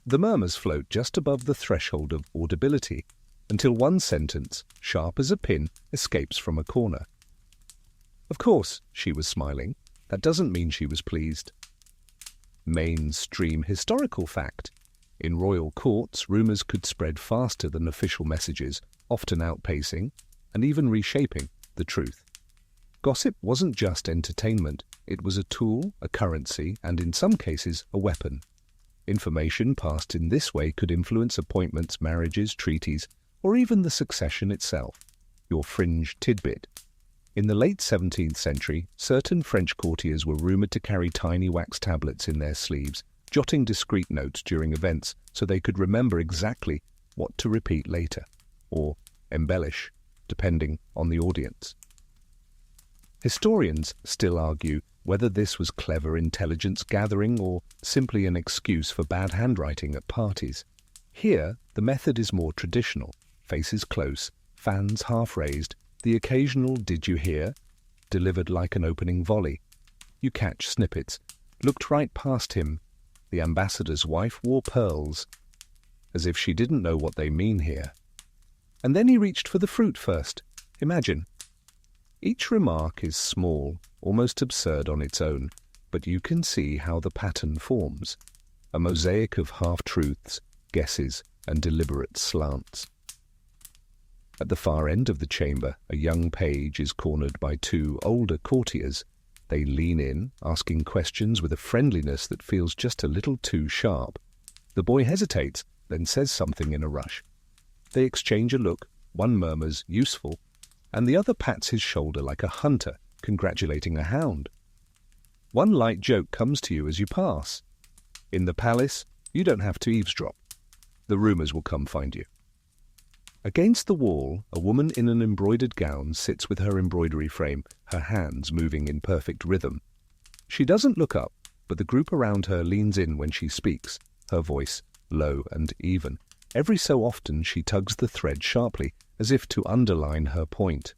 The murmurs float just above the threshold of audibility, until one sentence, sharp as a pin, escapes from a corner. Of course, she was smiling. That doesn't mean she was pleased. Mainstream historical fact. In royal courts, rumours could spread faster than official messages, often outpacing, and even reshaping, the truth. Gossip wasn't just entertainment. It was a tool, a currency, and in some cases, a weapon. Information passed in this way could influence appointments, marriages, treaties, or even the succession itself. Your fringe tidbit. In the late 17th century, certain French courtiers were rumoured to carry tiny wax tablets in their sleeves, jotting discreet notes during events so they could remember exactly what to repeat later, or embellish, depending on the audience. Historians still argue whether this was clever intelligence gathering or simply an excuse for bad handwriting at parties. Here, the method is more traditional, faces close, fans half raised, the occasional "did you hear?" delivered like an opening volley. You catch snippets. Looked right past him. The ambassador's wife wore pearls, as if she didn't know what they mean here. And then he reached for the fruit first. Imagine. Each remark is small, almost absurd on its own, but you can see how the pattern forms. A mosaic of half-truths, guesses, and deliberate slants. At the far end of the chamber, a young page is cornered by two older courtiers. They lean in, asking questions with a friendliness that feels just a little too sharp. The boy hesitates, then says something in a rush. They exchange a look, one murmurs, "useful," and the other pats his shoulder like a hunter, congratulating a hound. One light joke comes to you as you pass. In the palace, you don't have to eavesdrop. The rumours will come find you. Against the wall, a woman in an embroidered gown sits with her embroidery frame, her hands moving in perfect rhythm. She doesn't look up, but the group around her leans in when she speaks, her voice low and even. Every so often she tugs the thread sharply, as if to underline her point.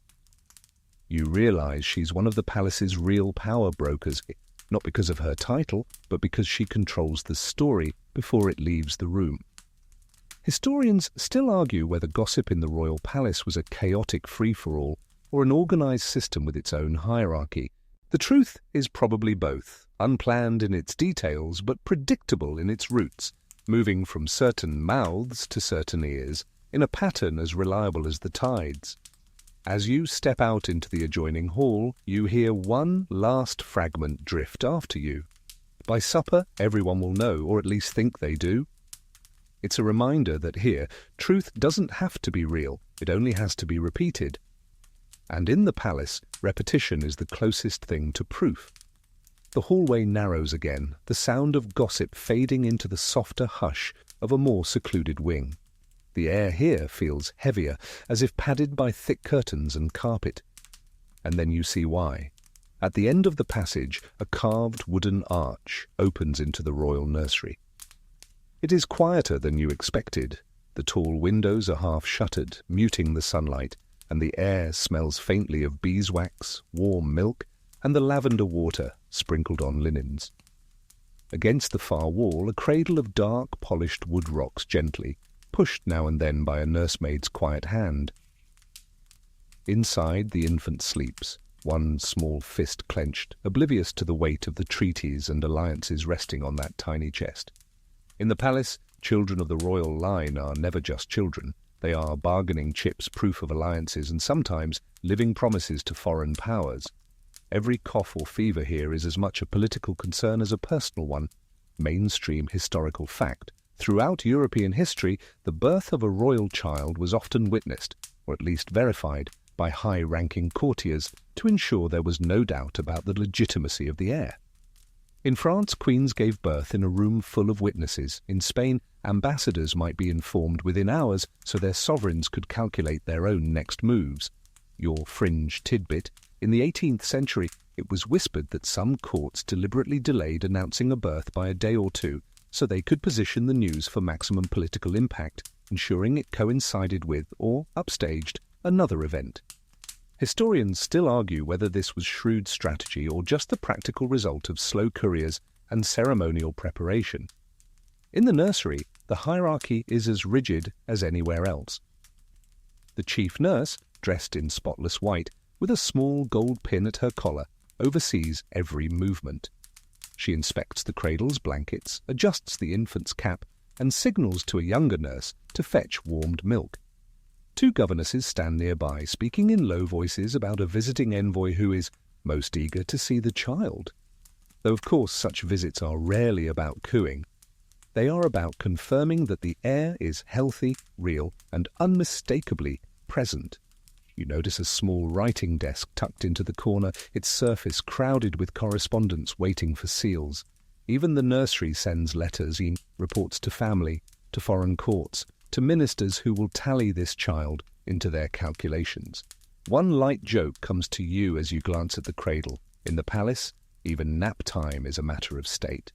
You realize she's one of the palace's real power brokers, not because of her title, but because she controls the story before it leaves the room. Historians still argue whether gossip in the royal palace was a chaotic free-for-all or an organized system with its own hierarchy. The truth is probably both, unplanned in its details but predictable in its roots, moving from certain mouths to certain ears, in a pattern as reliable as the tides. As you step out into the adjoining hall, you hear one last fragment drift after you. By supper, everyone will know, or at least think they do. It's a reminder that here, truth doesn't have to be real, it only has to be repeated. And in the palace, repetition is the closest thing to proof. The hallway narrows again, the sound of gossip fading into the softer hush of a more secluded wing. The air here feels heavier, as if padded by thick curtains and carpet. And then you see why. At the end of the passage, a carved wooden arch opens into the royal nursery. It is quieter than you expected. The tall windows are half-shuttered, muting the sunlight, and the air smells faintly of beeswax, warm milk, and the lavender water sprinkled on linens. Against the far wall, a cradle of dark, polished wood rocks gently, pushed now and then by a nursemaid's quiet hand. Inside, the infant sleeps, one small fist clenched, oblivious to the weight of the treaties and alliances resting on that tiny chest. In the palace, children of the royal line are never just children. They are bargaining chips, proof of alliances, and sometimes living promises to foreign powers. Every cough or fever here is as much a political concern as a personal one. Mainstream historical fact. Throughout European history, the birth of a royal child was often witnessed, or at least verified, by high-ranking courtiers to ensure there was no doubt about the legitimacy of the heir. In France, queens gave birth in a room full of witnesses. In Spain, ambassadors might be informed within hours so their sovereigns could calculate their own next moves. Your fringe tidbit, in the 18th century, it was whispered that some courts deliberately delayed announcing a birth by a day or two so they could position the news for maximum political impact, ensuring it coincided with, or upstaged, another event. Historians still argue whether this was shrewd strategy or just the practical result of slow couriers and ceremonial preparation. In the nursery, the hierarchy is as rigid as anywhere else. The chief nurse, dressed in spotless white, with a small gold pin at her collar, oversees every movement. She inspects the cradle's blankets, adjusts the infant's cap, and signals to a younger nurse to fetch warmed milk. Two governesses stand nearby, speaking in low voices about a visiting envoy who is most eager to see the child. Though of course such visits are rarely about cooing. They are about confirming that the heir is healthy, real, and unmistakably present. You notice a small writing desk tucked into the corner, its surface crowded with correspondence waiting for seals. Even the nursery sends letters, reports to family, to foreign courts, to ministers who will tally this child into their calculations. One light joke comes to you as you glance at the cradle. In the palace, even nap time is a matter of state.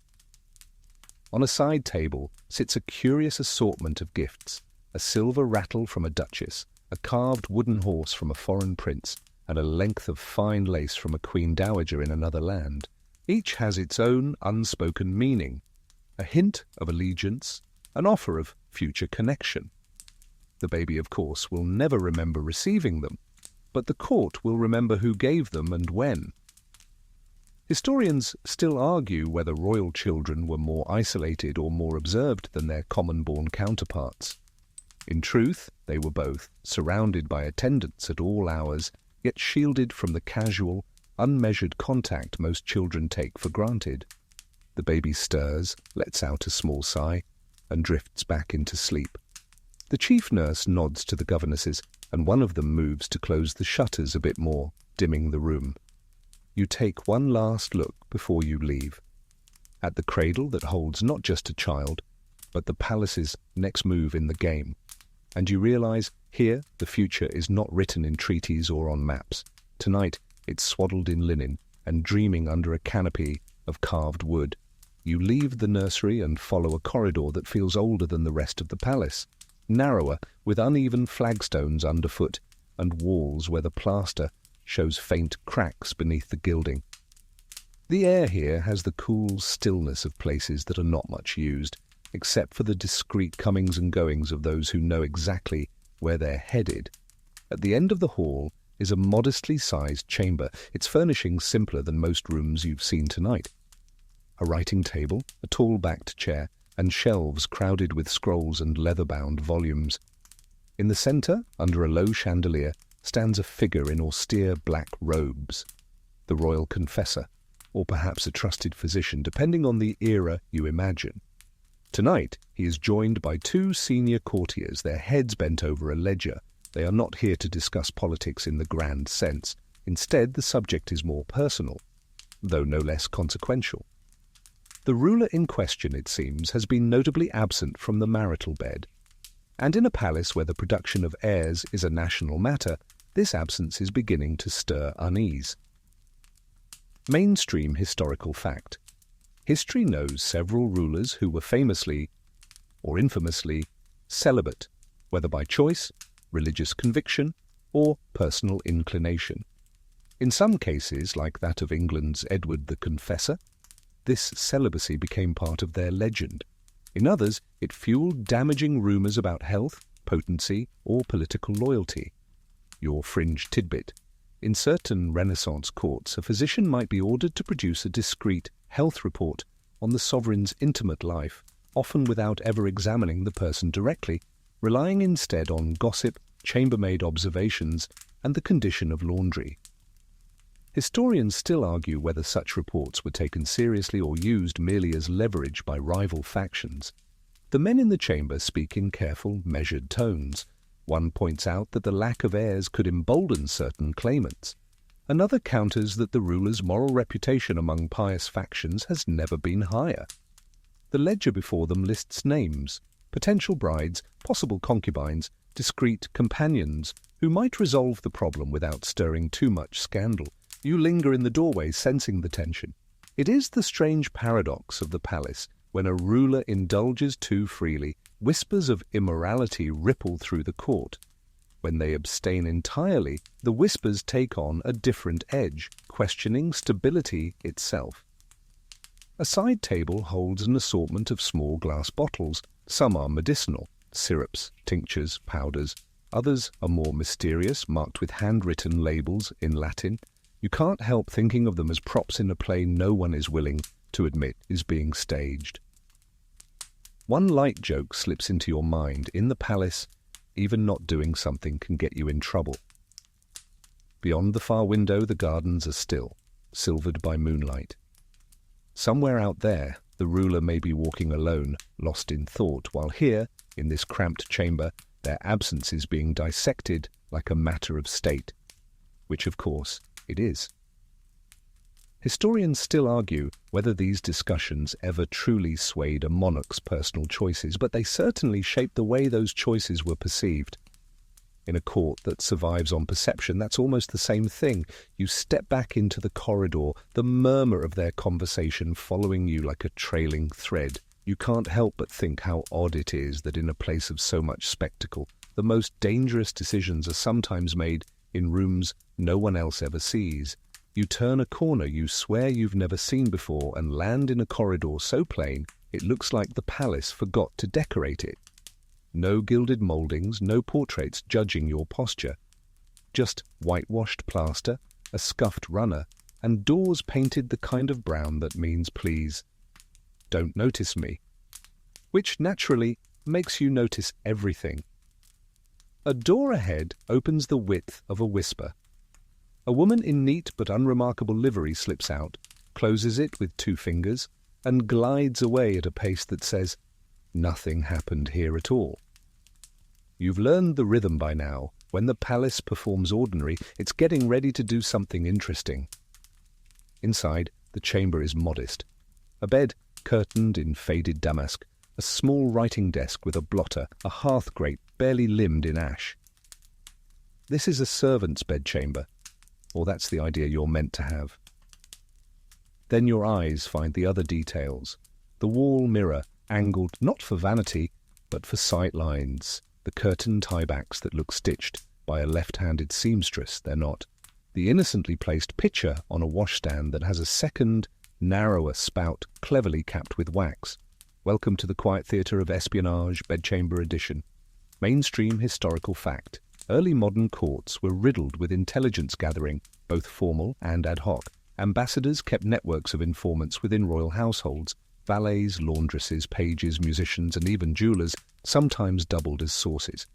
On a side table sits a curious assortment of gifts, a silver rattle from a duchess, a carved wooden horse from a foreign prince, and a length of fine lace from a queen dowager in another land. Each has its own unspoken meaning, a hint of allegiance, an offer of future connection. The baby, of course, will never remember receiving them, but the court will remember who gave them and when. Historians still argue whether royal children were more isolated or more observed than their common-born counterparts. In truth, they were both, surrounded by attendants at all hours, yet shielded from the casual, unmeasured contact most children take for granted. The baby stirs, lets out a small sigh, and drifts back into sleep. The chief nurse nods to the governesses, and one of them moves to close the shutters a bit more, dimming the room. You take one last look before you leave, at the cradle that holds not just a child, but the palace's next move in the game. And you realize here the future is not written in treaties or on maps. Tonight it's swaddled in linen and dreaming under a canopy of carved wood. You leave the nursery and follow a corridor that feels older than the rest of the palace, narrower, with uneven flagstones underfoot, and walls where the plaster shows faint cracks beneath the gilding. The air here has the cool stillness of places that are not much used, except for the discreet comings and goings of those who know exactly where they're headed. At the end of the hall is a modestly sized chamber, its furnishings simpler than most rooms you've seen tonight. A writing table, a tall-backed chair, and shelves crowded with scrolls and leather-bound volumes. In the centre, under a low chandelier, stands a figure in austere black robes, the royal confessor, or perhaps a trusted physician, depending on the era you imagine. Tonight, he is joined by two senior courtiers, their heads bent over a ledger. They are not here to discuss politics in the grand sense. Instead, the subject is more personal, though no less consequential. The ruler in question, it seems, has been notably absent from the marital bed. And in a palace where the production of heirs is a national matter, this absence is beginning to stir unease. Mainstream historical fact. History knows several rulers who were famously, or infamously, celibate, whether by choice, religious conviction, or personal inclination. In some cases, like that of England's Edward the Confessor, this celibacy became part of their legend. In others, it fueled damaging rumours about health, potency, or political loyalty. Your fringe tidbit. In certain Renaissance courts, a physician might be ordered to produce a discreet health report on the sovereign's intimate life, often without ever examining the person directly, relying instead on gossip, chambermaid observations, and the condition of laundry. Historians still argue whether such reports were taken seriously or used merely as leverage by rival factions. The men in the chamber speak in careful, measured tones. One points out that the lack of heirs could embolden certain claimants. Another counters that the ruler's moral reputation among pious factions has never been higher. The ledger before them lists names, potential brides, possible concubines, discreet companions, who might resolve the problem without stirring too much scandal. You linger in the doorway, sensing the tension. It is the strange paradox of the palace. When a ruler indulges too freely, whispers of immorality ripple through the court. When they abstain entirely, the whispers take on a different edge, questioning stability itself. A side table holds an assortment of small glass bottles. Some are medicinal, syrups, tinctures, powders. Others are more mysterious, marked with handwritten labels in Latin. You can't help thinking of them as props in a play no one is willing to admit is being staged. One light joke slips into your mind. In the palace, even not doing something can get you in trouble. Beyond the far window, the gardens are still, silvered by moonlight. Somewhere out there, the ruler may be walking alone, lost in thought, while here, in this cramped chamber, their absence is being dissected like a matter of state, which, of course, it is. Historians still argue whether these discussions ever truly swayed a monarch's personal choices, but they certainly shaped the way those choices were perceived. In a court that survives on perception, that's almost the same thing. You step back into the corridor, the murmur of their conversation following you like a trailing thread. You can't help but think how odd it is that in a place of so much spectacle, the most dangerous decisions are sometimes made in rooms no one else ever sees. You turn a corner you swear you've never seen before and land in a corridor so plain it looks like the palace forgot to decorate it. No gilded mouldings, no portraits judging your posture. Just whitewashed plaster, a scuffed runner, and doors painted the kind of brown that means please, don't notice me. Which naturally makes you notice everything. A door ahead opens the width of a whisper. A woman in neat but unremarkable livery slips out, closes it with 2 fingers, and glides away at a pace that says, nothing happened here at all. You've learned the rhythm by now. When the palace performs ordinary, it's getting ready to do something interesting. Inside, the chamber is modest. A bed curtained in faded damask, a small writing desk with a blotter, a hearth grate barely limned in ash. This is a servant's bedchamber, or that's the idea you're meant to have. Then your eyes find the other details. The wall mirror, angled not for vanity, but for sight lines. The curtain tiebacks that look stitched by a left-handed seamstress, they're not. The innocently placed pitcher on a washstand that has a second, narrower spout cleverly capped with wax. Welcome to the quiet theatre of espionage, bedchamber edition. Mainstream historical fact. Early modern courts were riddled with intelligence gathering, both formal and ad hoc. Ambassadors kept networks of informants within royal households. Valets, laundresses, pages, musicians, and even jewelers sometimes doubled as sources.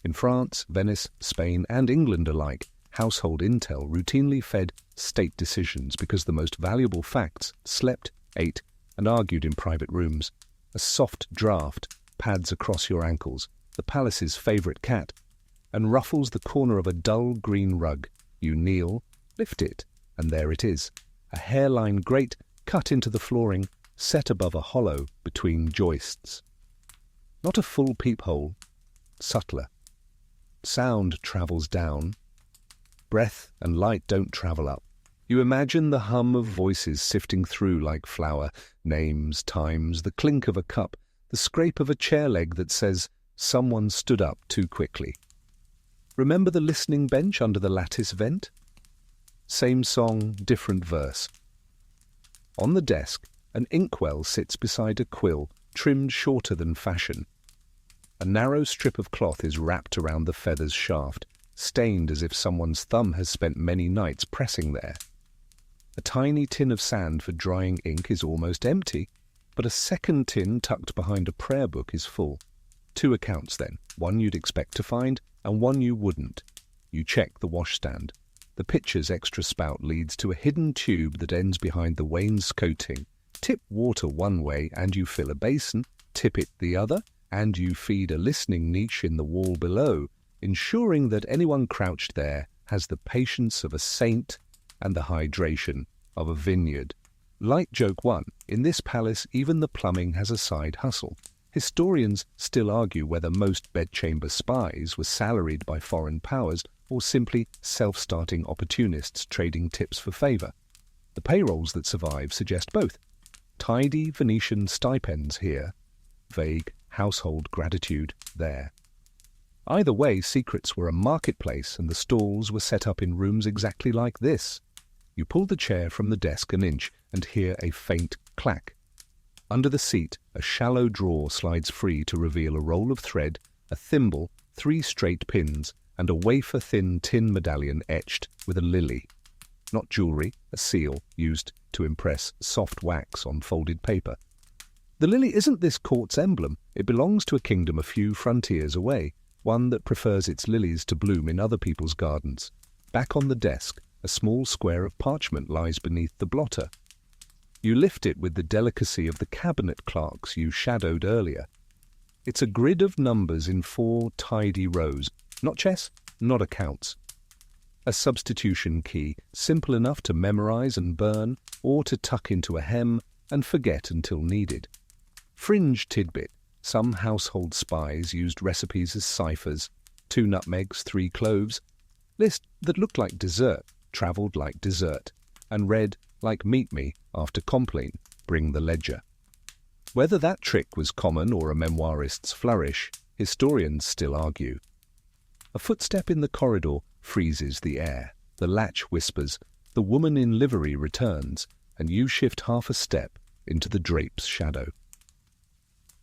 In France, Venice, Spain, and England alike, household intel routinely fed state decisions because the most valuable facts slept, ate, and argued in private rooms. A soft draft pads across your ankles, the palace's favourite cat, and ruffles the corner of a dull green rug. You kneel, lift it, and there it is, a hairline grate cut into the flooring, set above a hollow between joists. Not a full peephole, subtler. Sound travels down. Breath and light don't travel up. You imagine the hum of voices sifting through like flour, names, times, the clink of a cup, the scrape of a chair leg that says, "Someone stood up too quickly." Remember the listening bench under the lattice vent? Same song, different verse. On the desk, an inkwell sits beside a quill, trimmed shorter than fashion. A narrow strip of cloth is wrapped around the feather's shaft, stained as if someone's thumb has spent many nights pressing there. A tiny tin of sand for drying ink is almost empty, but a second tin tucked behind a prayer book is full. 2 accounts then, one you'd expect to find and one you wouldn't. You check the washstand. The pitcher's extra spout leads to a hidden tube that ends behind the wainscoting. Tip water one way and you fill a basin, tip it the other, and you feed a listening niche in the wall below, ensuring that anyone crouched there has the patience of a saint and the hydration of a vineyard. Light joke 1, in this palace even the plumbing has a side hustle. Historians still argue whether most bedchamber spies were salaried by foreign powers or simply self-starting opportunists trading tips for favour. The payrolls that survive suggest both. Tidy Venetian stipends here, vague household gratitude there. Either way, secrets were a marketplace and the stalls were set up in rooms exactly like this. You pull the chair from the desk an inch and hear a faint clack. Under the seat, a shallow drawer slides free to reveal a roll of thread, a thimble, 3 straight pins, and a wafer-thin tin medallion etched with a lily. Not jewellery, a seal used to impress soft wax on folded paper. The lily isn't this court's emblem. It belongs to a kingdom a few frontiers away, one that prefers its lilies to bloom in other people's gardens. Back on the desk, a small square of parchment lies beneath the blotter. You lift it with the delicacy of the cabinet clerks you shadowed earlier. It's a grid of numbers in 4 tidy rows, not chess, not accounts. A substitution key, simple enough to memorize and burn, or to tuck into a hem and forget until needed. Fringe tidbit, some household spies used recipes as ciphers, 2 nutmegs, 3 cloves. List that looked like dessert, travelled like dessert, and read like meet me after compline, bring the ledger. Whether that trick was common or a memoirist's flourish, historians still argue. A footstep in the corridor freezes the air. The latch whispers, the woman in livery returns, and you shift half a step into the drape's shadow.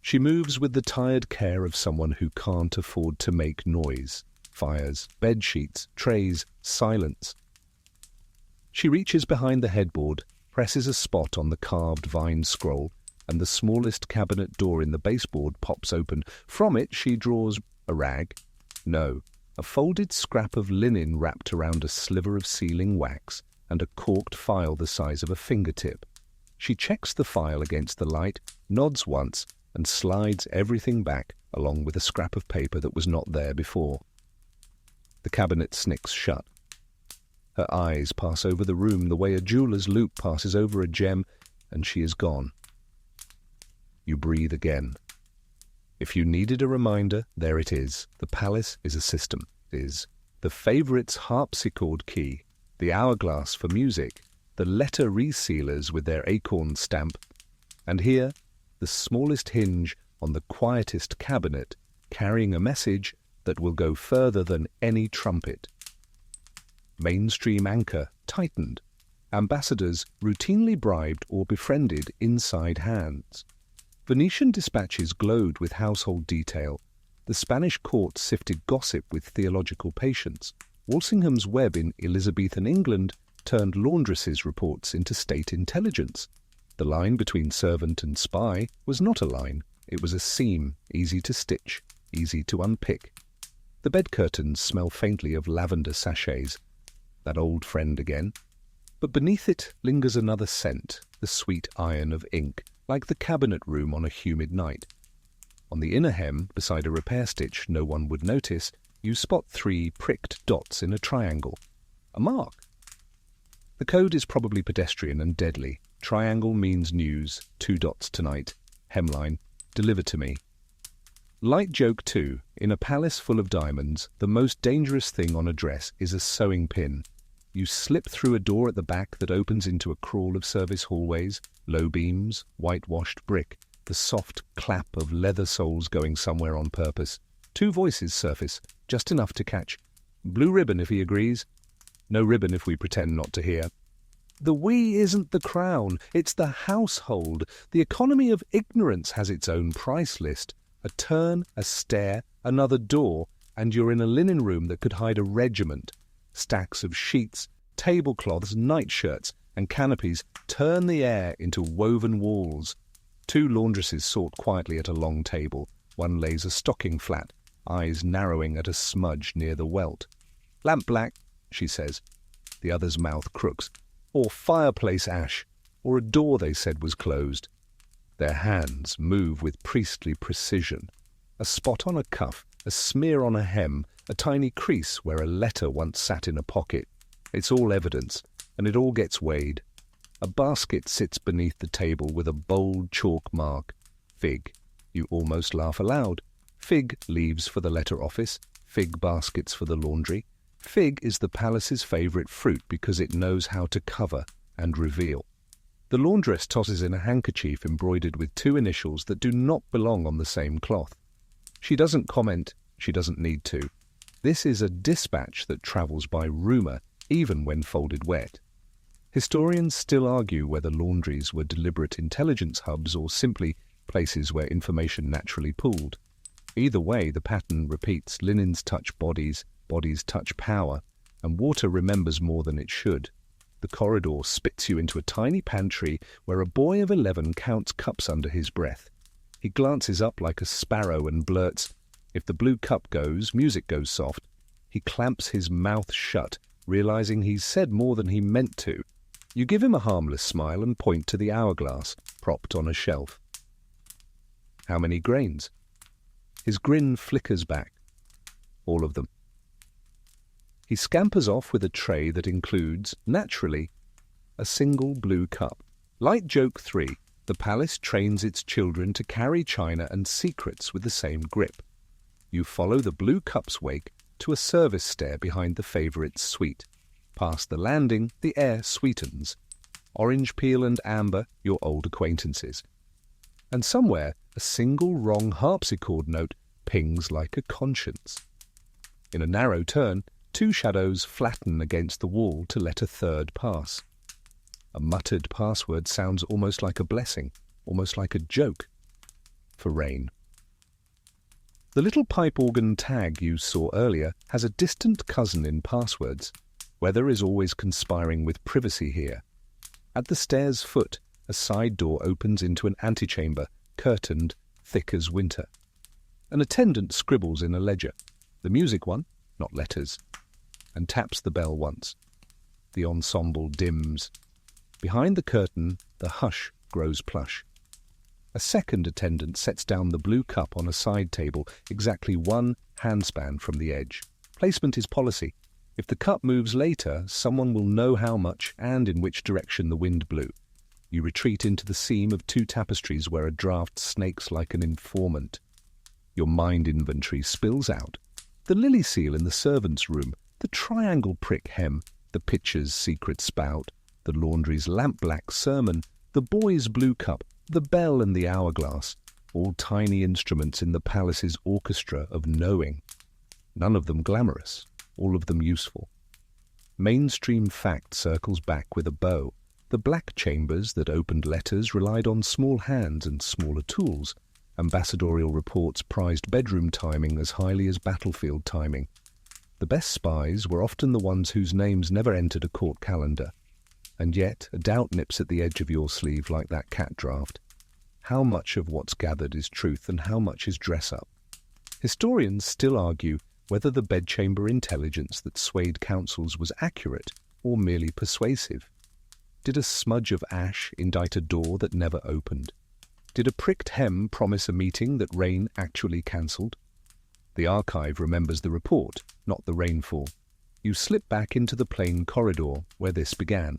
She moves with the tired care of someone who can't afford to make noise. Fires, bed sheets, trays, silence. She reaches behind the headboard, presses a spot on the carved vine scroll, and the smallest cabinet door in the baseboard pops open. From it she draws a rag. No, a folded scrap of linen wrapped around a sliver of sealing wax and a corked file the size of a fingertip. She checks the file against the light, nods once, and slides everything back along with a scrap of paper that was not there before. The cabinet snicks shut. Her eyes pass over the room the way a jeweller's loupe passes over a gem, and she is gone. You breathe again. If you needed a reminder, there it is. The palace is a system. It is the favourite's harpsichord key, the hourglass for music, the letter resealers with their acorn stamp, and here, the smallest hinge on the quietest cabinet, carrying a message that will go further than any trumpet. Mainstream anchor tightened. Ambassadors routinely bribed or befriended inside hands. Venetian dispatches glowed with household detail. The Spanish court sifted gossip with theological patience. Walsingham's web in Elizabethan England turned laundresses' reports into state intelligence. The line between servant and spy was not a line. It was a seam, easy to stitch, easy to unpick. The bed curtains smell faintly of lavender sachets. That old friend again. But beneath it lingers another scent, the sweet iron of ink, like the cabinet room on a humid night. On the inner hem, beside a repair stitch no one would notice, you spot 3 pricked dots in a triangle. A mark. The code is probably pedestrian and deadly. Triangle means news, 2 dots tonight. Hemline, deliver to me. Light joke 2. In a palace full of diamonds, the most dangerous thing on a dress is a sewing pin. You slip through a door at the back that opens into a crawl of service hallways, low beams, whitewashed brick, the soft clap of leather soles going somewhere on purpose. 2 voices surface, just enough to catch. Blue ribbon if he agrees. No ribbon if we pretend not to hear. The we isn't the crown, it's the household. The economy of ignorance has its own price list. A turn, a stare, another door, and you're in a linen room that could hide a regiment. Stacks of sheets, tablecloths, nightshirts, and canopies turn the air into woven walls. 2 laundresses sort quietly at a long table. One lays a stocking flat, eyes narrowing at a smudge near the welt. Lamp black, she says. The other's mouth crooks. Or fireplace ash, or a door they said was closed. Their hands move with priestly precision. A spot on a cuff, a smear on a hem, a tiny crease where a letter once sat in a pocket. It's all evidence, and it all gets weighed. A basket sits beneath the table with a bold chalk mark. Fig. You almost laugh aloud. Fig leaves for the letter office, fig baskets for the laundry. Fig is the palace's favourite fruit because it knows how to cover and reveal. The laundress tosses in a handkerchief embroidered with 2 initials that do not belong on the same cloth. She doesn't comment, she doesn't need to. This is a dispatch that travels by rumour, even when folded wet. Historians still argue whether laundries were deliberate intelligence hubs or simply places where information naturally pooled. Either way, the pattern repeats: linens touch bodies, bodies touch power, and water remembers more than it should. The corridor spits you into a tiny pantry where a boy of 11 counts cups under his breath. He glances up like a sparrow and blurts, "If the blue cup goes, music goes soft." He clamps his mouth shut, realizing he's said more than he meant to. You give him a harmless smile and point to the hourglass, propped on a shelf. How many grains? His grin flickers back. All of them. He scampers off with a tray that includes, naturally, a single blue cup. Light joke 3. The palace trains its children to carry china and secrets with the same grip. You follow the blue cup's wake to a service stair behind the favourite's suite. Past the landing, the air sweetens. Orange peel and amber, your old acquaintances. And somewhere, a single wrong harpsichord note pings like a conscience. In a narrow turn, 2 shadows flatten against the wall to let a third pass. A muttered password sounds almost like a blessing, almost like a joke. For rain. The little pipe organ tag you saw earlier has a distant cousin in passwords. Weather is always conspiring with privacy here. At the stairs' foot, a side door opens into an antechamber, curtained, thick as winter. An attendant scribbles in a ledger, the music one, not letters, and taps the bell once. The ensemble dims. Behind the curtain, the hush grows plush. A second attendant sets down the blue cup on a side table, exactly 1 handspan from the edge. Placement is policy. If the cup moves later, someone will know how much and in which direction the wind blew. You retreat into the seam of 2 tapestries where a draught snakes like an informant. Your mind inventory spills out. The lily seal in the servants' room, the triangle prick hem, the pitcher's secret spout, the laundry's lamp-black sermon, the boy's blue cup, the bell and the hourglass, all tiny instruments in the palace's orchestra of knowing. None of them glamorous, all of them useful. Mainstream fact circles back with a bow. The black chambers that opened letters relied on small hands and smaller tools. Ambassadorial reports prized bedroom timing as highly as battlefield timing. The best spies were often the ones whose names never entered a court calendar. And yet a doubt nips at the edge of your sleeve like that cat draft. How much of what's gathered is truth and how much is dress-up? Historians still argue whether the bedchamber intelligence that swayed councils was accurate or merely persuasive. Did a smudge of ash indite a door that never opened? Did a pricked hem promise a meeting that rain actually cancelled? The archive remembers the report, not the rainfall. You slip back into the plain corridor where this began.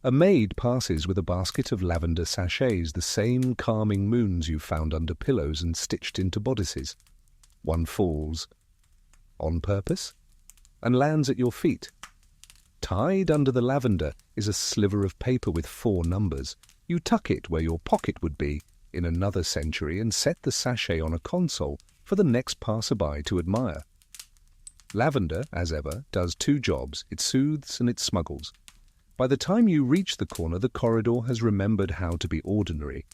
A maid passes with a basket of lavender sachets, the same calming moons you found under pillows and stitched into bodices. One falls, on purpose, and lands at your feet. Tied under the lavender is a sliver of paper with 4 numbers. You tuck it where your pocket would be in another century and set the sachet on a console for the next passerby to admire. Lavender, as ever, does 2 jobs. It soothes and it smuggles. By the time you reach the corner, the corridor has remembered how to be ordinary.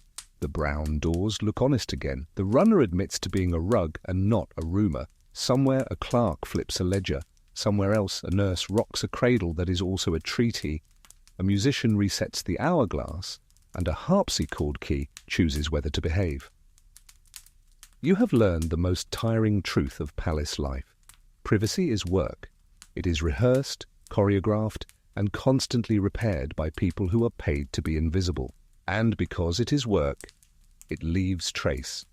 The brown doors look honest again. The runner admits to being a rug and not a rumour. Somewhere a clerk flips a ledger. Somewhere else a nurse rocks a cradle that is also a treaty. A musician resets the hourglass, and a harpsichord key chooses whether to behave. You have learned the most tiring truth of palace life. Privacy is work. It is rehearsed, choreographed, and constantly repaired by people who are paid to be invisible. And because it is work, it leaves trace.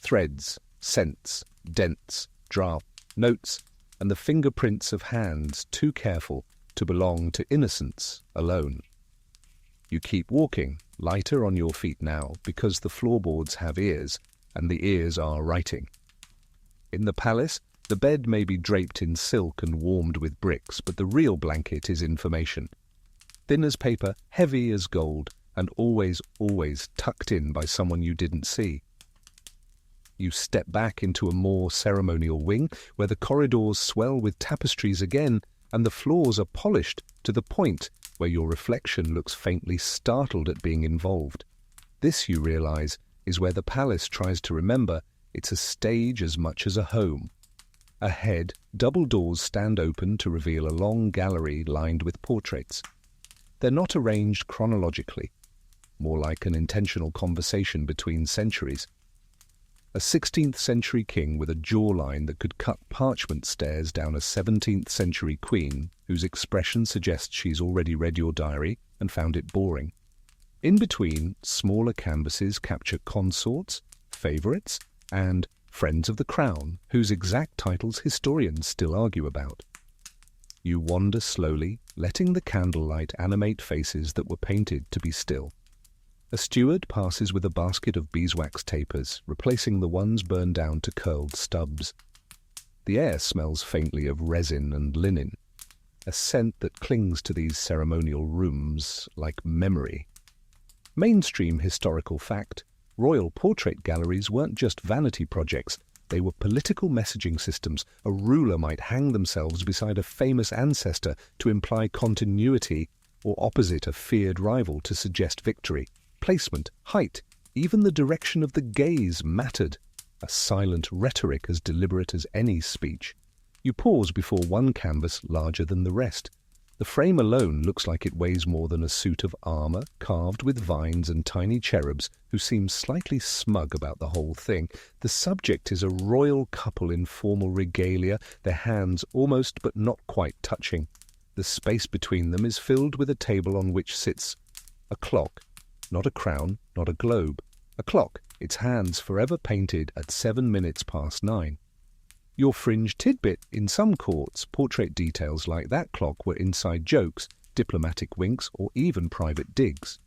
Threads, scents, dents, drafts, notes, and the fingerprints of hands too careful to belong to innocence alone. You keep walking, lighter on your feet now, because the floorboards have ears, and the ears are writing. In the palace, the bed may be draped in silk and warmed with bricks, but the real blanket is information. Thin as paper, heavy as gold, and always, always tucked in by someone you didn't see. You step back into a more ceremonial wing, where the corridors swell with tapestries again, and the floors are polished to the point where your reflection looks faintly startled at being involved. This, you realize, is where the palace tries to remember it's a stage as much as a home. Ahead, double doors stand open to reveal a long gallery lined with portraits. They're not arranged chronologically, more like an intentional conversation between centuries. A 16th century king with a jawline that could cut parchment stares down a 17th century queen whose expression suggests she's already read your diary and found it boring. In between, smaller canvases capture consorts, favourites, and friends of the crown, whose exact titles historians still argue about. You wander slowly, letting the candlelight animate faces that were painted to be still. A steward passes with a basket of beeswax tapers, replacing the ones burned down to curled stubs. The air smells faintly of resin and linen, a scent that clings to these ceremonial rooms like memory. Mainstream historical fact: royal portrait galleries weren't just vanity projects, they were political messaging systems. A ruler might hang themselves beside a famous ancestor to imply continuity, or opposite a feared rival to suggest victory. Placement, height, even the direction of the gaze mattered, a silent rhetoric as deliberate as any speech. You pause before one canvas larger than the rest. The frame alone looks like it weighs more than a suit of armour, carved with vines and tiny cherubs who seem slightly smug about the whole thing. The subject is a royal couple in formal regalia, their hands almost but not quite touching. The space between them is filled with a table on which sits a clock, not a crown, not a globe. A clock, its hands forever painted at 7 minutes past 9. Your fringe tidbit: in some courts, portrait details like that clock were inside jokes, diplomatic winks, or even private digs.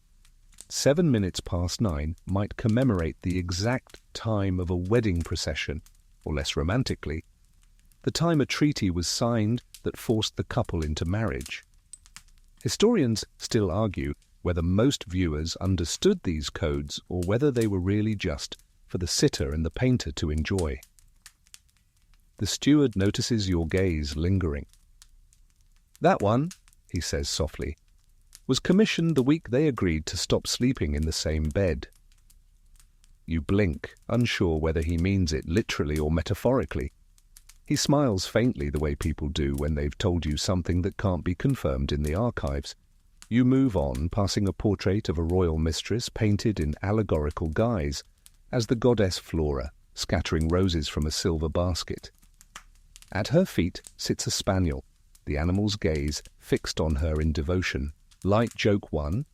7 minutes past 9 might commemorate the exact time of a wedding procession, or less romantically, the time a treaty was signed that forced the couple into marriage. Historians still argue whether most viewers understood these codes or whether they were really just for the sitter and the painter to enjoy. The steward notices your gaze lingering. "That one," he says softly, "was commissioned the week they agreed to stop sleeping in the same bed." You blink, unsure whether he means it literally or metaphorically. He smiles faintly the way people do when they've told you something that can't be confirmed in the archives. You move on, passing a portrait of a royal mistress painted in allegorical guise, as the goddess Flora, scattering roses from a silver basket. At her feet sits a spaniel, the animal's gaze fixed on her in devotion. Light joke 1.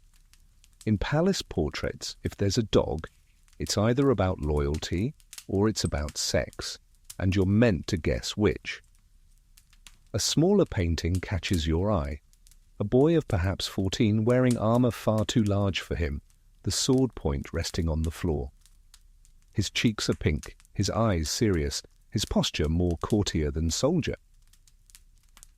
In palace portraits, if there's a dog, it's either about loyalty or it's about sex, and you're meant to guess which. A smaller painting catches your eye. A boy of perhaps 14 wearing armor far too large for him, the sword point resting on the floor. His cheeks are pink, his eyes serious, his posture more courtier than soldier.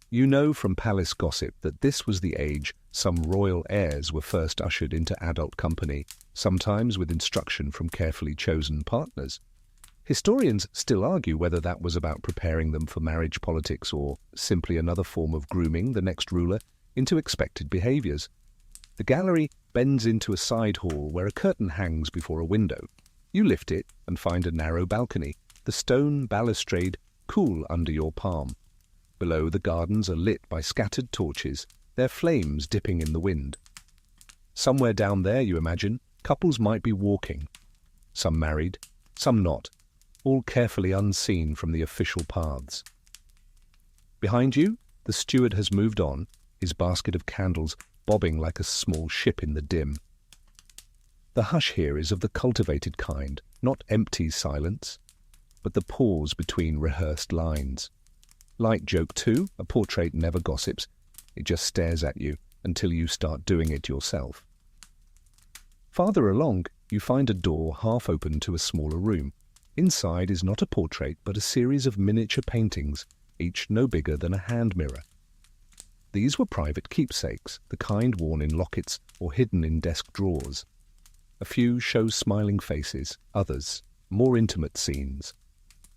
You know from palace gossip that this was the age some royal heirs were first ushered into adult company, sometimes with instruction from carefully chosen partners. Historians still argue whether that was about preparing them for marriage politics or simply another form of grooming the next ruler into expected behaviors. The gallery bends into a side hall where a curtain hangs before a window. You lift it and find a narrow balcony, the stone balustrade cool under your palm. Below, the gardens are lit by scattered torches, their flames dipping in the wind. Somewhere down there, you imagine, couples might be walking. Some married, some not, all carefully unseen from the official paths. Behind you, the steward has moved on, his basket of candles bobbing like a small ship in the dim. The hush here is of the cultivated kind, not empty silence, but the pause between rehearsed lines. Like joke 2, a portrait never gossips, it just stares at you until you start doing it yourself. Farther along, you find a door half open to a smaller room. Inside is not a portrait, but a series of miniature paintings, each no bigger than a hand mirror. These were private keepsakes, the kind worn in lockets or hidden in desk drawers. A few show smiling faces, others, more intimate scenes.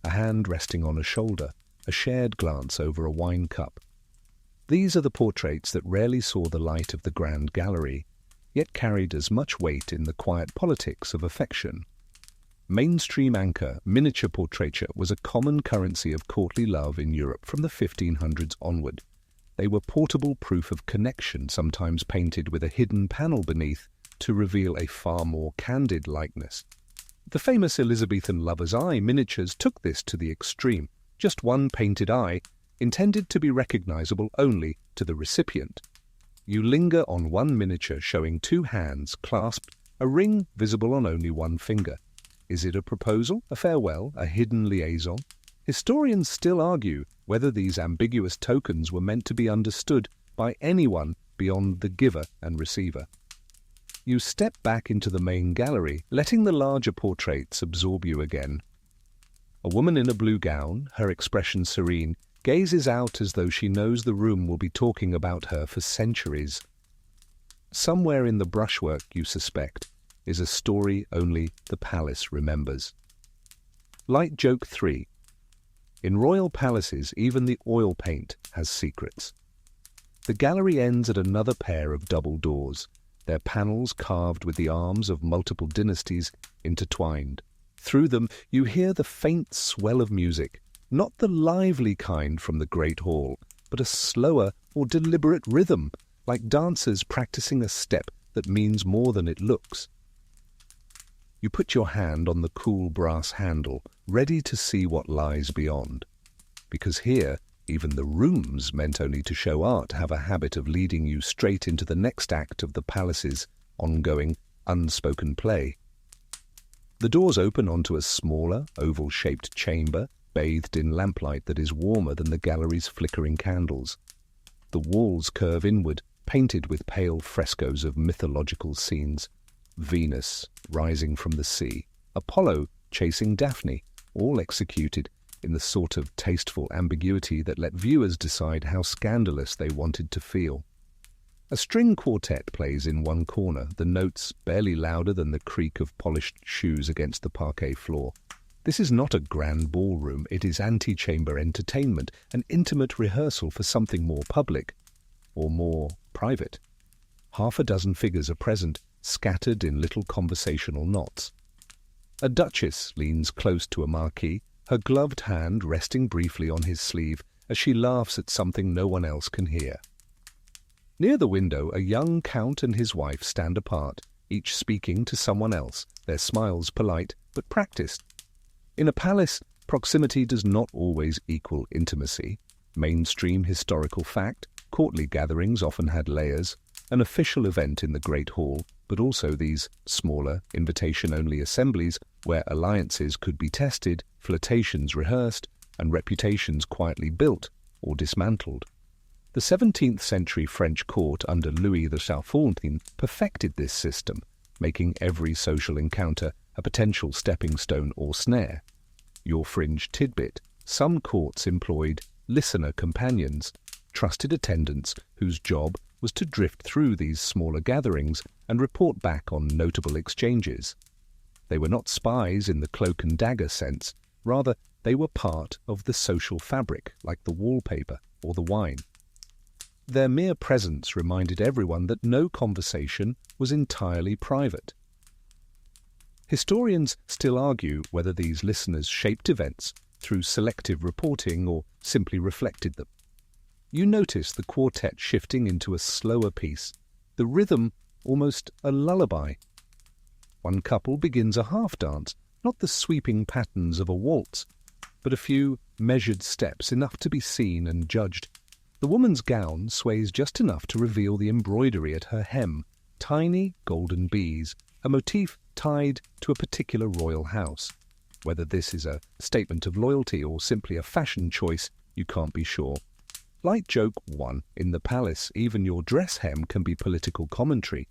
A hand resting on a shoulder, a shared glance over a wine cup. These are the portraits that rarely saw the light of the grand gallery, yet carried as much weight in the quiet politics of affection. Mainstream anchor, miniature portraiture was a common currency of courtly love in Europe from the 1500s onward. They were portable proof of connection, sometimes painted with a hidden panel beneath to reveal a far more candid likeness. The famous Elizabethan lover's eye miniatures took this to the extreme. Just one painted eye, intended to be recognizable only to the recipient. You linger on one miniature showing two hands clasped, a ring visible on only one finger. Is it a proposal, a farewell, a hidden liaison? Historians still argue whether these ambiguous tokens were meant to be understood by anyone beyond the giver and receiver. You step back into the main gallery, letting the larger portraits absorb you again. A woman in a blue gown, her expression serene, gazes out as though she knows the room will be talking about her for centuries. Somewhere in the brushwork, you suspect, is a story only the palace remembers. Light joke 3. In royal palaces, even the oil paint has secrets. The gallery ends at another pair of double doors, their panels carved with the arms of multiple dynasties intertwined. Through them you hear the faint swell of music, not the lively kind from the great hall, but a slower, more deliberate rhythm, like dancers practicing a step that means more than it looks. You put your hand on the cool brass handle, ready to see what lies beyond. Because here, even the rooms meant only to show art have a habit of leading you straight into the next act of the palace's ongoing, unspoken play. The doors open onto a smaller, oval-shaped chamber, bathed in lamplight that is warmer than the gallery's flickering candles. The walls curve inward, painted with pale frescoes of mythological scenes. Venus rising from the sea, Apollo chasing Daphne, all executed in the sort of tasteful ambiguity that let viewers decide how scandalous they wanted to feel. A string quartet plays in one corner, the notes barely louder than the creak of polished shoes against the parquet floor. This is not a grand ballroom, it is antechamber entertainment, an intimate rehearsal for something more public, or more private. Half a dozen figures are present, scattered in little conversational knots. A duchess leans close to a marquis, her gloved hand resting briefly on his sleeve as she laughs at something no one else can hear. Near the window, a young count and his wife stand apart, each speaking to someone else, their smiles polite but practiced. In a palace, Proximity does not always equal intimacy. Mainstream historical fact, courtly gatherings often had layers, an official event in the Great Hall, but also these smaller, invitation-only assemblies where alliances could be tested, flirtations rehearsed, and reputations quietly built or dismantled. The 17th century French court under Louis XIV perfected this system, making every social encounter a potential stepping stone or snare. Your fringe tidbit: some courts employed listener companions, trusted attendants whose job was to drift through these smaller gatherings and report back on notable exchanges. They were not spies in the cloak and dagger sense, rather they were part of the social fabric, like the wallpaper or the wine. Their mere presence reminded everyone that no conversation was entirely private. Historians still argue whether these listeners shaped events through selective reporting or simply reflected them. You notice the quartet shifting into a slower piece, the rhythm almost a lullaby. One couple begins a half-dance, not the sweeping patterns of a waltz, but a few measured steps, enough to be seen and judged. The woman's gown sways just enough to reveal the embroidery at her hem, tiny golden bees, a motif tied to a particular royal house. Whether this is a statement of loyalty or simply a fashion choice, you can't be sure. Light joke 1. In the palace, even your dress hem can be political commentary.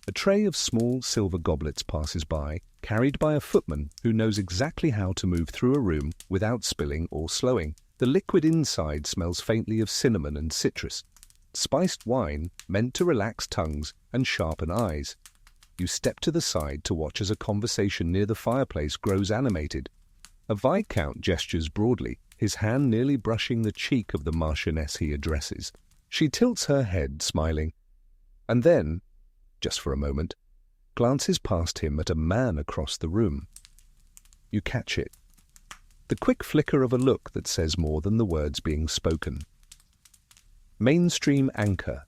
A tray of small silver goblets passes by, carried by a footman who knows exactly how to move through a room without spilling or slowing. The liquid inside smells faintly of cinnamon and citrus. Spiced wine meant to relax tongues and sharpen eyes. You step to the side to watch as a conversation near the fireplace grows animated. A viscount gestures broadly, his hand nearly brushing the cheek of the marchioness he addresses. She tilts her head, smiling, and then, just for a moment, glances past him at a man across the room. You catch it. The quick flicker of a look that says more than the words being spoken. Mainstream anchor.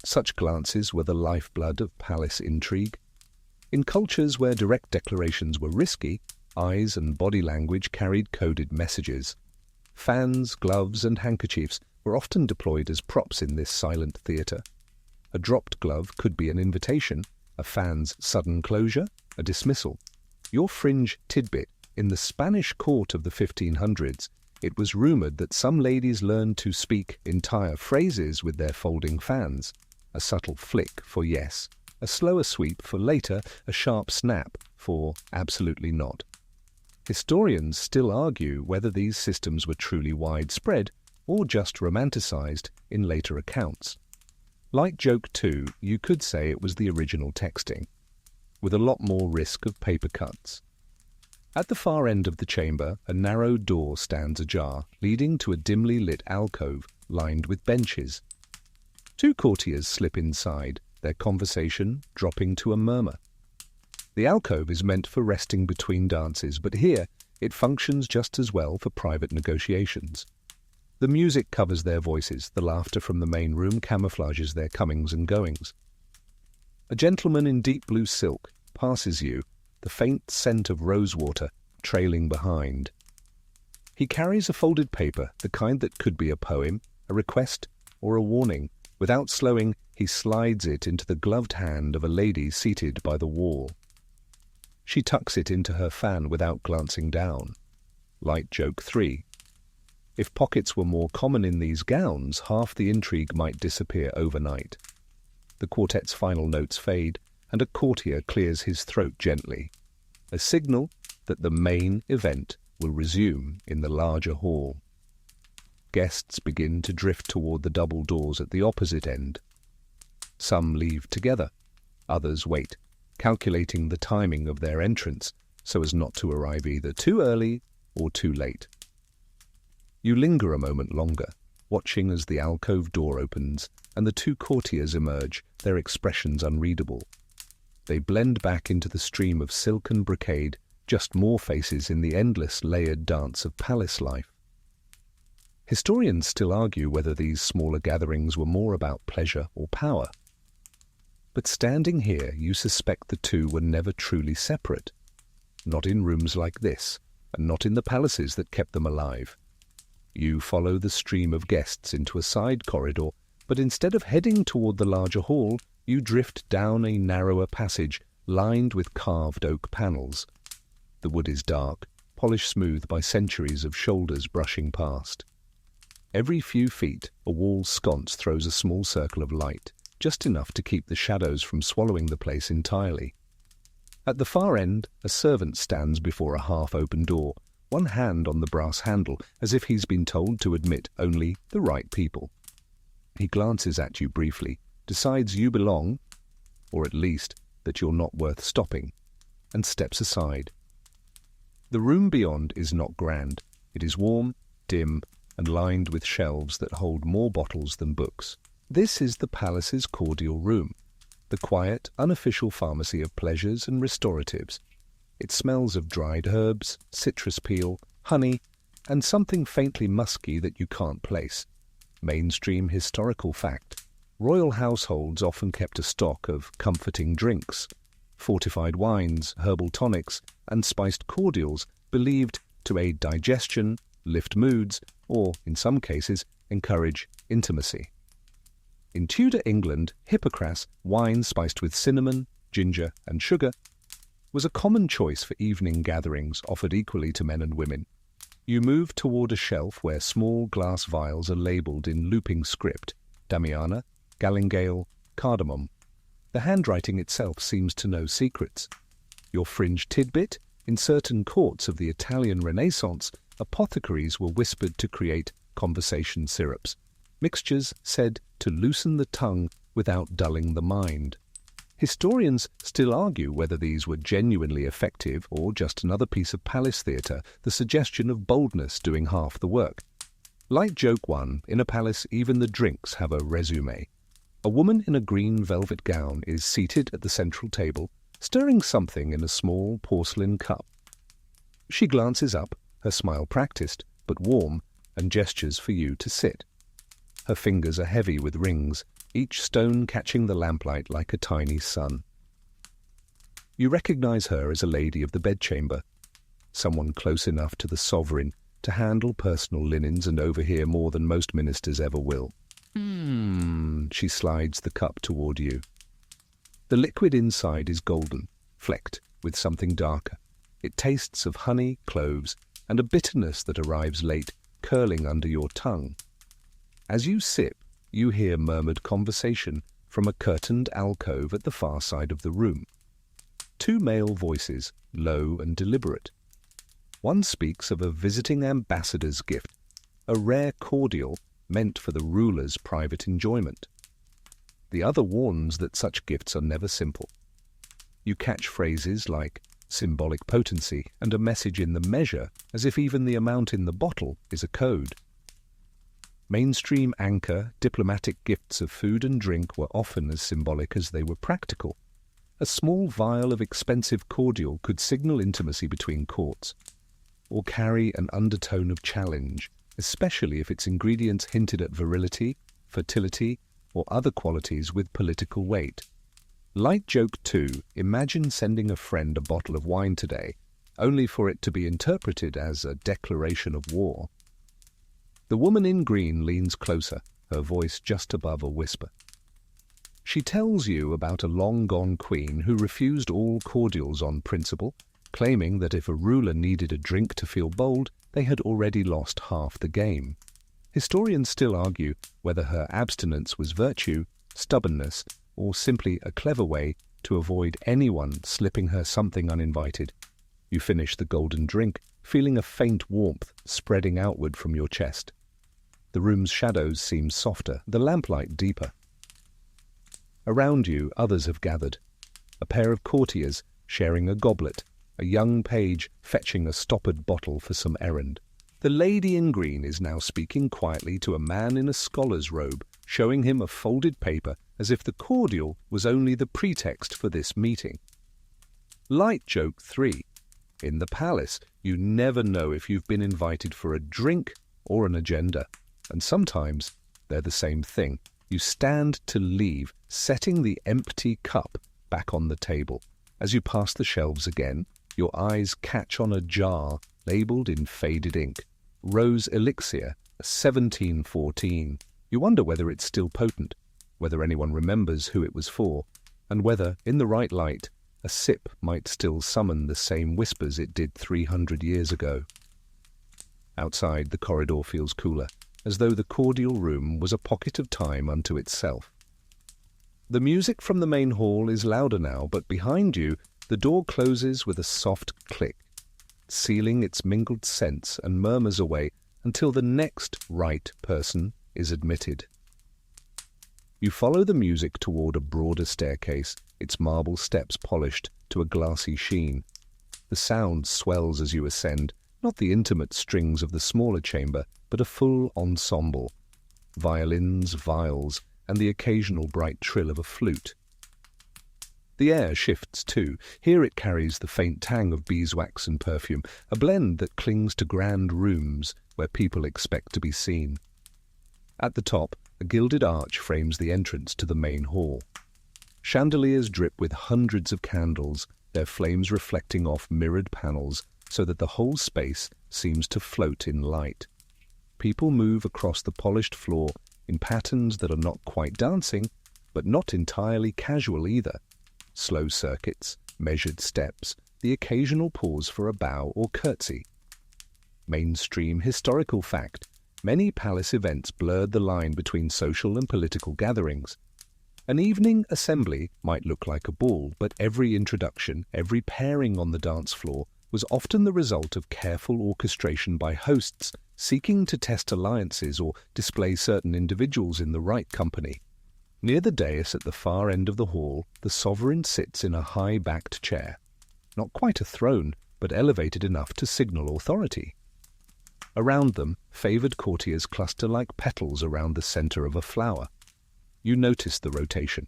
Such glances were the lifeblood of palace intrigue. In cultures where direct declarations were risky, eyes and body language carried coded messages. Fans, gloves, and handkerchiefs were often deployed as props in this silent theatre. A dropped glove could be an invitation, a fan's sudden closure, a dismissal. Your fringe tidbit: in the Spanish court of the 1500s, it was rumoured that some ladies learned to speak entire phrases with their folding fans. A subtle flick for yes, a slower sweep for later, a sharp snap for absolutely not. Historians still argue whether these systems were truly widespread or just romanticized in later accounts. Like joke 2, you could say it was the original texting, with a lot more risk of paper cuts. At the far end of the chamber, a narrow door stands ajar, leading to a dimly lit alcove lined with benches. Two courtiers slip inside, their conversation dropping to a murmur. The alcove is meant for resting between dances, but here it functions just as well for private negotiations. The music covers their voices, the laughter from the main room camouflages their comings and goings. A gentleman in deep blue silk passes you, the faint scent of rosewater trailing behind. He carries a folded paper, the kind that could be a poem, a request, or a warning. Without slowing, he slides it into the gloved hand of a lady seated by the wall. She tucks it into her fan without glancing down. Light joke 3. If pockets were more common in these gowns, half the intrigue might disappear overnight. The quartet's final notes fade, and a courtier clears his throat gently, a signal that the main event will resume in the larger hall. Guests begin to drift toward the double doors at the opposite end. Some leave together, others wait, calculating the timing of their entrance so as not to arrive either too early or too late. You linger a moment longer, watching as the alcove door opens and the two courtiers emerge, their expressions unreadable. They blend back into the stream of silk and brocade, just more faces in the endless layered dance of palace life. Historians still argue whether these smaller gatherings were more about pleasure or power. But standing here, you suspect the two were never truly separate. Not in rooms like this, and not in the palaces that kept them alive. You follow the stream of guests into a side corridor, but instead of heading toward the larger hall, you drift down a narrower passage lined with carved oak panels. The wood is dark, polished smooth by centuries of shoulders brushing past. Every few feet, a wall sconce throws a small circle of light, just enough to keep the shadows from swallowing the place entirely. At the far end, a servant stands before a half-open door, one hand on the brass handle, as if he's been told to admit only the right people. He glances at you briefly, decides you belong, or at least that you're not worth stopping, and steps aside. The room beyond is not grand. It is warm, dim, and lined with shelves that hold more bottles than books. This is the palace's cordial room, the quiet, unofficial pharmacy of pleasures and restoratives. It smells of dried herbs, citrus peel, honey, and something faintly musky that you can't place. Mainstream historical fact. Royal households often kept a stock of comforting drinks, fortified wines, herbal tonics, and spiced cordials believed to aid digestion, lift moods, or, in some cases, encourage intimacy. In Tudor England, Hippocras, wine spiced with cinnamon, ginger, and sugar, was a common choice for evening gatherings offered equally to men and women. You move toward a shelf where small glass vials are labelled in looping script, Damiana, Galingale, cardamom. The handwriting itself seems to know secrets. Your fringe tidbit, in certain courts of the Italian Renaissance, apothecaries were whispered to create conversation syrups, mixtures said to loosen the tongue without dulling the mind. Historians still argue whether these were genuinely effective or just another piece of palace theatre, the suggestion of boldness doing half the work. Like joke one, in a palace even the drinks have a resume. A woman in a green velvet gown is seated at the central table, stirring something in a small porcelain cup. She glances up, her smile practiced, but warm, and gestures for you to sit. Her fingers are heavy with rings, each stone catching the lamplight like a tiny sun. You recognize her as a lady of the bedchamber, someone close enough to the sovereign to handle personal linens and overhear more than most ministers ever will. She slides the cup toward you. The liquid inside is golden, flecked with something darker. It tastes of honey, cloves, and a bitterness that arrives late, curling under your tongue. As you sip, you hear murmured conversation from a curtained alcove at the far side of the room. Two male voices, low and deliberate. One speaks of a visiting ambassador's gift, a rare cordial meant for the ruler's private enjoyment. The other warns that such gifts are never simple. You catch phrases like symbolic potency and a message in the measure, as if even the amount in the bottle is a code. Mainstream anchor, diplomatic gifts of food and drink were often as symbolic as they were practical. A small vial of expensive cordial could signal intimacy between courts, or carry an undertone of challenge, especially if its ingredients hinted at virility, fertility, or other qualities with political weight. Light joke 2, imagine sending a friend a bottle of wine today, only for it to be interpreted as a declaration of war. The woman in green leans closer, her voice just above a whisper. She tells you about a long-gone queen who refused all cordials on principle, claiming that if a ruler needed a drink to feel bold, they had already lost half the game. Historians still argue whether her abstinence was virtue, stubbornness, or simply a clever way to avoid anyone slipping her something uninvited. You finish the golden drink, feeling a faint warmth spreading outward from your chest. The room's shadows seem softer, the lamplight deeper. Around you, others have gathered. A pair of courtiers sharing a goblet, a young page fetching a stoppered bottle for some errand. The lady in green is now speaking quietly to a man in a scholar's robe, showing him a folded paper as if the cordial was only the pretext for this meeting. Light joke 3. In the palace, you never know if you've been invited for a drink or an agenda, and sometimes they're the same thing. You stand to leave, setting the empty cup back on the table. As you pass the shelves again, your eyes catch on a jar labelled in faded ink. Rose Elixir, 1714. You wonder whether it's still potent, whether anyone remembers who it was for, and whether, in the right light, a sip might still summon the same whispers it did 300 years ago. Outside, the corridor feels cooler, as though the cordial room was a pocket of time unto itself. The music from the main hall is louder now, but behind you, the door closes with a soft click, sealing its mingled scents and murmurs away until the next right person is admitted. You follow the music toward a broader staircase, its marble steps polished to a glassy sheen. The sound swells as you ascend, not the intimate strings of the smaller chamber, but a full ensemble. Violins, viols, and the occasional bright trill of a flute. The air shifts too. Here it carries the faint tang of beeswax and perfume, a blend that clings to grand rooms where people expect to be seen. At the top, a gilded arch frames the entrance to the main hall. Chandeliers drip with hundreds of candles, their flames reflecting off mirrored panels so that the whole space seems to float in light. People move across the polished floor in patterns that are not quite dancing, but not entirely casual either. Slow circuits, measured steps, the occasional pause for a bow or curtsy. Mainstream historical fact: many palace events blurred the line between social and political gatherings. An evening assembly might look like a ball, but every introduction, every pairing on the dance floor was often the result of careful orchestration by hosts seeking to test alliances or display certain individuals in the right company. Near the dais at the far end of the hall, the sovereign sits in a high-backed chair. Not quite a throne, but elevated enough to signal authority. Around them, favoured courtiers cluster like petals around the centre of a flower. You notice the rotation.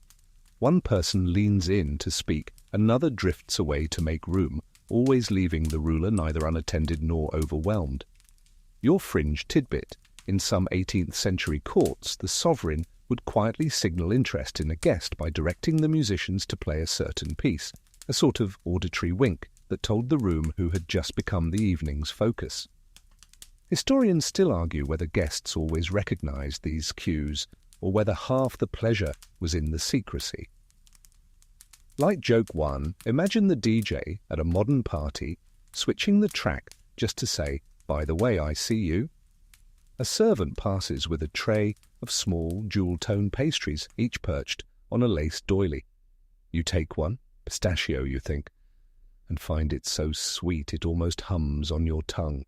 One person leans in to speak, another drifts away to make room, always leaving the ruler neither unattended nor overwhelmed. Your fringe tidbit: in some 18th century courts, the sovereign would quietly signal interest in a guest by directing the musicians to play a certain piece, a sort of auditory wink that told the room who had just become the evening's focus. Historians still argue whether guests always recognized these cues, or whether half the pleasure was in the secrecy. Like joke 1, imagine the DJ at a modern party switching the track just to say, "By the way, I see you." A servant passes with a tray of small jewel-tone pastries, each perched on a lace doily. You take one, pistachio you think, and find it so sweet it almost hums on your tongue.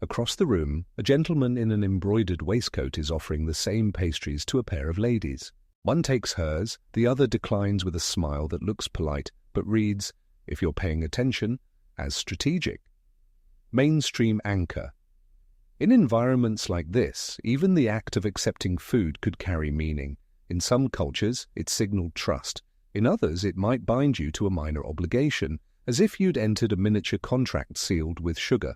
Across the room, a gentleman in an embroidered waistcoat is offering the same pastries to a pair of ladies. One takes hers, the other declines with a smile that looks polite, but reads, if you're paying attention, as strategic. Mainstream anchor. In environments like this, even the act of accepting food could carry meaning. In some cultures, it signaled trust. In others, it might bind you to a minor obligation, as if you'd entered a miniature contract sealed with sugar.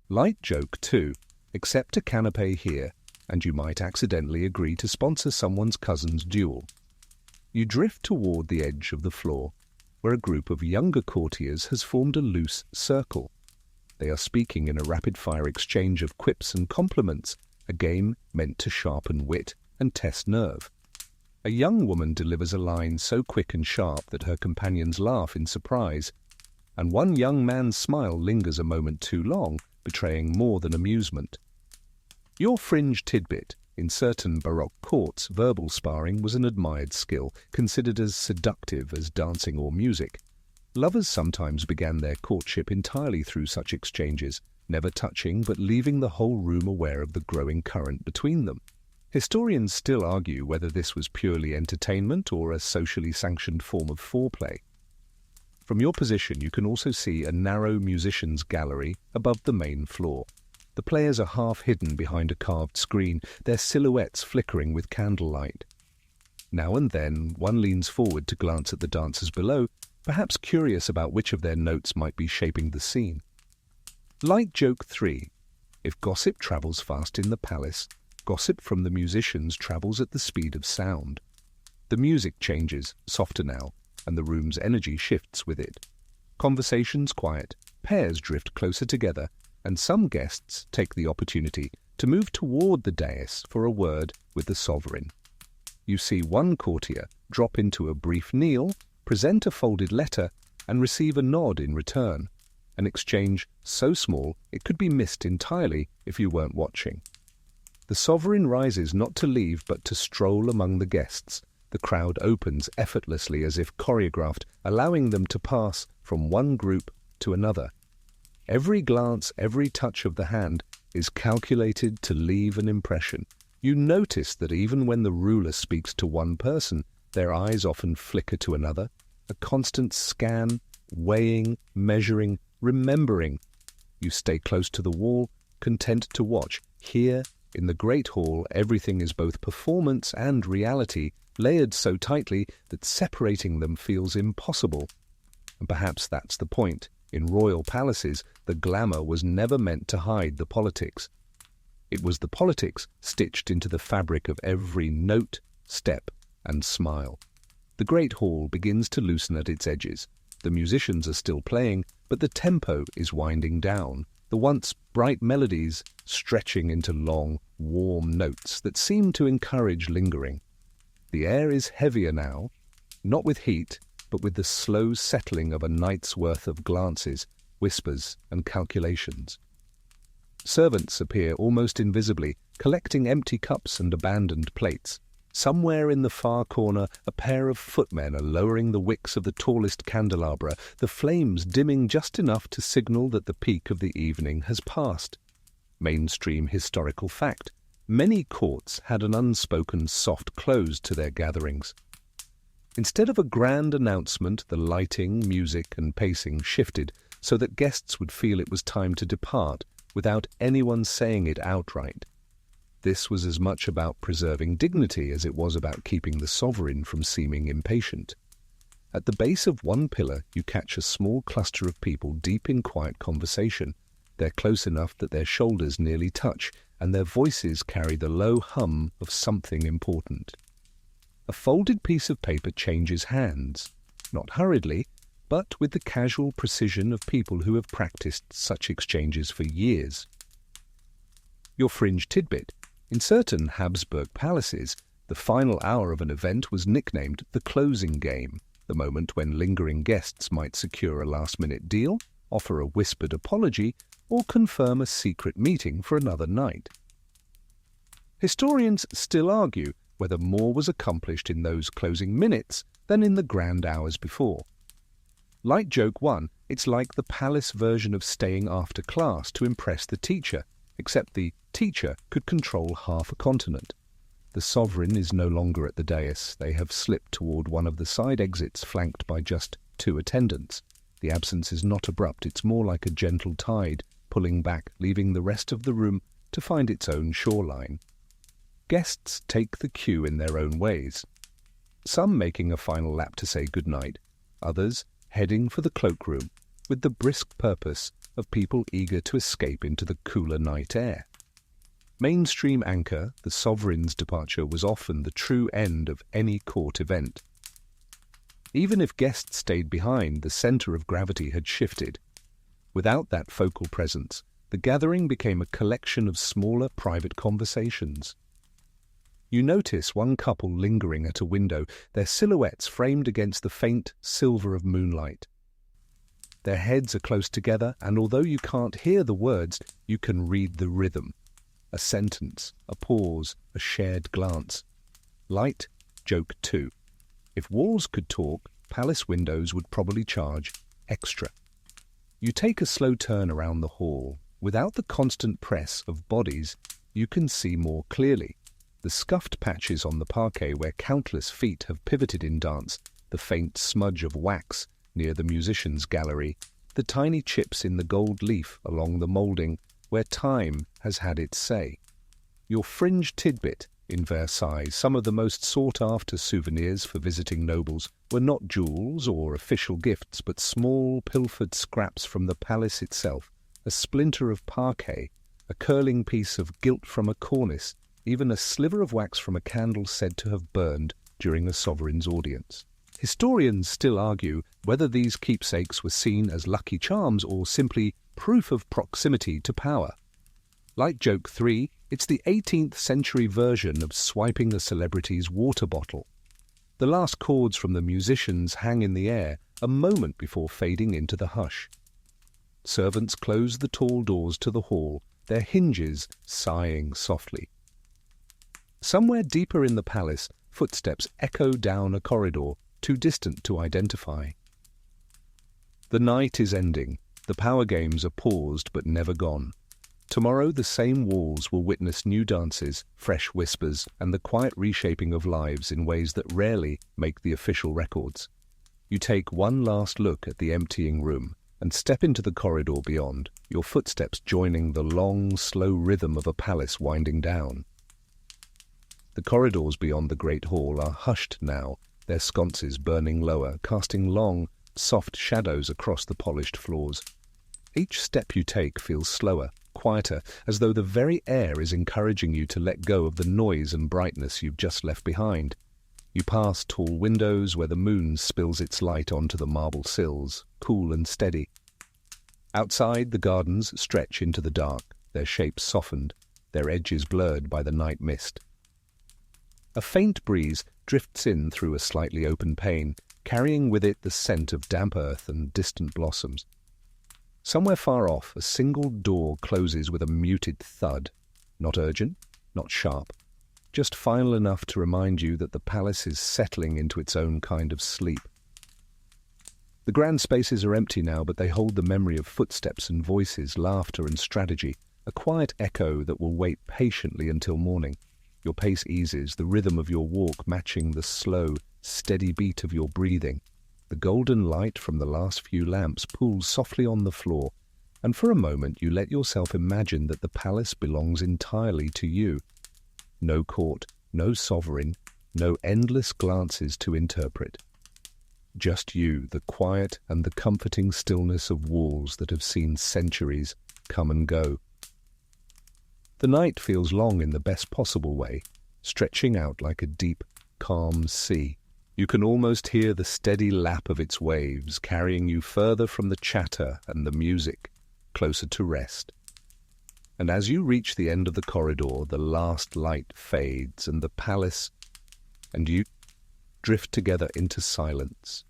Light joke 2. Accept a canapé here, and you might accidentally agree to sponsor someone's cousin's duel. You drift toward the edge of the floor, where a group of younger courtiers has formed a loose circle. They are speaking in a rapid-fire exchange of quips and compliments, a game meant to sharpen wit and test nerve. A young woman delivers a line so quick and sharp that her companions laugh in surprise, and one young man's smile lingers a moment too long, betraying more than amusement. Your fringe tidbit: in certain Baroque courts, verbal sparring was an admired skill, considered as seductive as dancing or music. Lovers sometimes began their courtship entirely through such exchanges, never touching but leaving the whole room aware of the growing current between them. Historians still argue whether this was purely entertainment or a socially sanctioned form of foreplay. From your position, you can also see a narrow musician's gallery above the main floor. The players are half hidden behind a carved screen, their silhouettes flickering with candlelight. Now and then, one leans forward to glance at the dancers below, perhaps curious about which of their notes might be shaping the scene. Light joke 3. If gossip travels fast in the palace, gossip from the musicians travels at the speed of sound. The music changes, softer now, and the room's energy shifts with it. Conversations quiet, pairs drift closer together, and some guests take the opportunity to move toward the dais for a word with the sovereign. You see one courtier drop into a brief kneel, present a folded letter, and receive a nod in return, an exchange so small it could be missed entirely if you weren't watching. The sovereign rises not to leave but to stroll among the guests. The crowd opens effortlessly as if choreographed, allowing them to pass from one group to another. Every glance, every touch of the hand is calculated to leave an impression. You notice that even when the ruler speaks to one person, their eyes often flicker to another, a constant scan, weighing, measuring, remembering. You stay close to the wall, content to watch. Here, in the Great Hall, everything is both performance and reality, layered so tightly that separating them feels impossible. And perhaps that's the point. In royal palaces, the glamour was never meant to hide the politics. It was the politics stitched into the fabric of every note, step, and smile. The Great Hall begins to loosen at its edges. The musicians are still playing, but the tempo is winding down, the once bright melodies stretching into long, warm notes that seem to encourage lingering. The air is heavier now, not with heat, but with the slow settling of a night's worth of glances, whispers, and calculations. Servants appear almost invisibly, collecting empty cups and abandoned plates. Somewhere in the far corner, a pair of footmen are lowering the wicks of the tallest candelabra, the flames dimming just enough to signal that the peak of the evening has passed. Mainstream historical fact: many courts had an unspoken soft close to their gatherings. Instead of a grand announcement, the lighting, music, and pacing shifted so that guests would feel it was time to depart without anyone saying it outright. This was as much about preserving dignity as it was about keeping the sovereign from seeming impatient. At the base of one pillar, you catch a small cluster of people deep in quiet conversation. They're close enough that their shoulders nearly touch, and their voices carry the low hum of something important. A folded piece of paper changes hands, not hurriedly, but with the casual precision of people who have practiced such exchanges for years. Your fringe tidbit. In certain Habsburg palaces, the final hour of an event was nicknamed the closing game, the moment when lingering guests might secure a last-minute deal, offer a whispered apology, or confirm a secret meeting for another night. Historians still argue whether more was accomplished in those closing minutes than in the grand hours before. Like joke one, it's like the palace version of staying after class to impress the teacher, except the teacher could control half a continent. The sovereign is no longer at the dais. They have slipped toward one of the side exits flanked by just 2 attendants. The absence is not abrupt, it's more like a gentle tide, pulling back, leaving the rest of the room to find its own shoreline. Guests take the cue in their own ways, some making a final lap to say goodnight, others heading for the cloakroom with the brisk purpose of people eager to escape into the cooler night air. Mainstream anchor, the sovereign's departure was often the true end of any court event. Even if guests stayed behind, the center of gravity had shifted. Without that focal presence, the gathering became a collection of smaller private conversations. You notice one couple lingering at a window, their silhouettes framed against the faint silver of moonlight. Their heads are close together, and although you can't hear the words, you can read the rhythm. A sentence, a pause, a shared glance. Light, joke 2. If walls could talk, palace windows would probably charge extra. You take a slow turn around the hall. Without the constant press of bodies, you can see more clearly. The scuffed patches on the parquet where countless feet have pivoted in dance, the faint smudge of wax near the musicians' gallery, the tiny chips in the gold leaf along the moulding where time has had its say. Your fringe tidbit. In Versailles, some of the most sought-after souvenirs for visiting nobles were not jewels or official gifts, but small pilfered scraps from the palace itself, a splinter of parquet, a curling piece of gilt from a cornice, even a sliver of wax from a candle said to have burned during a sovereign's audience. Historians still argue whether these keepsakes were seen as lucky charms or simply proof of proximity to power. Like Joke 3, it's the 18th century version of swiping a celebrity's water bottle. The last chords from the musicians hang in the air a moment before fading into the hush. Servants close the tall doors to the hall, their hinges sighing softly. Somewhere deeper in the palace, footsteps echo down a corridor, too distant to identify. The night is ending. The power games are paused but never gone. Tomorrow the same walls will witness new dances, fresh whispers, and the quiet reshaping of lives in ways that rarely make the official records. You take one last look at the emptying room and step into the corridor beyond, your footsteps joining the long, slow rhythm of a palace winding down. The corridors beyond the great hall are hushed now, their sconces burning lower, casting long, soft shadows across the polished floors. Each step you take feels slower, quieter, as though the very air is encouraging you to let go of the noise and brightness you've just left behind. You pass tall windows where the moon spills its light onto the marble sills, cool and steady. Outside, the gardens stretch into the dark, their shapes softened, their edges blurred by the night mist. A faint breeze drifts in through a slightly open pane, carrying with it the scent of damp earth and distant blossoms. Somewhere far off, a single door closes with a muted thud. Not urgent, not sharp, just final enough to remind you that the palace is settling into its own kind of sleep. The grand spaces are empty now, but they hold the memory of footsteps and voices, laughter and strategy, a quiet echo that will wait patiently until morning. Your pace eases, the rhythm of your walk matching the slow, steady beat of your breathing. The golden light from the last few lamps pools softly on the floor, and for a moment you let yourself imagine that the palace belongs entirely to you. No court, no sovereign, no endless glances to interpret. Just you, the quiet and the comforting stillness of walls that have seen centuries come and go. The night feels long in the best possible way, stretching out like a deep, calm sea. You can almost hear the steady lap of its waves, carrying you further from the chatter and the music, closer to rest. And as you reach the end of the corridor, the last light fades, and the palace and you drift together into silence.